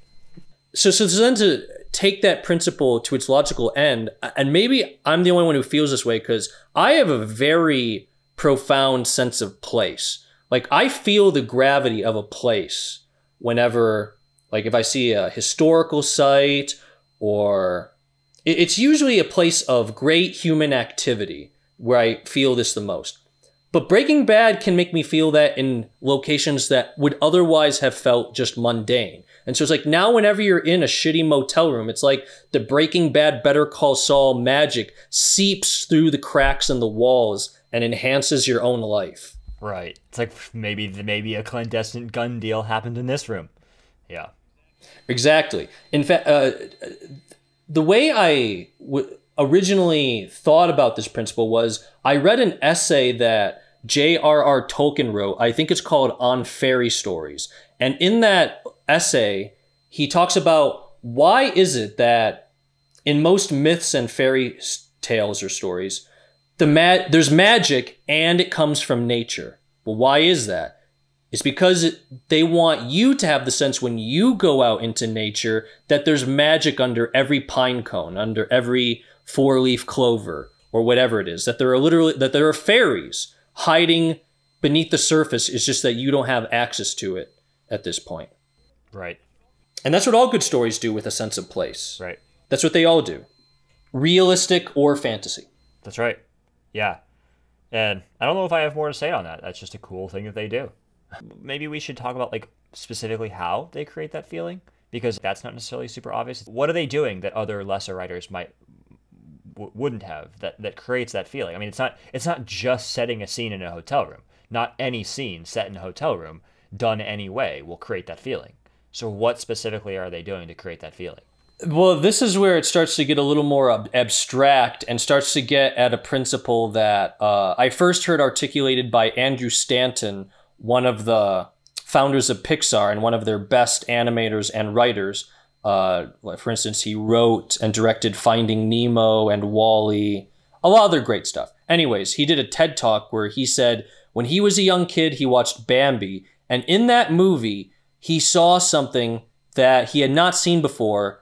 So then to take that principle to its logical end, and maybe I'm the only one who feels this way because I have a very profound sense of place. Like I feel the gravity of a place whenever, like if I see a historical site or it's usually a place of great human activity where I feel this the most. But Breaking Bad can make me feel that in locations that would otherwise have felt just mundane. And so it's like now whenever you're in a shitty motel room, it's like the Breaking Bad Better Call Saul magic seeps through the cracks in the walls and enhances your own life.
Right. It's like maybe a clandestine gun deal happened in this room. Yeah. Exactly.
In fact, the way I originally thought about this principle was I read an essay that J.R.R. Tolkien wrote. I think it's called On Fairy Stories. And in that essay, he talks about why is it that in most myths and fairy tales or stories, there's magic and it comes from nature. Well, why is that? It's because they want you to have the sense when you go out into nature that there's magic under every pine cone, under every four-leaf clover, or whatever it is. That there are fairies hiding beneath the surface. It's just that you don't have access to it at this point.
Right.
And that's what all good stories do with a sense of place.
Right.
That's what they all do. realistic or fantasy.
That's right. Yeah. And I don't know if I have more to say on that. That's just a cool thing that they do. Maybe we should talk about like specifically how they create that feeling, because that's not necessarily super obvious. What are they doing that other lesser writers wouldn't have that creates that feeling? I mean, it's not just setting a scene in a hotel room. Not any scene set in a hotel room done any way will create that feeling. So what specifically are they doing to create that feeling?
Well, this is where it starts to get a little more abstract and starts to get at a principle that I first heard articulated by Andrew Stanton, one of the founders of Pixar and one of their best animators and writers. For instance, he wrote and directed Finding Nemo and WALL-E, a lot of other great stuff. Anyways, he did a TED Talk where he said when he was a young kid, he watched Bambi. And in that movie, he saw something that he had not seen before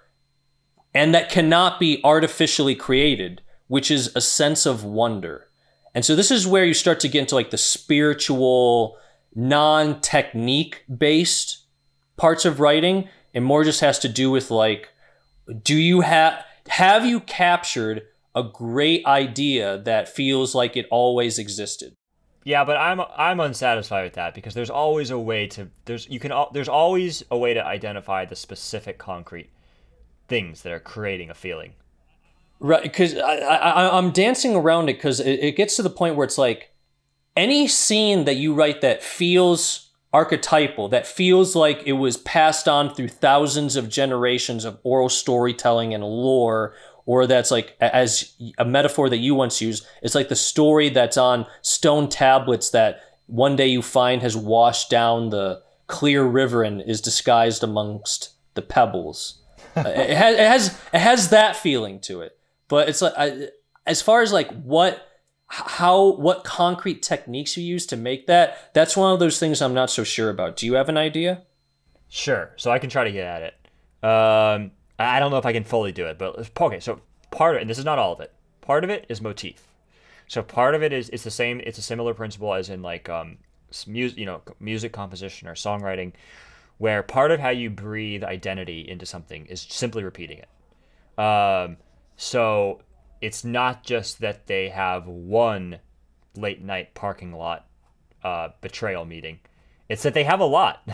and that cannot be artificially created, which is a sense of wonder. And so this is where you start to get into like the spiritual, non-technique based parts of writing, and more just has to do with like, have you captured a great idea that feels like it always existed?
Yeah, but I'm unsatisfied with that, because there's always a way to there's always a way to identify the specific concrete things that are creating a feeling.
Right, because I'm dancing around it because it gets to the point where it's like any scene that you write that feels archetypal, that feels like it was passed on through thousands of generations of oral storytelling and lore, or that's like, as a metaphor that you once used, it's like the story that's on stone tablets that one day you find has washed down the clear river and is disguised amongst the pebbles. It has that feeling to it, but it's like as far as like what concrete techniques you use to make that, that's one of those things I'm not so sure about. Do you have an idea?
Sure, so I can try to get at it. I don't know if I can fully do it, but okay. So part of it, and this is not all of it. Part of it is motif. So part of it is it's the same. It's a similar principle as in like music composition or songwriting, where part of how you breathe identity into something is simply repeating it. So it's not just that they have one late night parking lot betrayal meeting. It's that they have a lot.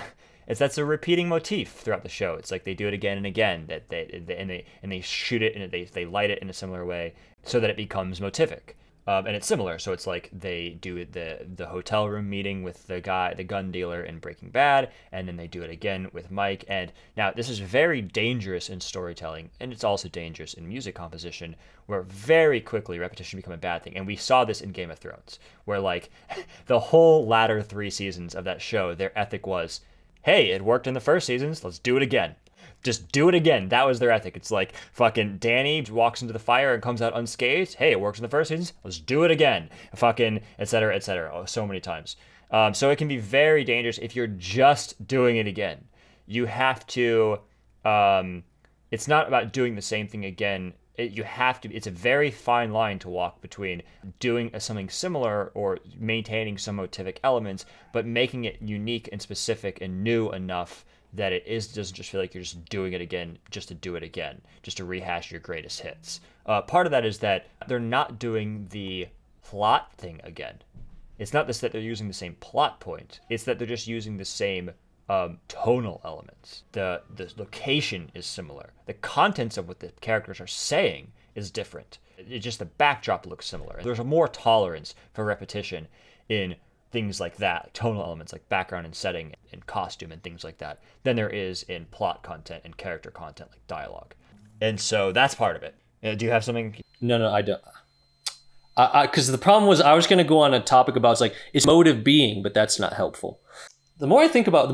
That's a repeating motif throughout the show. It's like they do it again and again. That they shoot it and they light it in a similar way so that it becomes motific. And it's similar. So it's like they do the hotel room meeting with the gun dealer in Breaking Bad, and then they do it again with Mike. And now this is very dangerous in storytelling, and it's also dangerous in music composition, where very quickly repetition become a bad thing. And we saw this in Game of Thrones, where like the whole latter 3 seasons of that show, their ethic was, hey, it worked in the first seasons, let's do it again. Just do it again. That was their ethic. It's like fucking Danny walks into the fire and comes out unscathed. Hey, it works in the first seasons. Let's do it again. Fucking et cetera, et cetera. Oh, so many times. So it can be very dangerous if you're just doing it again. You have to. It's not about doing the same thing again. You have to. It's a very fine line to walk between doing something similar or maintaining some motivic elements, but making it unique and specific and new enough that doesn't just feel like you're just doing it again just to do it again, just to rehash your greatest hits. Part of that is that they're not doing the plot thing again. It's not this that they're using the same plot point. It's that they're just using the same tonal elements. The location is similar. The contents of what the characters are saying is different. It's just the backdrop looks similar. There's a more tolerance for repetition in things like that, like tonal elements like background and setting and costume and things like that, than there is in plot content and character content like dialogue. And so that's part of it. Do you have something?
No, I don't. Because the problem was I was going to go on a topic about it's mode of being, but that's not helpful. The more I think about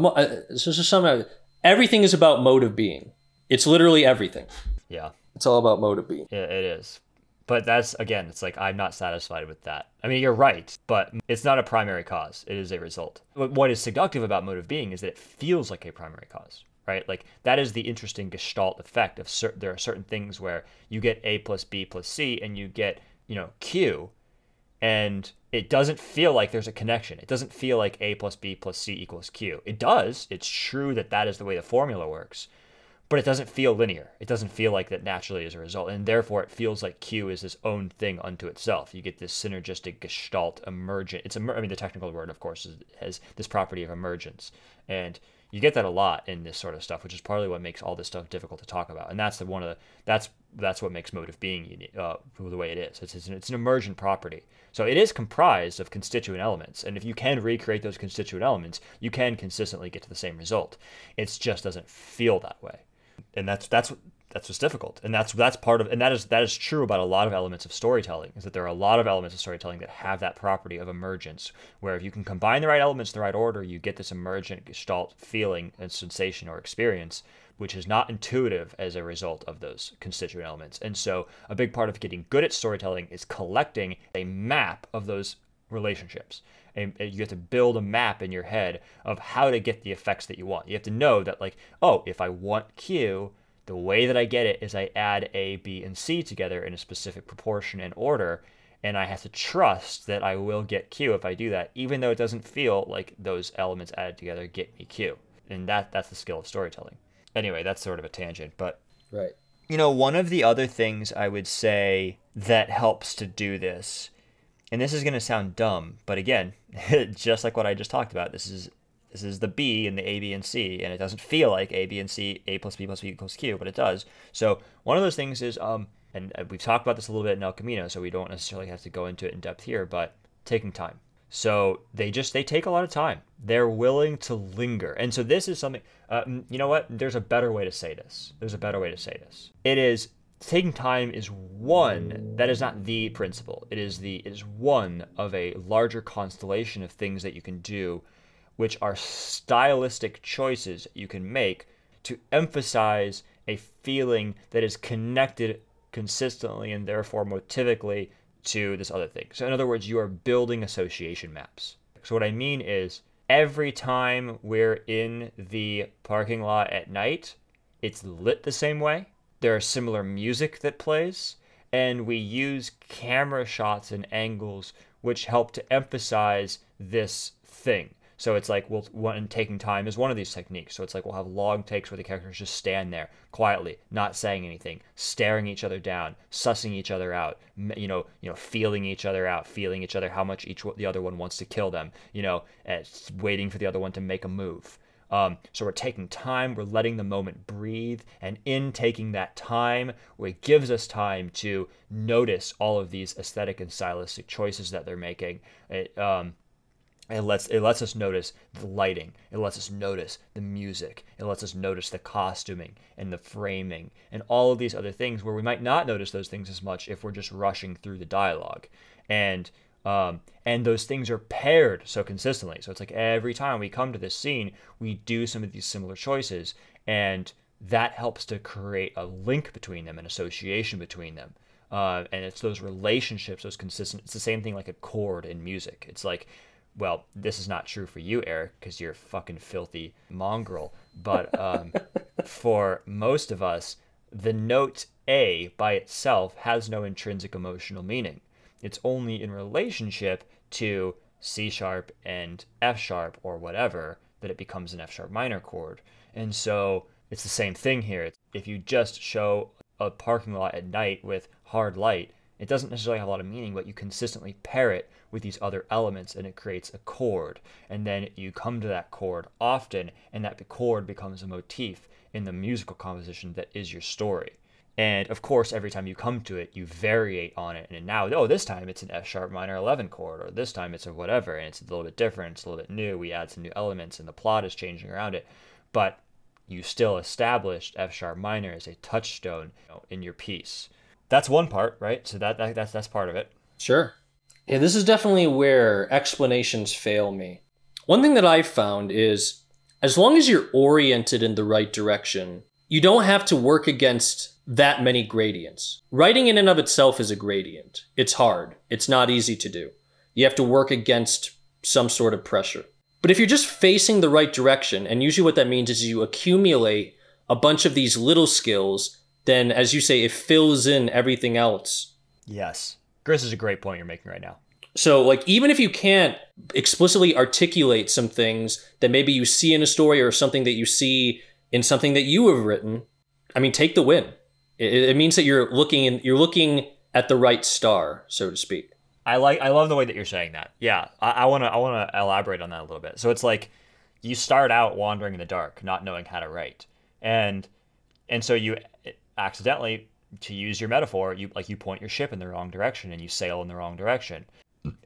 everything is about mode of being. It's literally everything.
Yeah.
It's all about mode of being.
Yeah, it is. But that's, again, it's like I'm not satisfied with that. I mean, you're right, but it's not a primary cause. It is a result. What is seductive about mode of being is that it feels like a primary cause, right? Like that is the interesting Gestalt effect of there are certain things where you get A plus B plus C and you get, Q, and it doesn't feel like there's a connection. It doesn't feel like A plus B plus C equals Q. It does. It's true that is the way the formula works. but it doesn't feel linear. It doesn't feel like that naturally as a result. And therefore, it feels like Q is this own thing unto itself. You get this synergistic gestalt emergent. The technical word, of course, has this property of emergence. And you get that a lot in this sort of stuff, which is partly what makes all this stuff difficult to talk about. And that's what makes motive being unique, the way it is. It's an emergent property. So it is comprised of constituent elements. And if you can recreate those constituent elements, you can consistently get to the same result. It just doesn't feel that way. And that's what's difficult. And that's part of, and that is true about a lot of elements of storytelling, is that there are a lot of elements of storytelling that have that property of emergence, where if you can combine the right elements in the right order, you get this emergent gestalt feeling and sensation or experience, which is not intuitive as a result of those constituent elements. And so a big part of getting good at storytelling is collecting a map of those relationships. And you have to build a map in your head of how to get the effects that you want. You have to know that, like, oh, if I want Q, the way that I get it is I add A, B, and C together in a specific proportion and order, and I have to trust that I will get Q if I do that, even though it doesn't feel like those elements added together get me Q. And that's the skill of storytelling. Anyway, that's sort of a tangent, but...
Right.
One of the other things I would say that helps to do this, and this is going to sound dumb, but again, just like what I just talked about, this is the B in the A, B, and C, and it doesn't feel like A, B, and C, A plus B plus B equals Q, but it does. So one of those things is, and we've talked about this a little bit in El Camino, so we don't necessarily have to go into it in depth here, but taking time. So they take a lot of time. They're willing to linger. And so this is something, you know what? There's a better way to say this. It is, taking time is one, that is not the principle. It is one of a larger constellation of things that you can do, which are stylistic choices you can make to emphasize a feeling that is connected consistently and therefore motivically to this other thing. So in other words, you are building association maps. So what I mean is, every time we're in the parking lot at night, it's lit the same way. There are similar music that plays, and we use camera shots and angles which help to emphasize this thing. So it's like, taking time is one of these techniques. So it's like we'll have long takes where the characters just stand there quietly, not saying anything, staring each other down, sussing each other out, feeling each other out, feeling each other how much the other one wants to kill them, waiting for the other one to make a move. So we're taking time, we're letting the moment breathe, and in taking that time, it gives us time to notice all of these aesthetic and stylistic choices that they're making. It lets us notice the lighting. It lets us notice the music. It lets us notice the costuming and the framing and all of these other things where we might not notice those things as much if we're just rushing through the dialogue. And those things are paired so consistently. So it's like every time we come to this scene, we do some of these similar choices, and that helps to create a link between them, an association between them. And it's those relationships, those consistent. It's the same thing like a chord in music. It's like, well, this is not true for you, Erik, because you're a fucking filthy mongrel. But for most of us, the note A by itself has no intrinsic emotional meaning. It's only in relationship to C sharp and F sharp or whatever that it becomes an F sharp minor chord. And so it's the same thing here. If you just show a parking lot at night with hard light, it doesn't necessarily have a lot of meaning, but you consistently pair it with these other elements and it creates a chord. And then you come to that chord often, and that chord becomes a motif in the musical composition that is your story. And of course, every time you come to it, you variate on it. And now, this time it's an F sharp minor 11 chord, or this time it's a whatever, and it's a little bit different, it's a little bit new. We add some new elements and the plot is changing around it. But you still established F sharp minor as a touchstone in your piece. That's one part, right? So that's part of it.
Sure. Yeah, this is definitely where explanations fail me. One thing that I've found is, as long as you're oriented in the right direction, you don't have to work against that many gradients. Writing in and of itself is a gradient. It's hard. It's not easy to do. You have to work against some sort of pressure. But if you're just facing the right direction, and usually what that means is you accumulate a bunch of these little skills, then, as you say, it fills in everything else.
Yes. Chris is a great point you're making right now.
So, like, even if you can't explicitly articulate some things that maybe you see in a story or something that you see in something that you have written, I mean, take the win. It means that you're looking at the right star, so to speak.
I love the way that you're saying that. Yeah, I wanna elaborate on that a little bit. So it's like you start out wandering in the dark, not knowing how to write, and so you accidentally, to use your metaphor, you point your ship in the wrong direction and you sail in the wrong direction.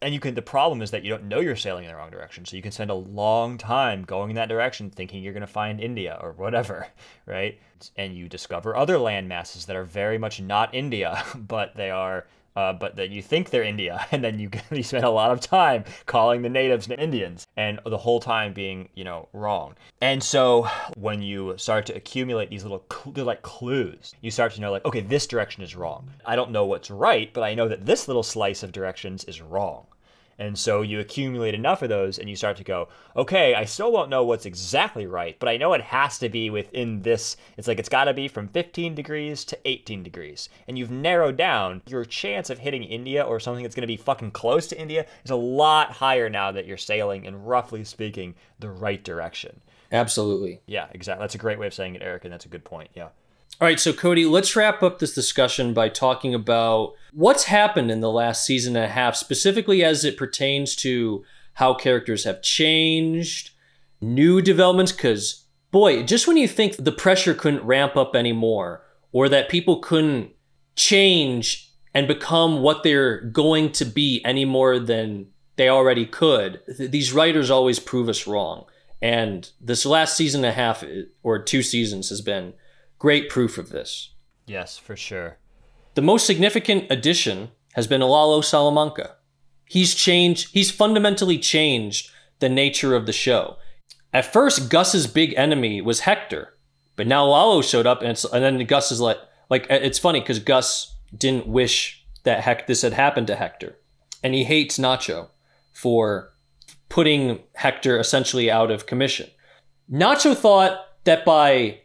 And the problem is that you don't know you're sailing in the wrong direction, so you can spend a long time going in that direction thinking you're going to find India or whatever, right? And you discover other land masses that are very much not India, but they are, but that you think they're India, and then you spend a lot of time calling the natives Indians, and the whole time being, wrong. And so when you start to accumulate these they're like clues, you start to know, like, okay, this direction is wrong. I don't know what's right, but I know that this little slice of directions is wrong. And so you accumulate enough of those and you start to go, okay, I still don't know what's exactly right, but I know it has to be within this. It's like it's got to be from 15 degrees to 18 degrees. And you've narrowed down your chance of hitting India or something that's going to be fucking close to India is a lot higher now that you're sailing in, roughly speaking, the right direction.
Absolutely.
Yeah, exactly. That's a great way of saying it, Erik, and that's a good point. Yeah.
All right, so Cody, let's wrap up this discussion by talking about what's happened in the last season and a half, specifically as it pertains to how characters have changed, new developments, because, boy, just when you think the pressure couldn't ramp up anymore, or that people couldn't change and become what they're going to be any more than they already could, these writers always prove us wrong. And this last season and a half, or 2 seasons, has been great proof of this.
Yes, for sure.
The most significant addition has been Lalo Salamanca. He's fundamentally changed the nature of the show. At first, Gus's big enemy was Hector, but now Lalo showed up, and then Gus is like it's funny because Gus didn't wish that this had happened to Hector, and he hates Nacho for putting Hector essentially out of commission. Nacho thought that by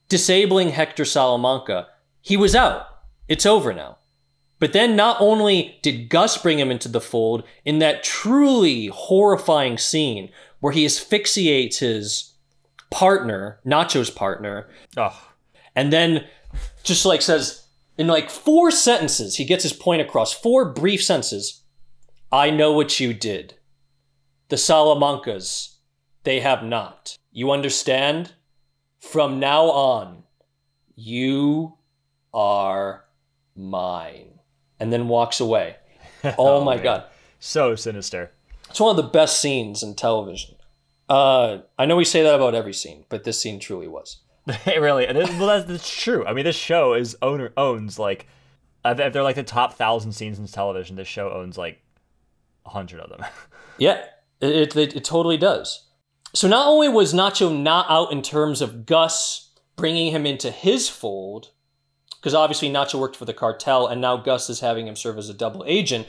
disabling Hector Salamanca, he was out. It's over now. But then not only did Gus bring him into the fold in that truly horrifying scene where he asphyxiates his partner, Nacho's partner, and then just says in 4 sentences, he gets his point across, 4 brief sentences. I know what you did. The Salamancas, they have not. You understand? From now on, you are mine. And then walks away. Oh my God.
So sinister.
It's one of the best scenes in television. I know we say that about every scene, but this scene truly was.
It really, that's true. I mean, this show owns if they're the top 1,000 scenes in television, this show owns 100 of them.
Yeah, it totally does. So not only was Nacho not out in terms of Gus bringing him into his fold, because obviously Nacho worked for the cartel and now Gus is having him serve as a double agent,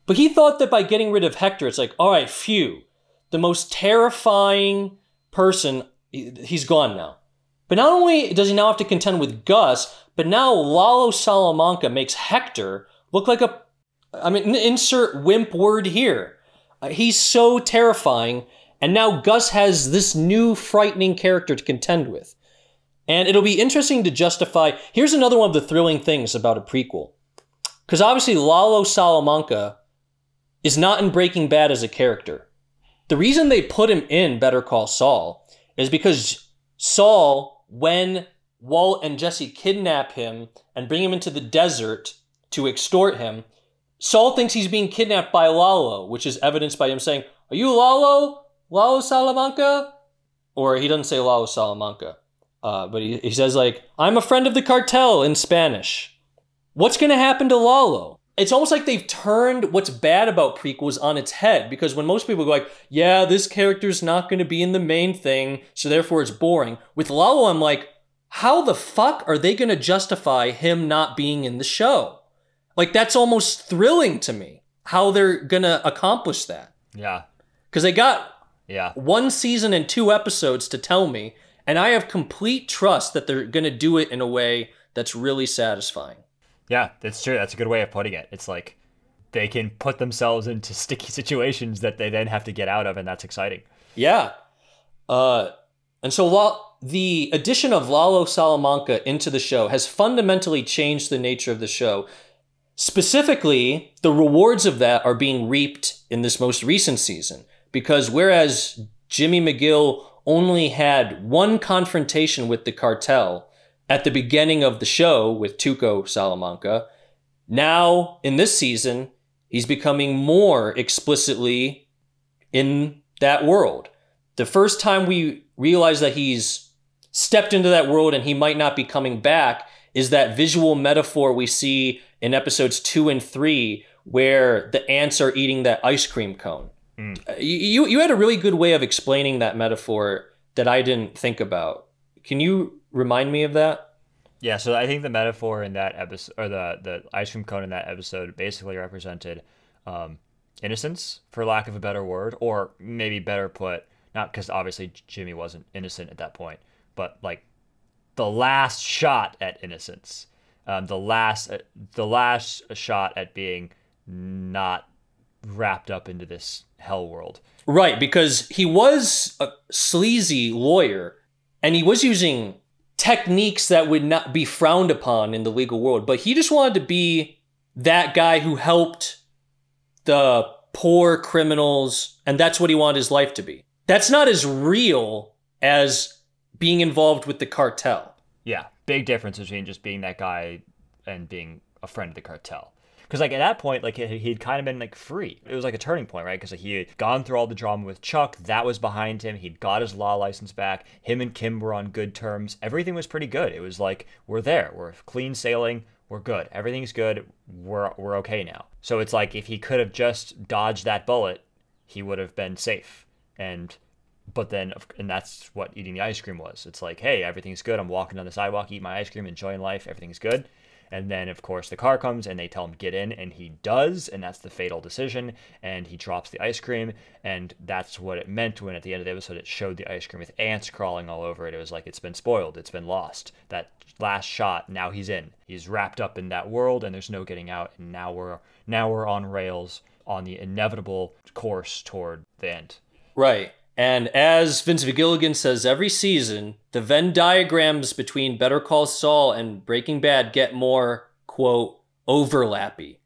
but he thought that by getting rid of Hector, it's all right, phew, the most terrifying person, he's gone now. But not only does he now have to contend with Gus, but now Lalo Salamanca makes Hector look like insert wimp word here. He's so terrifying. And now Gus has this new frightening character to contend with. And it'll be interesting to justify. Here's another one of the thrilling things about a prequel. Because obviously Lalo Salamanca is not in Breaking Bad as a character. The reason they put him in Better Call Saul is because Saul, when Walt and Jesse kidnap him and bring him into the desert to extort him, Saul thinks he's being kidnapped by Lalo, which is evidenced by him saying, "Are you Lalo? Lalo Salamanca?" Or he doesn't say Lalo Salamanca, but he says "I'm a friend of the cartel" in Spanish. What's going to happen to Lalo? It's almost like they've turned what's bad about prequels on its head, because when most people go yeah, this character's not going to be in the main thing, so therefore it's boring. With Lalo, I'm how the fuck are they going to justify him not being in the show? That's almost thrilling to me, how they're going to accomplish that.
Yeah.
Because they got 1 season and 2 episodes to tell me, and I have complete trust that they're going to do it in a way that's really satisfying.
Yeah, that's true. That's a good way of putting it. It's they can put themselves into sticky situations that they then have to get out of, and that's exciting.
Yeah. And so the addition of Lalo Salamanca into the show has fundamentally changed the nature of the show. Specifically, the rewards of that are being reaped in this most recent season. Because whereas Jimmy McGill only had one confrontation with the cartel at the beginning of the show with Tuco Salamanca, now in this season, he's becoming more explicitly in that world. The first time we realize that he's stepped into that world and he might not be coming back is that visual metaphor we see in episodes 2 and 3 where the ants are eating that ice cream cone. You had a really good way of explaining that metaphor that I didn't think about. Can you remind me of that?
Yeah, so I think the metaphor in that episode, or the ice cream cone in that episode, basically represented innocence, for lack of a better word, or maybe better put, not because obviously Jimmy wasn't innocent at that point, but like the last shot at innocence, the last shot at being not wrapped up into this hell world.
Right, because he was a sleazy lawyer, and he was using techniques that would not be frowned upon in the legal world, but he just wanted to be that guy who helped the poor criminals, and that's what he wanted his life to be. That's not as real as being involved with the cartel.
Yeah, big difference between just being that guy and being a friend of the cartel. Because like at that point, like he'd kind of been like free. It was like a turning point, right? Because like, he had gone through all the drama with Chuck. That was behind him. He'd got his law license back. Him and Kim were on good terms. Everything was pretty good. It was like, we're there. We're clean sailing. We're good. Everything's good. We're okay now. So it's like if he could have just dodged that bullet, he would have been safe. But then that's what eating the ice cream was. It's like, hey, everything's good. I'm walking down the sidewalk, eating my ice cream, enjoying life. Everything's good. And then, of course, the car comes and they tell him get in, and he does, and that's the fatal decision, and he drops the ice cream, and that's what it meant when at the end of the episode it showed the ice cream with ants crawling all over it. It was like it's been spoiled, it's been lost. That last shot, now he's in. He's wrapped up in that world, and there's no getting out, and now we're on rails on the inevitable course toward the end.
Right. And as Vince McGilligan says every season, the Venn diagrams between Better Call Saul and Breaking Bad get more, quote, overlappy.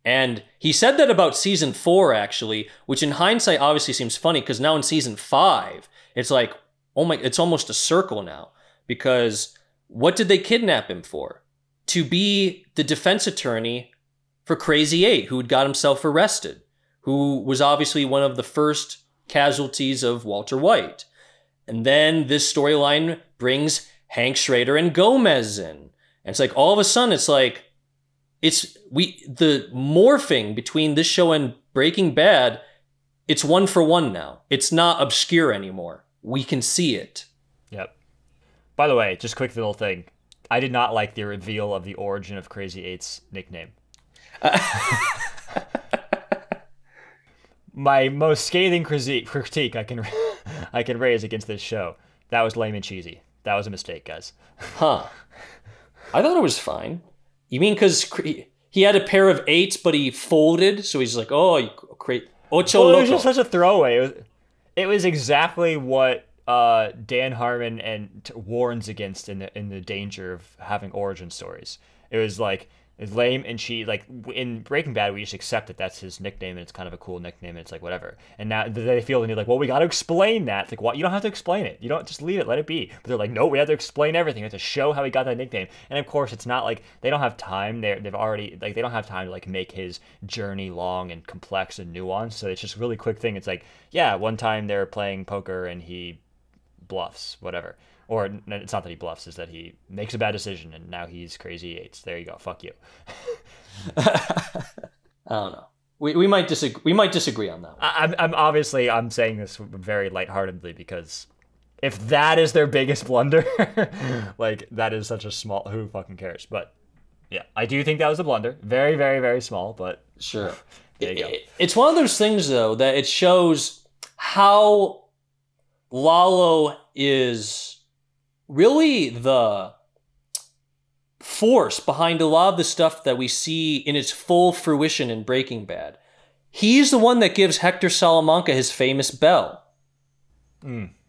And he said that about season 4, actually, which in hindsight obviously seems funny because now in season 5, it's like, oh my, it's almost a circle now. Because what did they kidnap him for? To be the defense attorney for Crazy 8, who had got himself arrested, who was obviously one of the first casualties of Walter White. And then this storyline brings Hank Schrader and Gomez in. And it's like all of a sudden it's like the morphing between this show and Breaking Bad, it's one for one now. It's not obscure anymore. We can see it.
Yep. By the way, just quick little thing. I did not like the reveal of the origin of Crazy 8's nickname. My most scathing critique I can raise against this show. That was lame and cheesy. That was a mistake, guys.
Huh. I thought it was fine. You mean because he had a pair of 8s, but he folded, so he's like, oh, you create ocho loco.
It was just such a throwaway. It was exactly what Dan Harmon and warns against in the danger of having origin stories. It was like, it's lame and cheesy. Like in Breaking Bad, we just accept that that's his nickname and it's kind of a cool nickname and it's like whatever. And now they feel the need like, well, we got to explain that. It's like, what? You don't have to explain it. You don't just leave it, let it be. But they're like, no, we have to explain everything. We have to show how he got that nickname. And of course, it's not like they don't have time. They've already like they don't have time to like make his journey long and complex and nuanced. So it's just a really quick thing. It's like, yeah, one time they're playing poker and he bluffs, whatever. Or it's not that he bluffs, is that he makes a bad decision and now he's Crazy 8s. There you go. Fuck you.
I don't know. We might disagree. We might disagree on that one.
I'm saying this very lightheartedly because if that is their biggest blunder, like that is such a small. Who fucking cares? But yeah, I do think that was a blunder. Very, very, very small. But
sure.
There you go.
It's one of those things though that it shows how Lalo is really the force behind a lot of the stuff that we see in its full fruition in Breaking Bad. He's the one that gives Hector Salamanca his famous bell.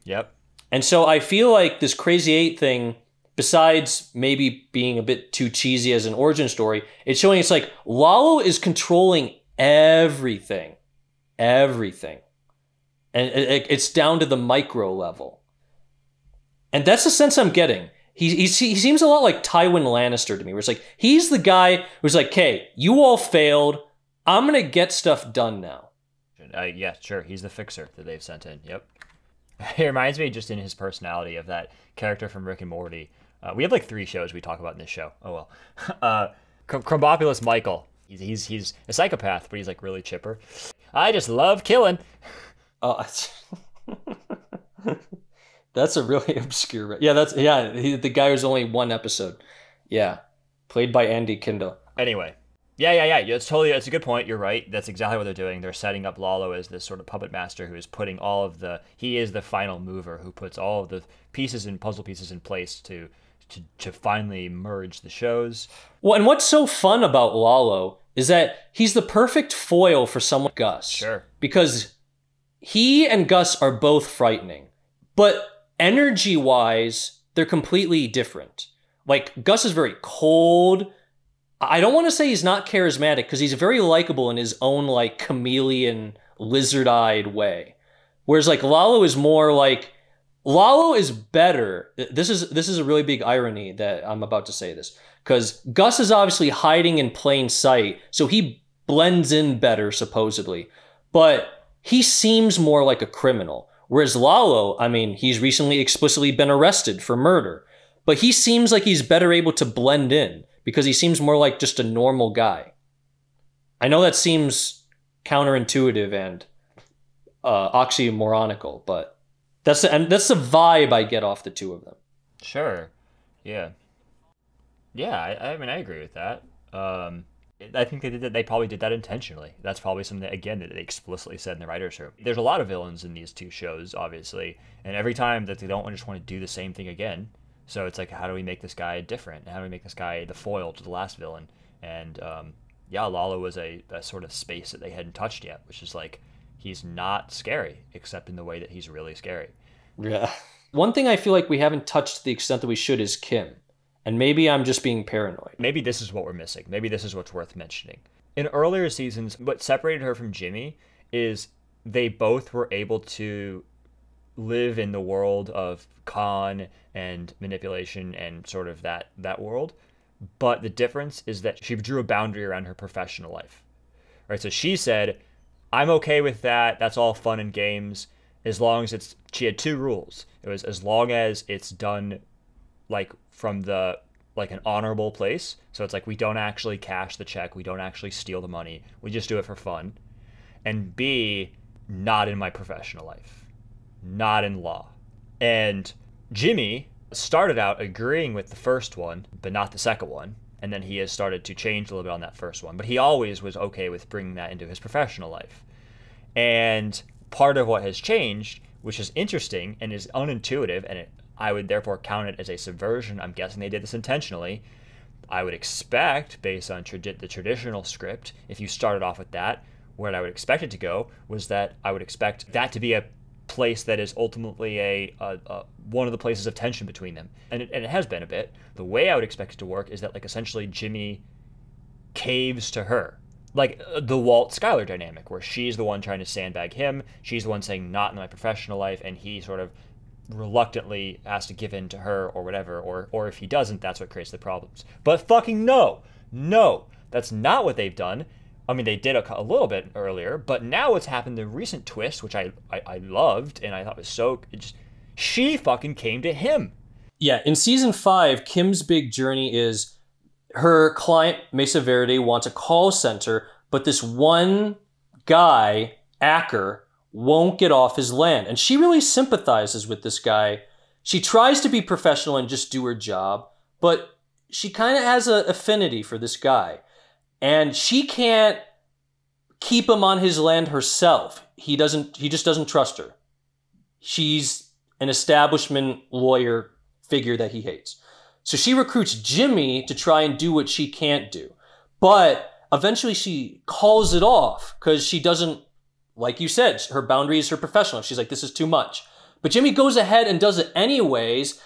Yep.
And so I feel like this Crazy Eight thing, besides maybe being a bit too cheesy as an origin story, it's showing it's like Lalo is controlling everything. Everything. And it's down to the micro level. And that's the sense I'm getting. He seems a lot like Tywin Lannister to me, where it's like, he's the guy who's like, okay, you all failed. I'm going to get stuff done now.
Yeah, sure. He's the fixer that they've sent in. Yep. It reminds me just in his personality of that character from Rick and Morty. We have like 3 shows we talk about in this show. Oh, well. Crumbopulous Michael. He's a psychopath, but he's like really chipper. I just love killing.
Oh, that's a really obscure. Yeah, the guy who's only 1 episode. Yeah, played by Andy Kindle.
Anyway, yeah. It's a good point. You're right. That's exactly what they're doing. They're setting up Lalo as this sort of puppet master who is putting he is the final mover who puts all of the puzzle pieces in place to finally merge the shows.
Well, and what's so fun about Lalo is that he's the perfect foil for someone like Gus.
Sure.
Because he and Gus are both frightening, but energy-wise, they're completely different. Like, Gus is very cold. I don't want to say he's not charismatic, because he's very likable in his own, like, chameleon, lizard-eyed way. Whereas, like, Lalo is more like... Lalo is better. This is a really big irony that I'm about to say this. Because Gus is obviously hiding in plain sight, so he blends in better, supposedly. But he seems more like a criminal. Whereas Lalo, I mean, he's recently explicitly been arrested for murder. But he seems like he's better able to blend in, because he seems more like just a normal guy. I know that seems counterintuitive and oxymoronical, but that's the vibe I get off the 2 of them.
Sure. Yeah. Yeah, I mean, I agree with that. I think they probably did that intentionally. That's probably something, again, that they explicitly said in the writers' room. There's a lot of villains in these 2 shows, obviously, and every time that they don't just want to do the same thing again. So it's like, how do we make this guy different? How do we make this guy the foil to the last villain? And Lalo was a sort of space that they hadn't touched yet, which is like, he's not scary, except in the way that he's really scary.
Yeah. One thing I feel like we haven't touched to the extent that we should is Kim. And maybe I'm just being paranoid.
Maybe this is what we're missing. Maybe this is what's worth mentioning. In earlier seasons, what separated her from Jimmy is they both were able to live in the world of con and manipulation and sort of that world. But the difference is that she drew a boundary around her professional life. Right? So she said, I'm okay with that. That's all fun and games. As long as she had 2 rules. It was as long as it's done like from an honorable place. So it's like, we don't actually cash the check. We don't actually steal the money. We just do it for fun. And B, not in my professional life. Not in law. And Jimmy started out agreeing with the first one, but not the second one. And then he has started to change a little bit on that first one. But he always was okay with bringing that into his professional life. And part of what has changed, which is interesting and is unintuitive, and I would therefore count it as a subversion. I'm guessing they did this intentionally. I would expect, based on the traditional script, if you started off with that, where I would expect it to go was that I would expect that to be a place that is ultimately one of the places of tension between them. And it has been a bit. The way I would expect it to work is that, like, essentially Jimmy caves to her. Like the Walt Skyler dynamic, where she's the one trying to sandbag him, she's the one saying not in my professional life, and he sort of reluctantly has to give in to her or whatever, or if he doesn't, that's what creates the problems. But fucking no, that's not what they've done. I mean, they did a little bit earlier, but now what's happened, the recent twist, which I loved and I thought was she fucking came to him.
Yeah, in season 5, Kim's big journey is her client, Mesa Verde, wants a call center, but this one guy, Acker, won't get off his land. And she really sympathizes with this guy. She tries to be professional and just do her job, but she kind of has an affinity for this guy. And she can't keep him on his land herself. He just doesn't trust her. She's an establishment lawyer figure that he hates. So she recruits Jimmy to try and do what she can't do. But eventually she calls it off because she doesn't, like you said, her boundary is her professional. She's like, this is too much. But Jimmy goes ahead and does it anyways.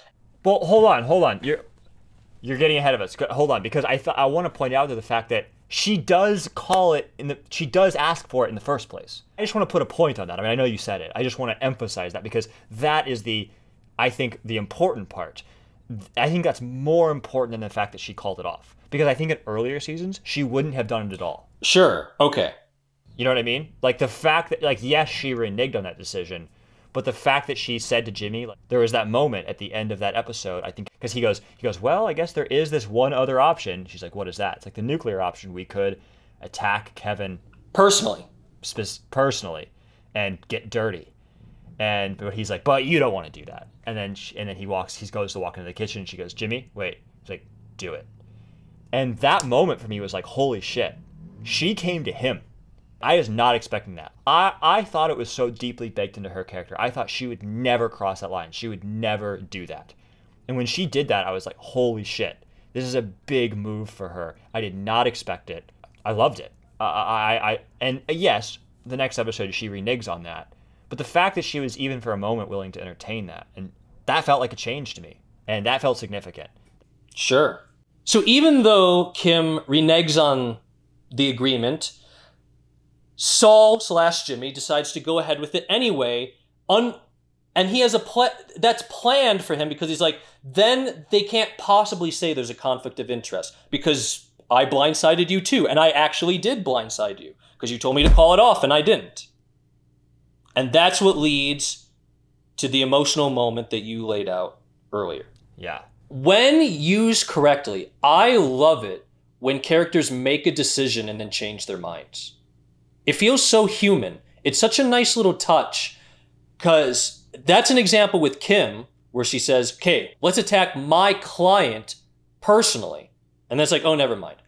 Well, hold on. You're getting ahead of us. Hold on, because I want to point out to the fact that she does call it she does ask for it in the first place. I just want to put a point on that. I mean, I know you said it. I just want to emphasize that because that is I think the important part. I think that's more important than the fact that she called it off. Because I think in earlier seasons, she wouldn't have done it at all.
Sure. Okay.
You know what I mean? Like the fact that, like, yes, she reneged on that decision, but the fact that she said to Jimmy, like, there was that moment at the end of that episode, I think, because he goes, well, I guess there is this one other option. She's like, what is that? It's like the nuclear option. We could attack Kevin
personally,
and get dirty. But he's like, but you don't want to do that. And then he goes to walk into the kitchen and she goes, Jimmy, wait. He's like, do it. And that moment for me was like, holy shit. She came to him. I was not expecting that. I thought it was so deeply baked into her character. I thought she would never cross that line. She would never do that. And when she did that, I was like, holy shit. This is a big move for her. I did not expect it. I loved it. And yes, the next episode she reneges on that. But the fact that she was even for a moment willing to entertain that, and that felt like a change to me. And that felt significant.
Sure. So even though Kim reneges on the agreement, Saul/Jimmy decides to go ahead with it anyway, and he has that's planned for him because he's like, then they can't possibly say there's a conflict of interest because I blindsided you too, and I actually did blindside you because you told me to call it off and I didn't. And that's what leads to the emotional moment that you laid out earlier.
Yeah.
When used correctly, I love it when characters make a decision and then change their minds. It feels so human. It's such a nice little touch because that's an example with Kim where she says, okay, let's attack my client personally. And that's like, oh, never mind.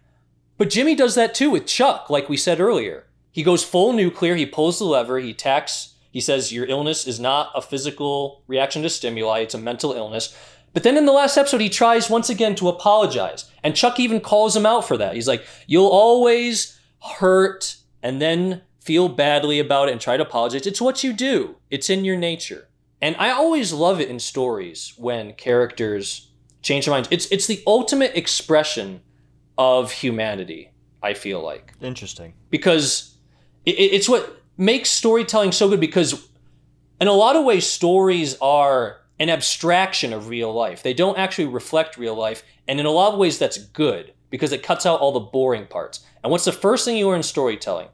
But Jimmy does that too with Chuck, like we said earlier. He goes full nuclear. He pulls the lever. He attacks. He says, your illness is not a physical reaction to stimuli. It's a mental illness. But then in the last episode, he tries once again to apologize. And Chuck even calls him out for that. He's like, you'll always hurt and then feel badly about it and try to apologize. It's what you do. It's in your nature. And I always love it in stories when characters change their minds. It's the ultimate expression of humanity, I feel like.
Interesting.
Because it's what makes storytelling so good, because in a lot of ways, stories are an abstraction of real life. They don't actually reflect real life. And in a lot of ways, that's good because it cuts out all the boring parts. And what's the first thing you learn in storytelling?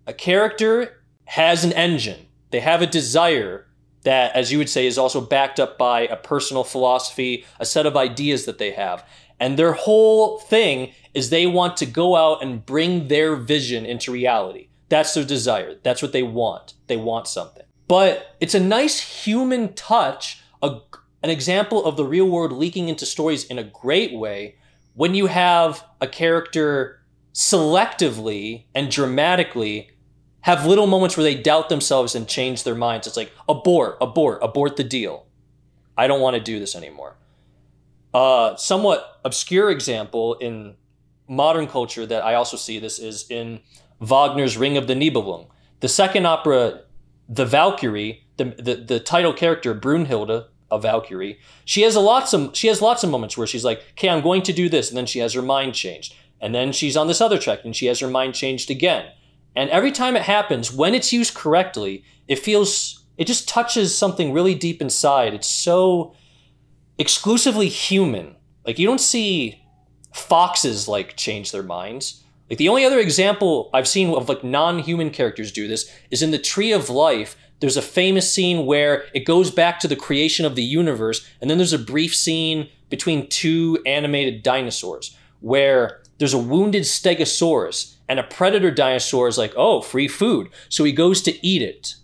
A character has an engine. They have a desire that, as you would say, is also backed up by a personal philosophy, a set of ideas that they have. And their whole thing is they want to go out and bring their vision into reality. That's their desire. That's what they want. They want something. But it's a nice human touch, an example of the real world leaking into stories in a great way when you have a character selectively and dramatically have little moments where they doubt themselves and change their minds. It's like, abort the deal. I don't want to do this anymore. Somewhat obscure example in modern culture that I also see this is in Wagner's Ring of the Nibelung. The second opera, the Valkyrie, the title character, Brunhilde, a Valkyrie, she has lots of moments where she's like, okay, I'm going to do this. And then she has her mind changed. And then she's on this other track and she has her mind changed again. And every time it happens, when it's used correctly, it just touches something really deep inside. It's so exclusively human. Like, you don't see foxes like change their minds. Like, the only other example I've seen of like non-human characters do this is in the Tree of Life. There's a famous scene where it goes back to the creation of the universe, and then there's a brief scene between two animated dinosaurs where there's a wounded stegosaurus, and a predator dinosaur is like, oh, free food. So he goes to eat it,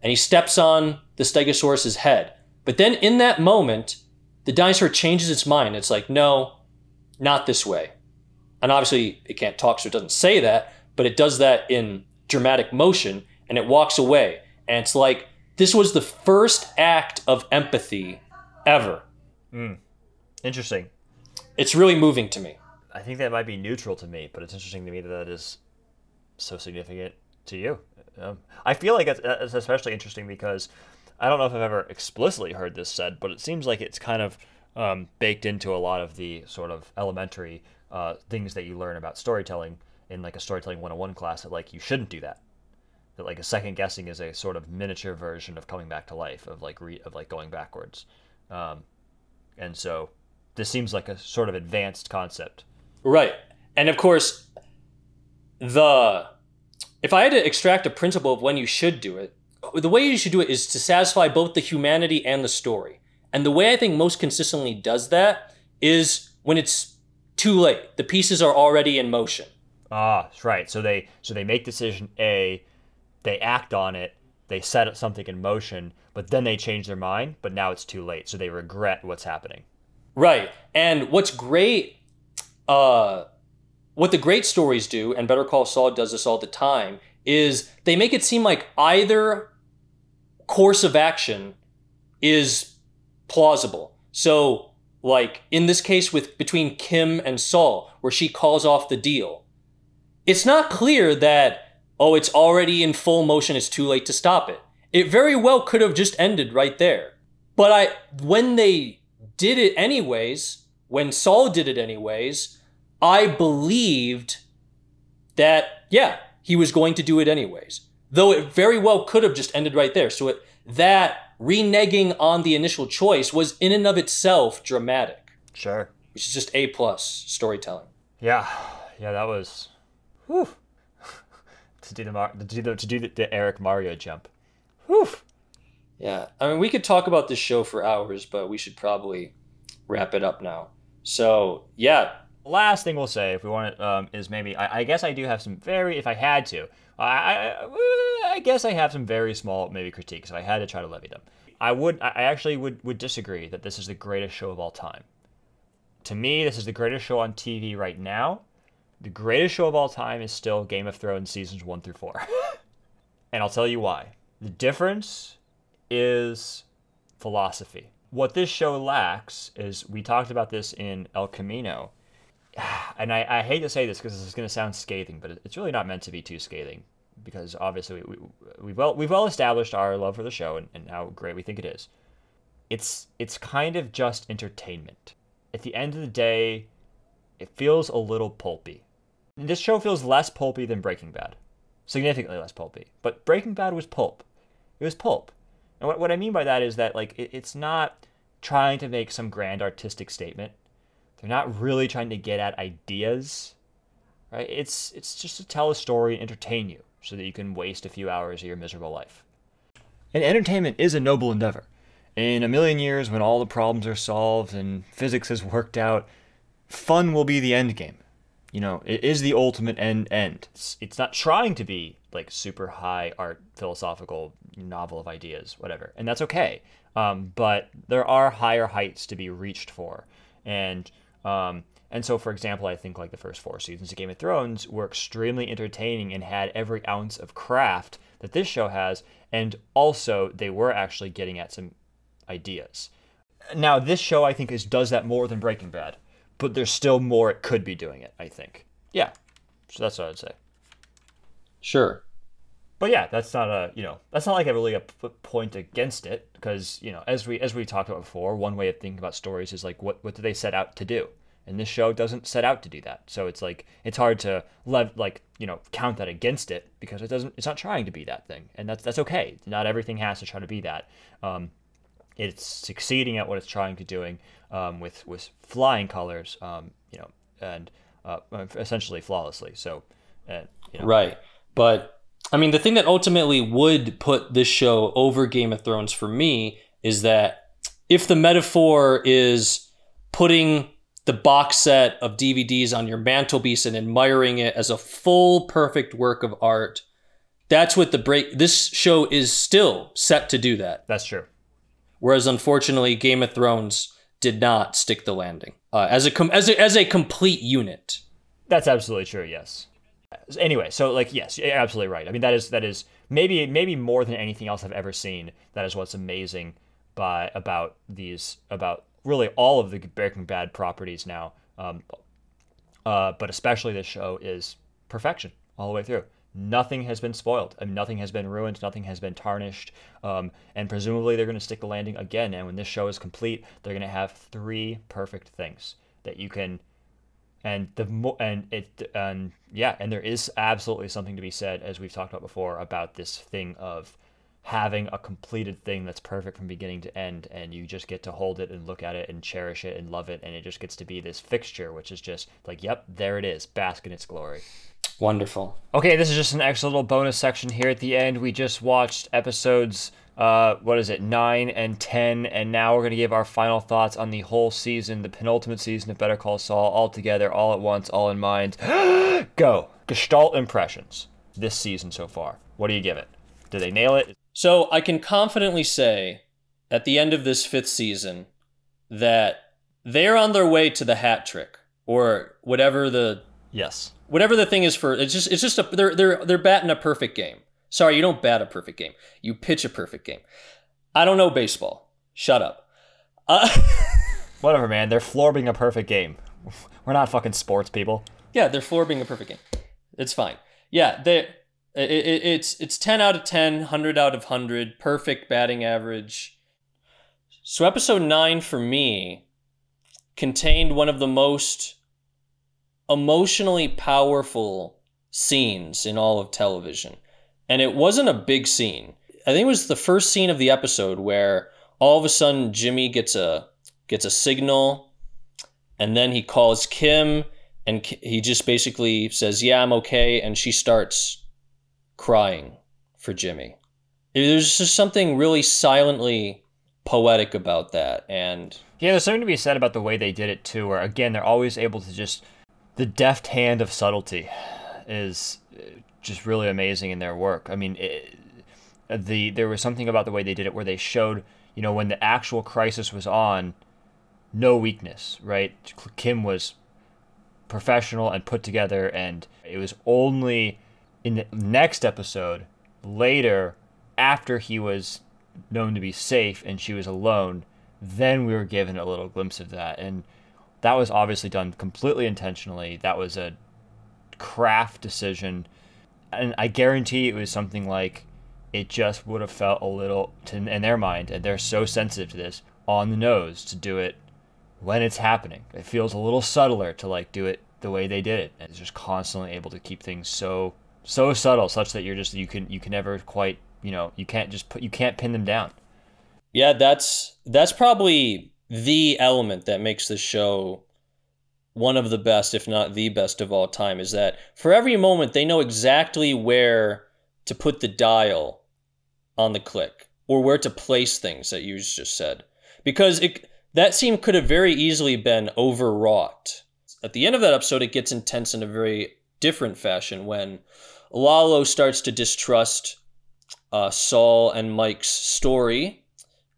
and he steps on the stegosaurus's head. But then in that moment, the dinosaur changes its mind. It's like, no, not this way. And obviously it can't talk, so it doesn't say that, but it does that in dramatic motion, and it walks away. And it's like, this was the first act of empathy ever.
Interesting.
It's really moving to me.
I think that might be neutral to me, but it's interesting to me that that is so significant to you. I feel like it's especially interesting because I don't know if I've ever explicitly heard this said, but it seems like it's kind of baked into a lot of the sort of elementary things that you learn about storytelling in like a storytelling 101 class, that like you shouldn't do that. That like a second guessing is a sort of miniature version of coming back to life, of like going backwards. And so this seems like a sort of advanced concept.
Right. And of course, if I had to extract a principle of when you should do it, the way you should do it is to satisfy both the humanity and the story. And the way I think most consistently does that is when it's too late. The pieces are already in motion.
Ah, right. So they make decision A, they act on it, they set something in motion, but then they change their mind, but now it's too late. So they regret what's happening.
Right. And what's great, what the great stories do, and Better Call Saul does this all the time, is they make it seem like either course of action is plausible. So, like in this case between Kim and Saul, where she calls off the deal, it's not clear that, oh, it's already in full motion, it's too late to stop it. It very well could have just ended right there. But when they did it anyways, when Saul did it anyways, I believed that, yeah, he was going to do it anyways. Though it very well could have just ended right there. So that reneging on the initial choice was in and of itself dramatic.
Sure.
Which is just A+ storytelling.
Yeah, that was, whew. to do the Erik Mario jump. Whew.
Yeah, I mean, we could talk about this show for hours, but we should probably wrap it up now. So, yeah.
Last thing we'll say, if we want it, is maybe, I guess I do have some if I had to, I guess I have some very small, maybe critiques, if I had to try to levy them. I actually would disagree that this is the greatest show of all time. To me, this is the greatest show on TV right now. The greatest show of all time is still Game of Thrones seasons 1 through 4. And I'll tell you why. The difference is philosophy. What this show lacks is, we talked about this in El Camino, and I hate to say this because this is going to sound scathing, but it's really not meant to be too scathing, because obviously we've well established our love for the show and how great we think it is. It's kind of just entertainment. At the end of the day, it feels a little pulpy. And this show feels less pulpy than Breaking Bad. Significantly less pulpy. But Breaking Bad was pulp. It was pulp. And what I mean by that is that like it's not trying to make some grand artistic statement. They're not really trying to get at ideas, right? It's just to tell a story and entertain you so that you can waste a few hours of your miserable life. And entertainment is a noble endeavor. In a million years, when all the problems are solved and physics is worked out, fun will be the end game. You know, it is the ultimate end. It's not trying to be like super high art, philosophical novel of ideas, whatever. And that's okay. But there are higher heights to be reached for. And so, for example, I think like the first 4 seasons of Game of Thrones were extremely entertaining and had every ounce of craft that this show has. And also they were actually getting at some ideas. Now, this show, I think, does that more than Breaking Bad. But there's still more it could be doing it, I think. Yeah. So that's what I'd say.
Sure.
But yeah, that's not like a point against it, because, as we talked about before, one way of thinking about stories is like, what do they set out to do? And this show doesn't set out to do that. So it's like, it's hard to count that against it, because it's not trying to be that thing. And that's okay. Not everything has to try to be that. It's succeeding at what it's trying to doing, with flying colors, and essentially flawlessly. So,
Right. But I mean, the thing that ultimately would put this show over Game of Thrones for me is that if the metaphor is putting the box set of DVDs on your mantelpiece and admiring it as a full, perfect work of art, that's what this show is still set to do that.
That's true.
Whereas, unfortunately, Game of Thrones did not stick the landing as a complete unit.
That's absolutely true. Yes. Anyway, so yes, you're absolutely right. I mean, that is maybe more than anything else I've ever seen. That is what's amazing about really all of the Breaking Bad properties now. But especially this show is perfection all the way through. nothing has been spoiled. I mean, nothing has been ruined. Nothing has been tarnished. And presumably they're going to stick the landing again. And when this show is complete, they're going to have 3 perfect things that you can. And and there is absolutely something to be said, as we've talked about before, about this thing of having a completed thing that's perfect from beginning to end, and you just get to hold it and look at it and cherish it and love it, and it just gets to be this fixture, which is just like, yep, there it is, bask in its glory.
Wonderful.
Okay, this is just an extra little bonus section here at the end. We just watched episodes 9 and 10, and now we're going to give our final thoughts on the whole season, the penultimate season of Better Call Saul, all together, all at once, all in mind. Go. Gestalt impressions this season so far. What do you give it? Did they nail it?
So I can confidently say at the end of this 5th season that they're on their way to the hat trick, or whatever the thing is for. They're batting a perfect game. Sorry, you don't bat a perfect game. You pitch a perfect game. I don't know baseball. Shut up.
Whatever, man. They're florbing a perfect game. We're not fucking sports people.
Yeah, they're florbing a perfect game. It's fine. Yeah, it's 10 out of 10, 100 out of 100, perfect batting average. So episode 9 for me contained one of the most emotionally powerful scenes in all of television. And it wasn't a big scene. I think it was the first scene of the episode where all of a sudden Jimmy gets a signal, and then he calls Kim, and he just basically says, "Yeah, I'm okay," and she starts crying for Jimmy. There's just something really silently poetic about that. And
yeah, there's something to be said about the way they did it too, where again, they're always able to just, the deft hand of subtlety is just really amazing in their work. I mean, there was something about the way they did it where they showed, when the actual crisis was on, no weakness, right? Kim was professional and put together, and it was only in the next episode, later, after he was known to be safe and she was alone, then we were given a little glimpse of that. And that was obviously done completely intentionally. That was a craft decision. And I guarantee it was something like, it just would have felt a little, in their mind, and they're so sensitive to this, on the nose to do it when it's happening. It feels a little subtler to do it the way they did it. And it's just constantly able to keep things so subtle, such that you can never quite, you can't pin them down.
Yeah, that's probably the element that makes the show one of the best, if not the best of all time, is that for every moment they know exactly where to put the dial on the click, or where to place things that you just said. Because that scene could have very easily been overwrought. At the end of that episode, it gets intense in a very different fashion when Lalo starts to distrust Saul and Mike's story,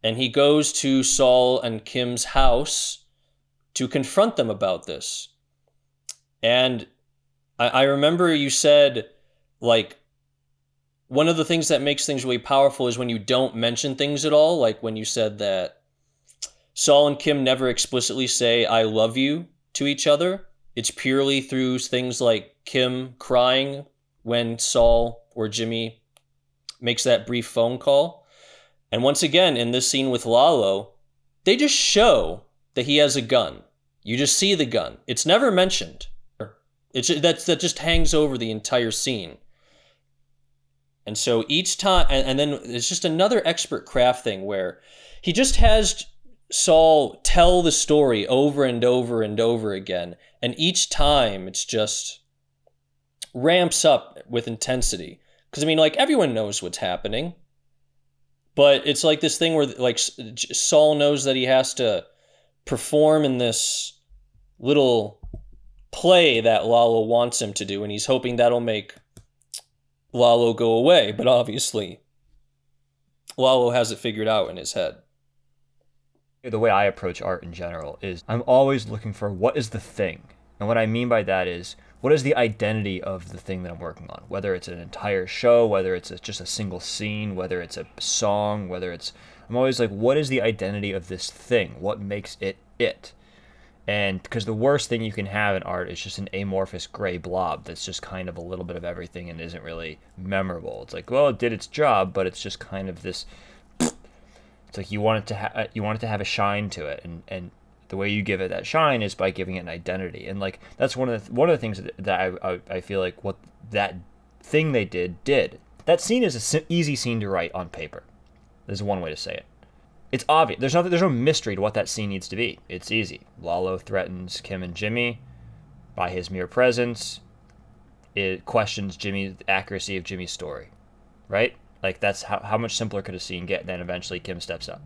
and he goes to Saul and Kim's house to confront them about this. And I remember you said, one of the things that makes things really powerful is when you don't mention things at all, like when you said that Saul and Kim never explicitly say, "I love you," to each other. It's purely through things like Kim crying when Saul or Jimmy makes that brief phone call. And once again, in this scene with Lalo, they just show that he has a gun. You just see the gun. It's never mentioned. That just hangs over the entire scene. And so each time, and then it's just another expert craft thing where he just has Saul tell the story over and over and over again. And each time it's just ramps up with intensity. Because, everyone knows what's happening. But it's like this thing where, Saul knows that he has to perform in this little play that Lalo wants him to do. And he's hoping that'll make Lalo go away. But obviously, Lalo has it figured out in his head.
The way I approach art in general is I'm always looking for what is the thing. And what I mean by that is, what is the identity of the thing that I'm working on? Whether it's an entire show, whether it's just a single scene, whether it's a song, I'm always like, what is the identity of this thing? What makes it it? And because the worst thing you can have in art is just an amorphous gray blob that's just kind of a little bit of everything and isn't really memorable. It's like, well, it did its job, but it's just kind of this. It's like you want it to have a shine to it, and the way you give it that shine is by giving it an identity. And like that's one of the things that I feel like what that thing they did. That scene is an easy scene to write on paper. There's one way to say it. It's obvious. There's no mystery to what that scene needs to be. It's easy. Lalo threatens Kim and Jimmy by his mere presence. It questions the accuracy of Jimmy's story, right? Like that's how much simpler could a scene get? Then eventually Kim steps up.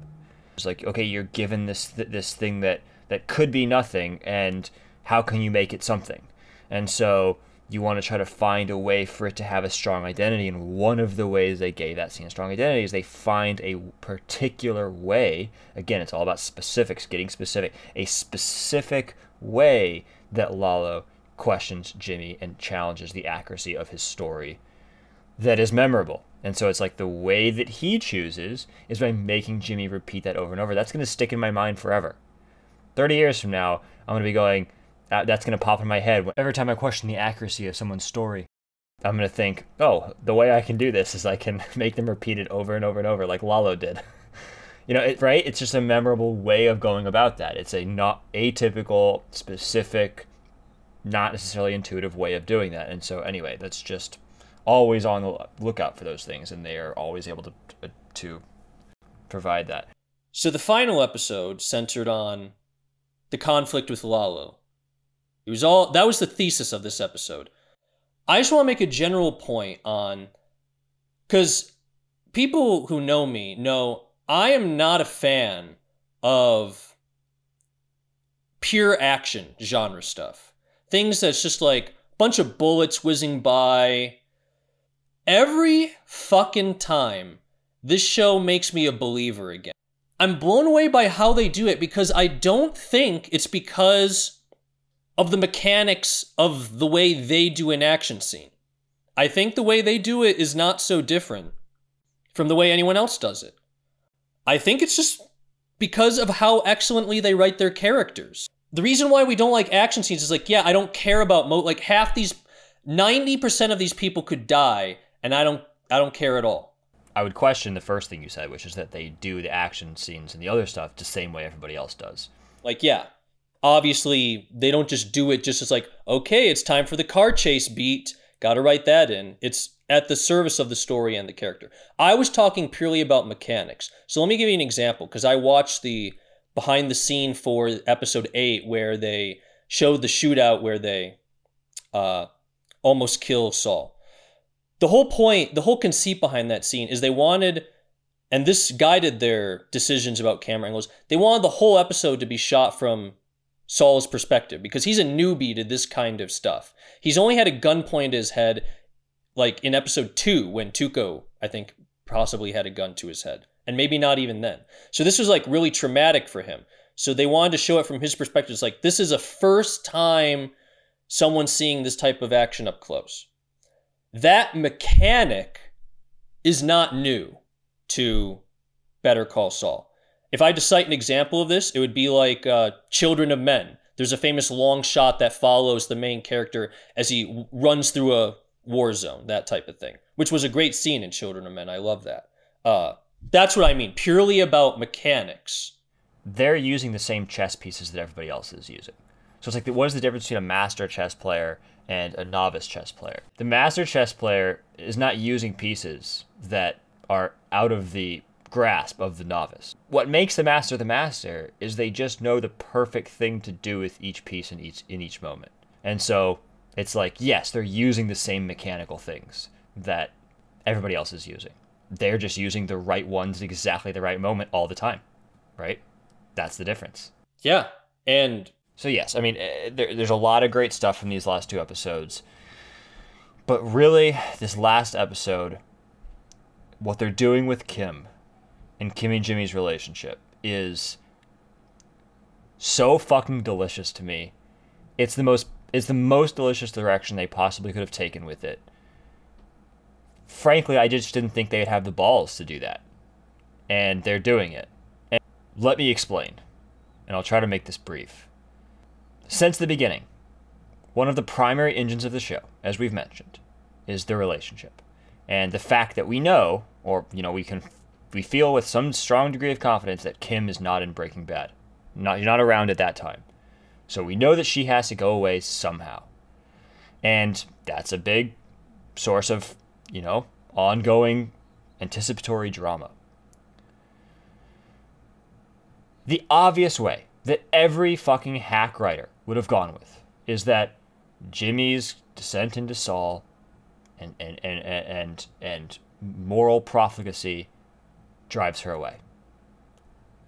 It's like, okay, you're given this thing that could be nothing, and how can you make it something? And so you want to try to find a way for it to have a strong identity, and one of the ways they gave that scene a strong identity is they find a particular way. Again, it's all about specifics, getting specific. A specific way that Lalo questions Jimmy and challenges the accuracy of his story that is memorable. And so it's like the way that he chooses is by making Jimmy repeat that over and over. That's going to stick in my mind forever. 30 years from now, I'm going to be going, that's going to pop in my head. Every time I question the accuracy of someone's story, I'm going to think, oh, the way I can do this is I can make them repeat it over and over and over like Lalo did. Right? It's just a memorable way of going about that. It's a not atypical, specific, not necessarily intuitive way of doing that. And so anyway, that's just always on the lookout for those things, and they are always able to provide that.
So the final episode centered on the conflict with Lalo. That was the thesis of this episode. I just want to make a general point on, because people who know me know I am not a fan of pure action genre stuff. Things that's just like a bunch of bullets whizzing by. Every fucking time this show makes me a believer again. I'm blown away by how they do it, because I don't think it's because of the mechanics of the way they do an action scene. I think the way they do it is not so different from the way anyone else does it. I think it's just because of how excellently they write their characters. The reason why we don't like action scenes is like, yeah, I don't care about like half these 90% of these people could die, and I don't care at all.
I would question the first thing you said, which is that they do the action scenes and the other stuff the same way everybody else does.
Like, yeah, obviously they don't just do it just as like, okay, it's time for the car chase beat. Got to write that in. It's at the service of the story and the character. I was talking purely about mechanics. So let me give you an example, because I watched the behind the scene for episode 8 where they showed the shootout where they almost kill Saul. The whole point, the whole conceit behind that scene is they wanted, and this guided their decisions about camera angles, they wanted the whole episode to be shot from Saul's perspective, because he's a newbie to this kind of stuff. He's only had a gun pointed at his head, like in episode 2, when Tuco, I think, possibly had a gun to his head. And maybe not even then. So this was like really traumatic for him. So they wanted to show it from his perspective. It's like, this is a first time someone's seeing this type of action up close. That mechanic is not new to Better Call Saul. If I had to cite an example of this, it would be like Children of Men. There's a famous long shot that follows the main character as he runs through a war zone, that type of thing, which was a great scene in Children of Men. I love that. That's what I mean, purely about mechanics.
They're using the same chess pieces that everybody else is using. So it's like, what is the difference between a master chess player and a novice chess player? The master chess player is not using pieces that are out of the grasp of the novice. What makes the master is they just know the perfect thing to do with each piece in each moment. And so it's like, yes, they're using the same mechanical things that everybody else is using. They're just using the right ones at exactly the right moment all the time, right? That's the difference.
Yeah, and
so yes, I mean, there's a lot of great stuff from these last 2 episodes. But really, this last episode, what they're doing with Kim and Kim and Jimmy's relationship is so fucking delicious to me. It's the most delicious direction they possibly could have taken with it. Frankly, I just didn't think they'd have the balls to do that. And they're doing it. And let me explain. And I'll try to make this brief. Since the beginning, one of the primary engines of the show, as we've mentioned, is the relationship. And the fact that we know, or, we feel with some strong degree of confidence that Kim is not in Breaking Bad. You're not around at that time. So we know that she has to go away somehow. And that's a big source of, ongoing anticipatory drama. The obvious way that every fucking hack writer would have gone with is that Jimmy's descent into Saul and moral profligacy drives her away.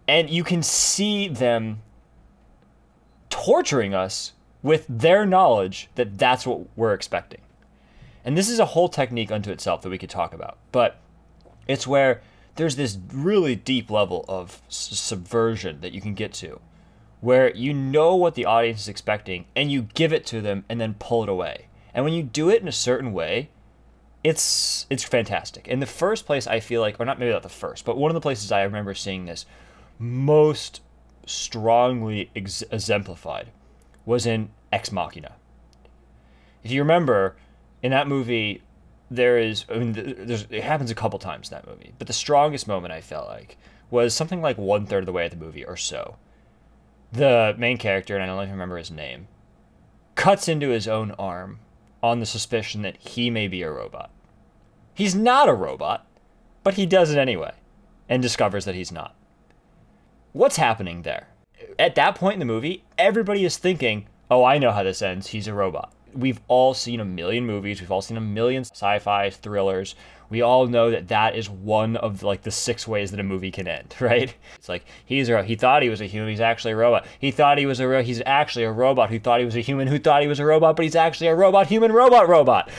And you can see them torturing us with their knowledge that that's what we're expecting. And this is a whole technique unto itself that we could talk about. But it's where there's this really deep level of subversion that you can get to, where you know what the audience is expecting and you give it to them and then pull it away. And when you do it in a certain way, it's fantastic. In the first place, I feel like, or not maybe not the first, but one of the places I remember seeing this most strongly exemplified was in Ex Machina. If you remember, in that movie, it happens a couple times in that movie, but the strongest moment I felt like was something like 1/3 of the way of the movie or so. The main character, and I don't even remember his name, cuts into his own arm on the suspicion that he may be a robot. He's not a robot, but he does it anyway, and discovers that he's not. What's happening there? At that point in the movie, everybody is thinking, oh, I know how this ends, he's a robot. We've all seen a million movies, we've all seen a million sci-fi thrillers. We all know that that is one of the 6 ways that a movie can end, right? It's like, he thought he was a human, he's actually a robot. He thought he was he's actually a robot who thought he was a human who thought he was a robot, but he's actually a robot, human, robot.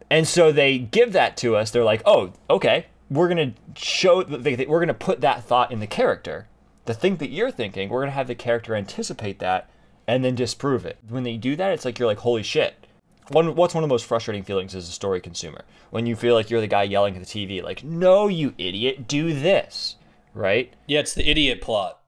And so they give that to us. They're like, oh, okay, we're going to put that thought in the character. The thing that you're thinking, we're going to have the character anticipate that and then disprove it. When they do that, it's like, you're like, holy shit. What's one of the most frustrating feelings as a story consumer? When you feel like you're the guy yelling at the TV, like, no, you idiot, do this, right?
Yeah, it's the idiot plot.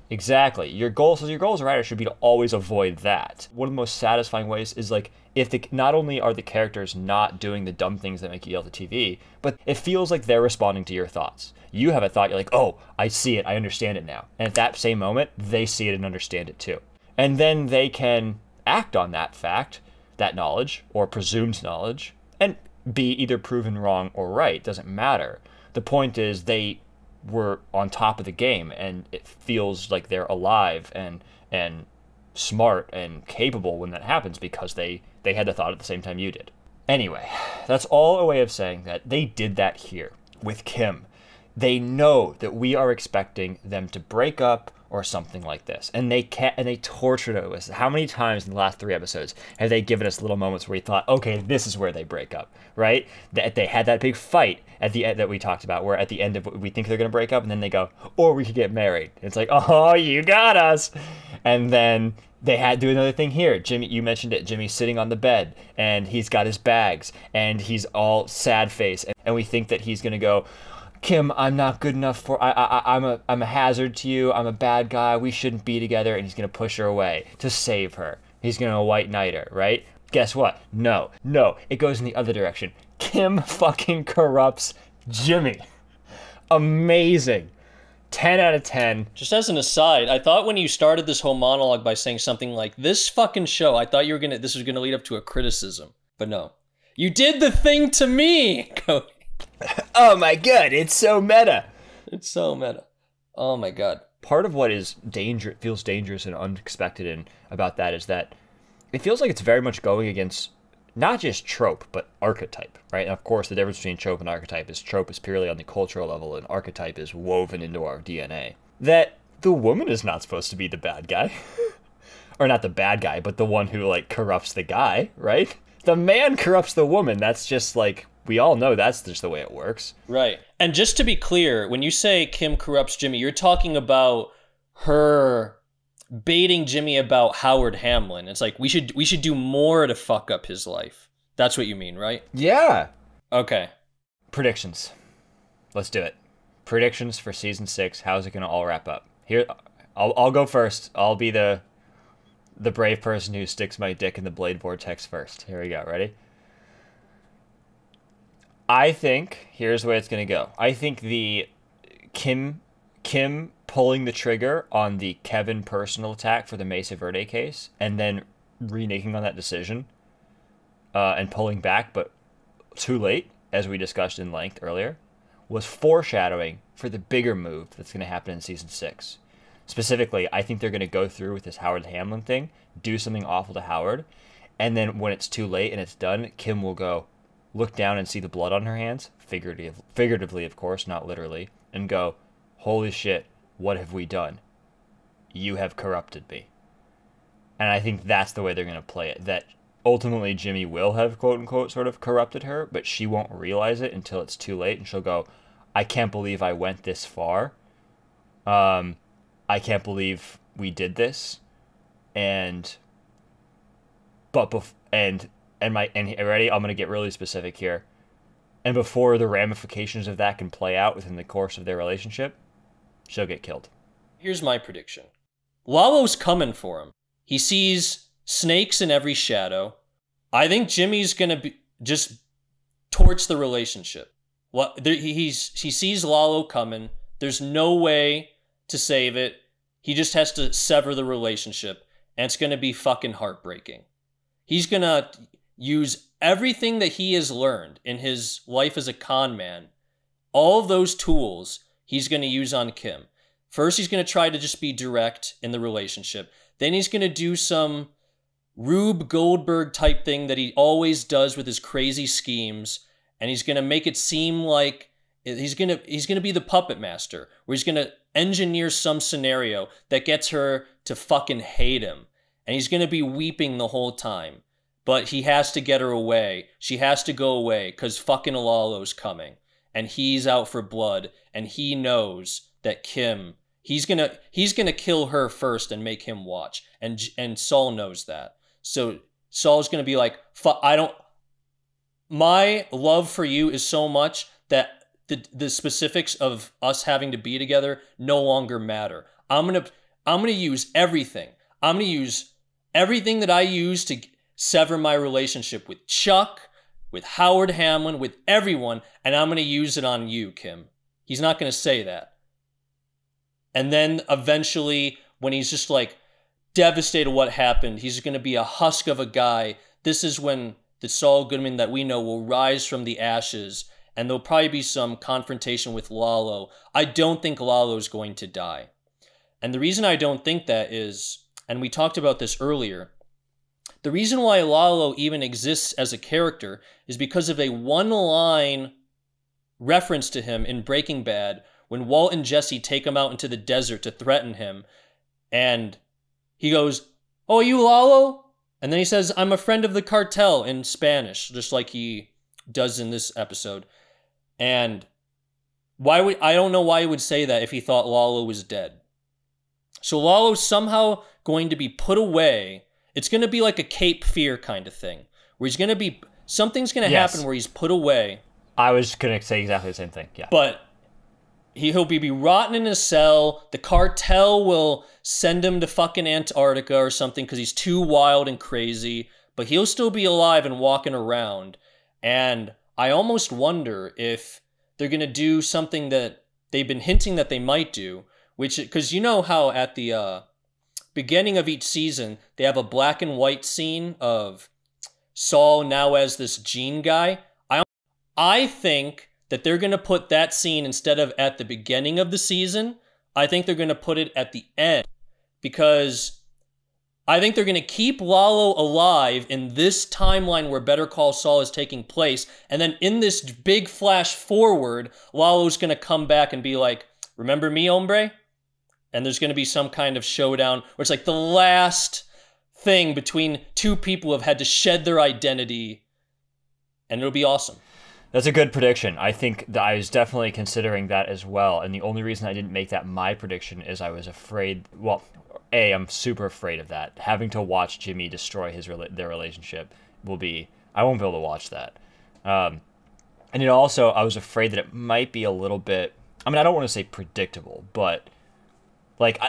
Exactly. Your goal as a writer should be to always avoid that. One of the most satisfying ways is if not only are the characters not doing the dumb things that make you yell at the TV, but it feels like they're responding to your thoughts. You have a thought, you're like, oh, I see it, I understand it now. And at that same moment, they see it and understand it too. And then they can act on that fact, that knowledge, or presumed knowledge, and be either proven wrong or right. Doesn't matter. The point is they were on top of the game, and it feels like they're alive and smart and capable when that happens because they had the thought at the same time you did. Anyway, that's all a way of saying that they did that here with Kim. They know that we are expecting them to break up or something like this, and they tortured us. How many times in the last 3 episodes have they given us little moments where we thought, okay, this is where they break up, right? That they had that big fight at the end that we talked about, where at the end of we think they're going to break up, and then they go, or we could get married. It's like, oh, you got us. And then they had to do another thing here. Jimmy, you mentioned it. Jimmy's sitting on the bed, and he's got his bags, and he's all sad face, and we think that he's going to go, Kim, I'm not good enough for, I'm a hazard to you, I'm a bad guy, we shouldn't be together, and he's going to push her away to save her. He's going to white knight her, right? Guess what? No, it goes in the other direction. Kim fucking corrupts Jimmy. Amazing. 10 out of 10.
Just as an aside, I thought when you started this whole monologue by saying something like, this fucking show, I thought this was gonna lead up to a criticism. But no. You did the thing to me, Cody.
Oh my god, it's so meta.
It's so meta. Oh my god.
Part of what feels dangerous and unexpected about that is that it feels like it's very much going against not just trope, but archetype, right? And of course, the difference between trope is purely on the cultural level, and archetype is woven into our DNA. That the woman is not supposed to be the bad guy. Or not the bad guy, but the one who, corrupts the guy, right? The man corrupts the woman. That's just, we all know that's just the way it works.
Right. And just to be clear, when you say Kim corrupts Jimmy, you're talking about her baiting Jimmy about Howard Hamlin. It's like, we should do more to fuck up his life. That's what you mean, right?
Yeah.
Okay.
Predictions. Let's do it. Predictions for season 6. How's it going to all wrap up? Here, I'll go first. I'll be the the brave person who sticks my dick in the blade vortex first. Here we go. Ready? I think here's where it's gonna go. I think the Kim pulling the trigger on the Kevin personal attack for the Mesa Verde case, and then reneging on that decision, and pulling back, but too late, as we discussed in length earlier, was foreshadowing for the bigger move that's going to happen in season 6. Specifically, I think they're going to go through with this Howard Hamlin thing, do something awful to Howard, and then when it's too late and it's done, Kim will go look down and see the blood on her hands, figuratively, of course, not literally, and go, holy shit, what have we done? You have corrupted me. And I think that's the way they're going to play it, that ultimately Jimmy will have quote-unquote sort of corrupted her, but she won't realize it until it's too late, and she'll go, I can't believe I went this far. I can't believe we did this. And ready, I'm going to get really specific here. And before the ramifications of that can play out within the course of their relationship, she'll get killed.
Here's my prediction. Lalo's coming for him. He sees snakes in every shadow. I think Jimmy's going to just torch the relationship. He sees Lalo coming. There's no way to save it. He just has to sever the relationship, and it's going to be fucking heartbreaking. He's going to use everything that he has learned in his life as a con man. All of those tools he's going to use on Kim. First, he's going to try to just be direct in the relationship. Then he's going to do some Rube Goldberg type thing that he always does with his crazy schemes, and he's going to make it seem like he's going to be the puppet master, where he's going to engineer some scenario that gets her to fucking hate him, and he's going to be weeping the whole time, but he has to get her away. She has to go away because fucking Lalo's coming, and he's out for blood, and he knows that Kim, he's gonna kill her first and make him watch, and Saul knows that. So Saul's gonna be like, my love for you is so much that the specifics of us having to be together no longer matter. I'm gonna use everything. I'm gonna use everything that I use to sever my relationship with Chuck, with Howard Hamlin, with everyone, and I'm gonna use it on you, Kim. He's not gonna say that. And then eventually, when he's just like devastated what happened, he's going to be a husk of a guy. This is when the Saul Goodman that we know will rise from the ashes, and there'll probably be some confrontation with Lalo. I don't think Lalo's going to die. And the reason I don't think that is, and we talked about this earlier, the reason why Lalo even exists as a character is because of a one-line reference to him in Breaking Bad, when Walt and Jesse take him out into the desert to threaten him, and he goes, "Oh, are you Lalo?" And then he says, "I'm a friend of the cartel," in Spanish, just like he does in this episode. And I don't know why he would say that if he thought Lalo was dead. So Lalo's somehow going to be put away. It's going to be like a Cape Fear kind of thing, where something's going to happen where he's put away.
I was going to say exactly the same thing, yeah.
But he'll be rotten in his cell. The cartel will send him to fucking Antarctica or something because he's too wild and crazy. But he'll still be alive and walking around. And I almost wonder if they're going to do something that they've been hinting that they might do. Because you know how at the beginning of each season, they have a black and white scene of Saul now as this Gene guy. I think that they're going to put that scene instead of at the beginning of the season. I think they're going to put it at the end, because I think they're going to keep Lalo alive in this timeline where Better Call Saul is taking place. And then in this big flash forward, Lalo's going to come back and be like, "Remember me, hombre?" And there's going to be some kind of showdown where it's like the last thing between two people who have had to shed their identity. And it'll be awesome.
That's a good prediction. I think that I was definitely considering that as well. And the only reason I didn't make that my prediction is I was afraid. Well, I'm super afraid of that. Having to watch Jimmy destroy their relationship will be. I won't be able to watch that. And I was afraid that it might be a little bit. I mean, I don't want to say predictable, but Like,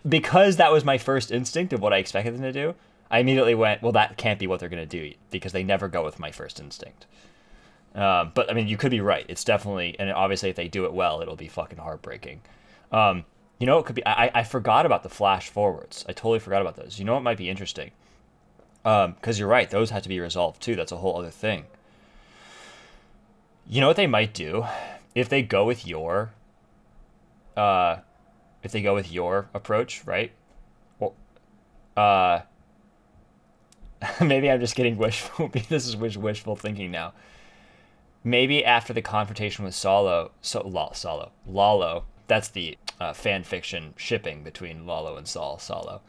because that was my first instinct of what I expected them to do, I immediately went, well, that can't be what they're going to do, because they never go with my first instinct. But, I mean, you could be right. It's definitely, and obviously if they do it well, it'll be fucking heartbreaking. You know, it could be, I forgot about the flash forwards. I totally forgot about those. You know what might be interesting? Because you're right, those have to be resolved too. That's a whole other thing. You know what they might do? If they go with your approach, right? Well, maybe I'm just getting wishful. This is wishful thinking now. Maybe after the confrontation with Lalo, that's the fan fiction shipping between Lalo and Salo.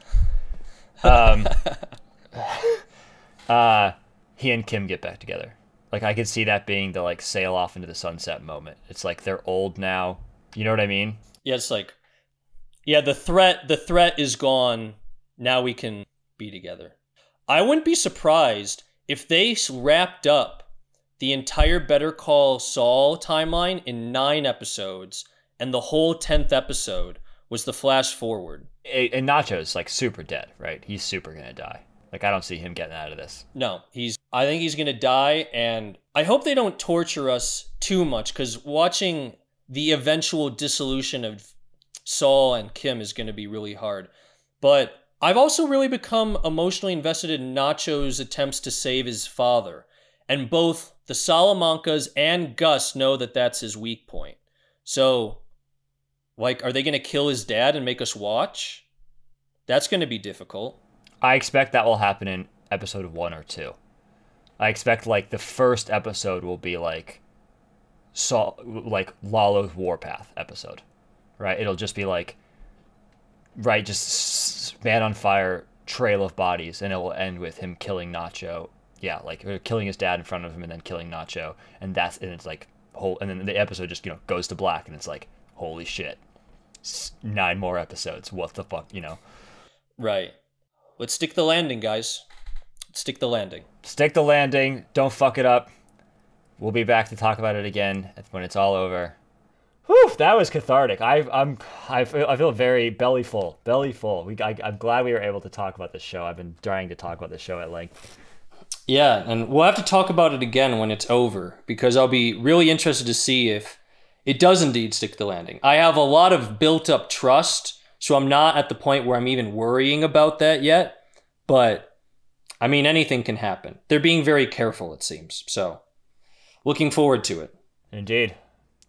He and Kim get back together. Like, I could see that being the, like, sail off into the sunset moment. It's like they're old now. You know what I mean?
Yeah, it's like, yeah, the threat is gone. Now we can be together. I wouldn't be surprised if they wrapped up the entire Better Call Saul timeline in 9 episodes, and the whole 10th episode was the flash forward.
And Nacho's, like, super dead, right? He's super gonna die. Like, I don't see him getting out of this.
No, I think he's gonna die, and I hope they don't torture us too much, because watching the eventual dissolution of Saul and Kim is gonna be really hard. But I've also really become emotionally invested in Nacho's attempts to save his father, and both the Salamancas and Gus know that that's his weak point. So, like, are they gonna kill his dad and make us watch? That's gonna be difficult.
I expect that will happen in episode 1 or 2. I expect, like, the first episode will be like Lalo's Warpath episode, right? It'll just be like, right, just man on fire, trail of bodies, and it will end with him killing Nacho. Yeah, like killing his dad in front of him and then killing Nacho, and it's like and then the episode just, you know, goes to black, and it's like, holy shit, 9 more episodes. What the fuck, you know?
Right. Let's stick the landing, guys. Stick the landing. Stick
the landing. Don't fuck it up. We'll be back to talk about it again when it's all over. Whew, that was cathartic. I feel very belly full. I'm glad we were able to talk about this show. I've been trying to talk about this show at length.
Yeah, and we'll have to talk about it again when it's over, because I'll be really interested to see if it does indeed stick the landing. I have a lot of built-up trust, so I'm not at the point where I'm even worrying about that yet. But, I mean, anything can happen. They're being very careful, it seems. So, looking forward to it.
Indeed.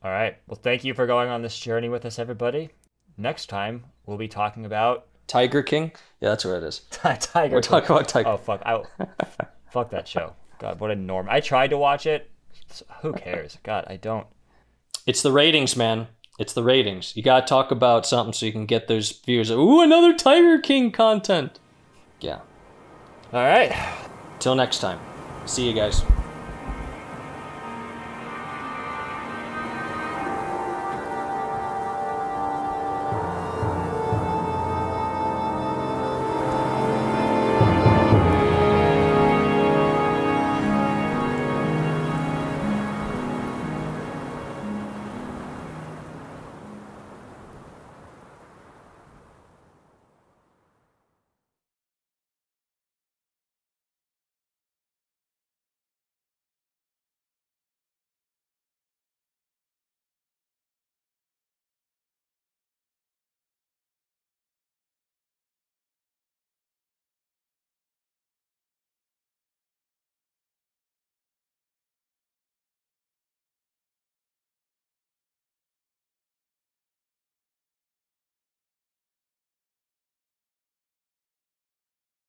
All right. Well, thank you for going on this journey with us, everybody. Next time, we'll be talking about...
Tiger King? Yeah, that's what it is.
Tiger
We're talking about Tiger.
Oh, fuck. Fuck that show. God, what a norm. I tried to watch it. Who cares? God, I don't.
It's the ratings, man. It's the ratings. You gotta talk about something so you can get those viewers. Ooh, another Tiger King content. Yeah.
All right.
Till next time. See you guys.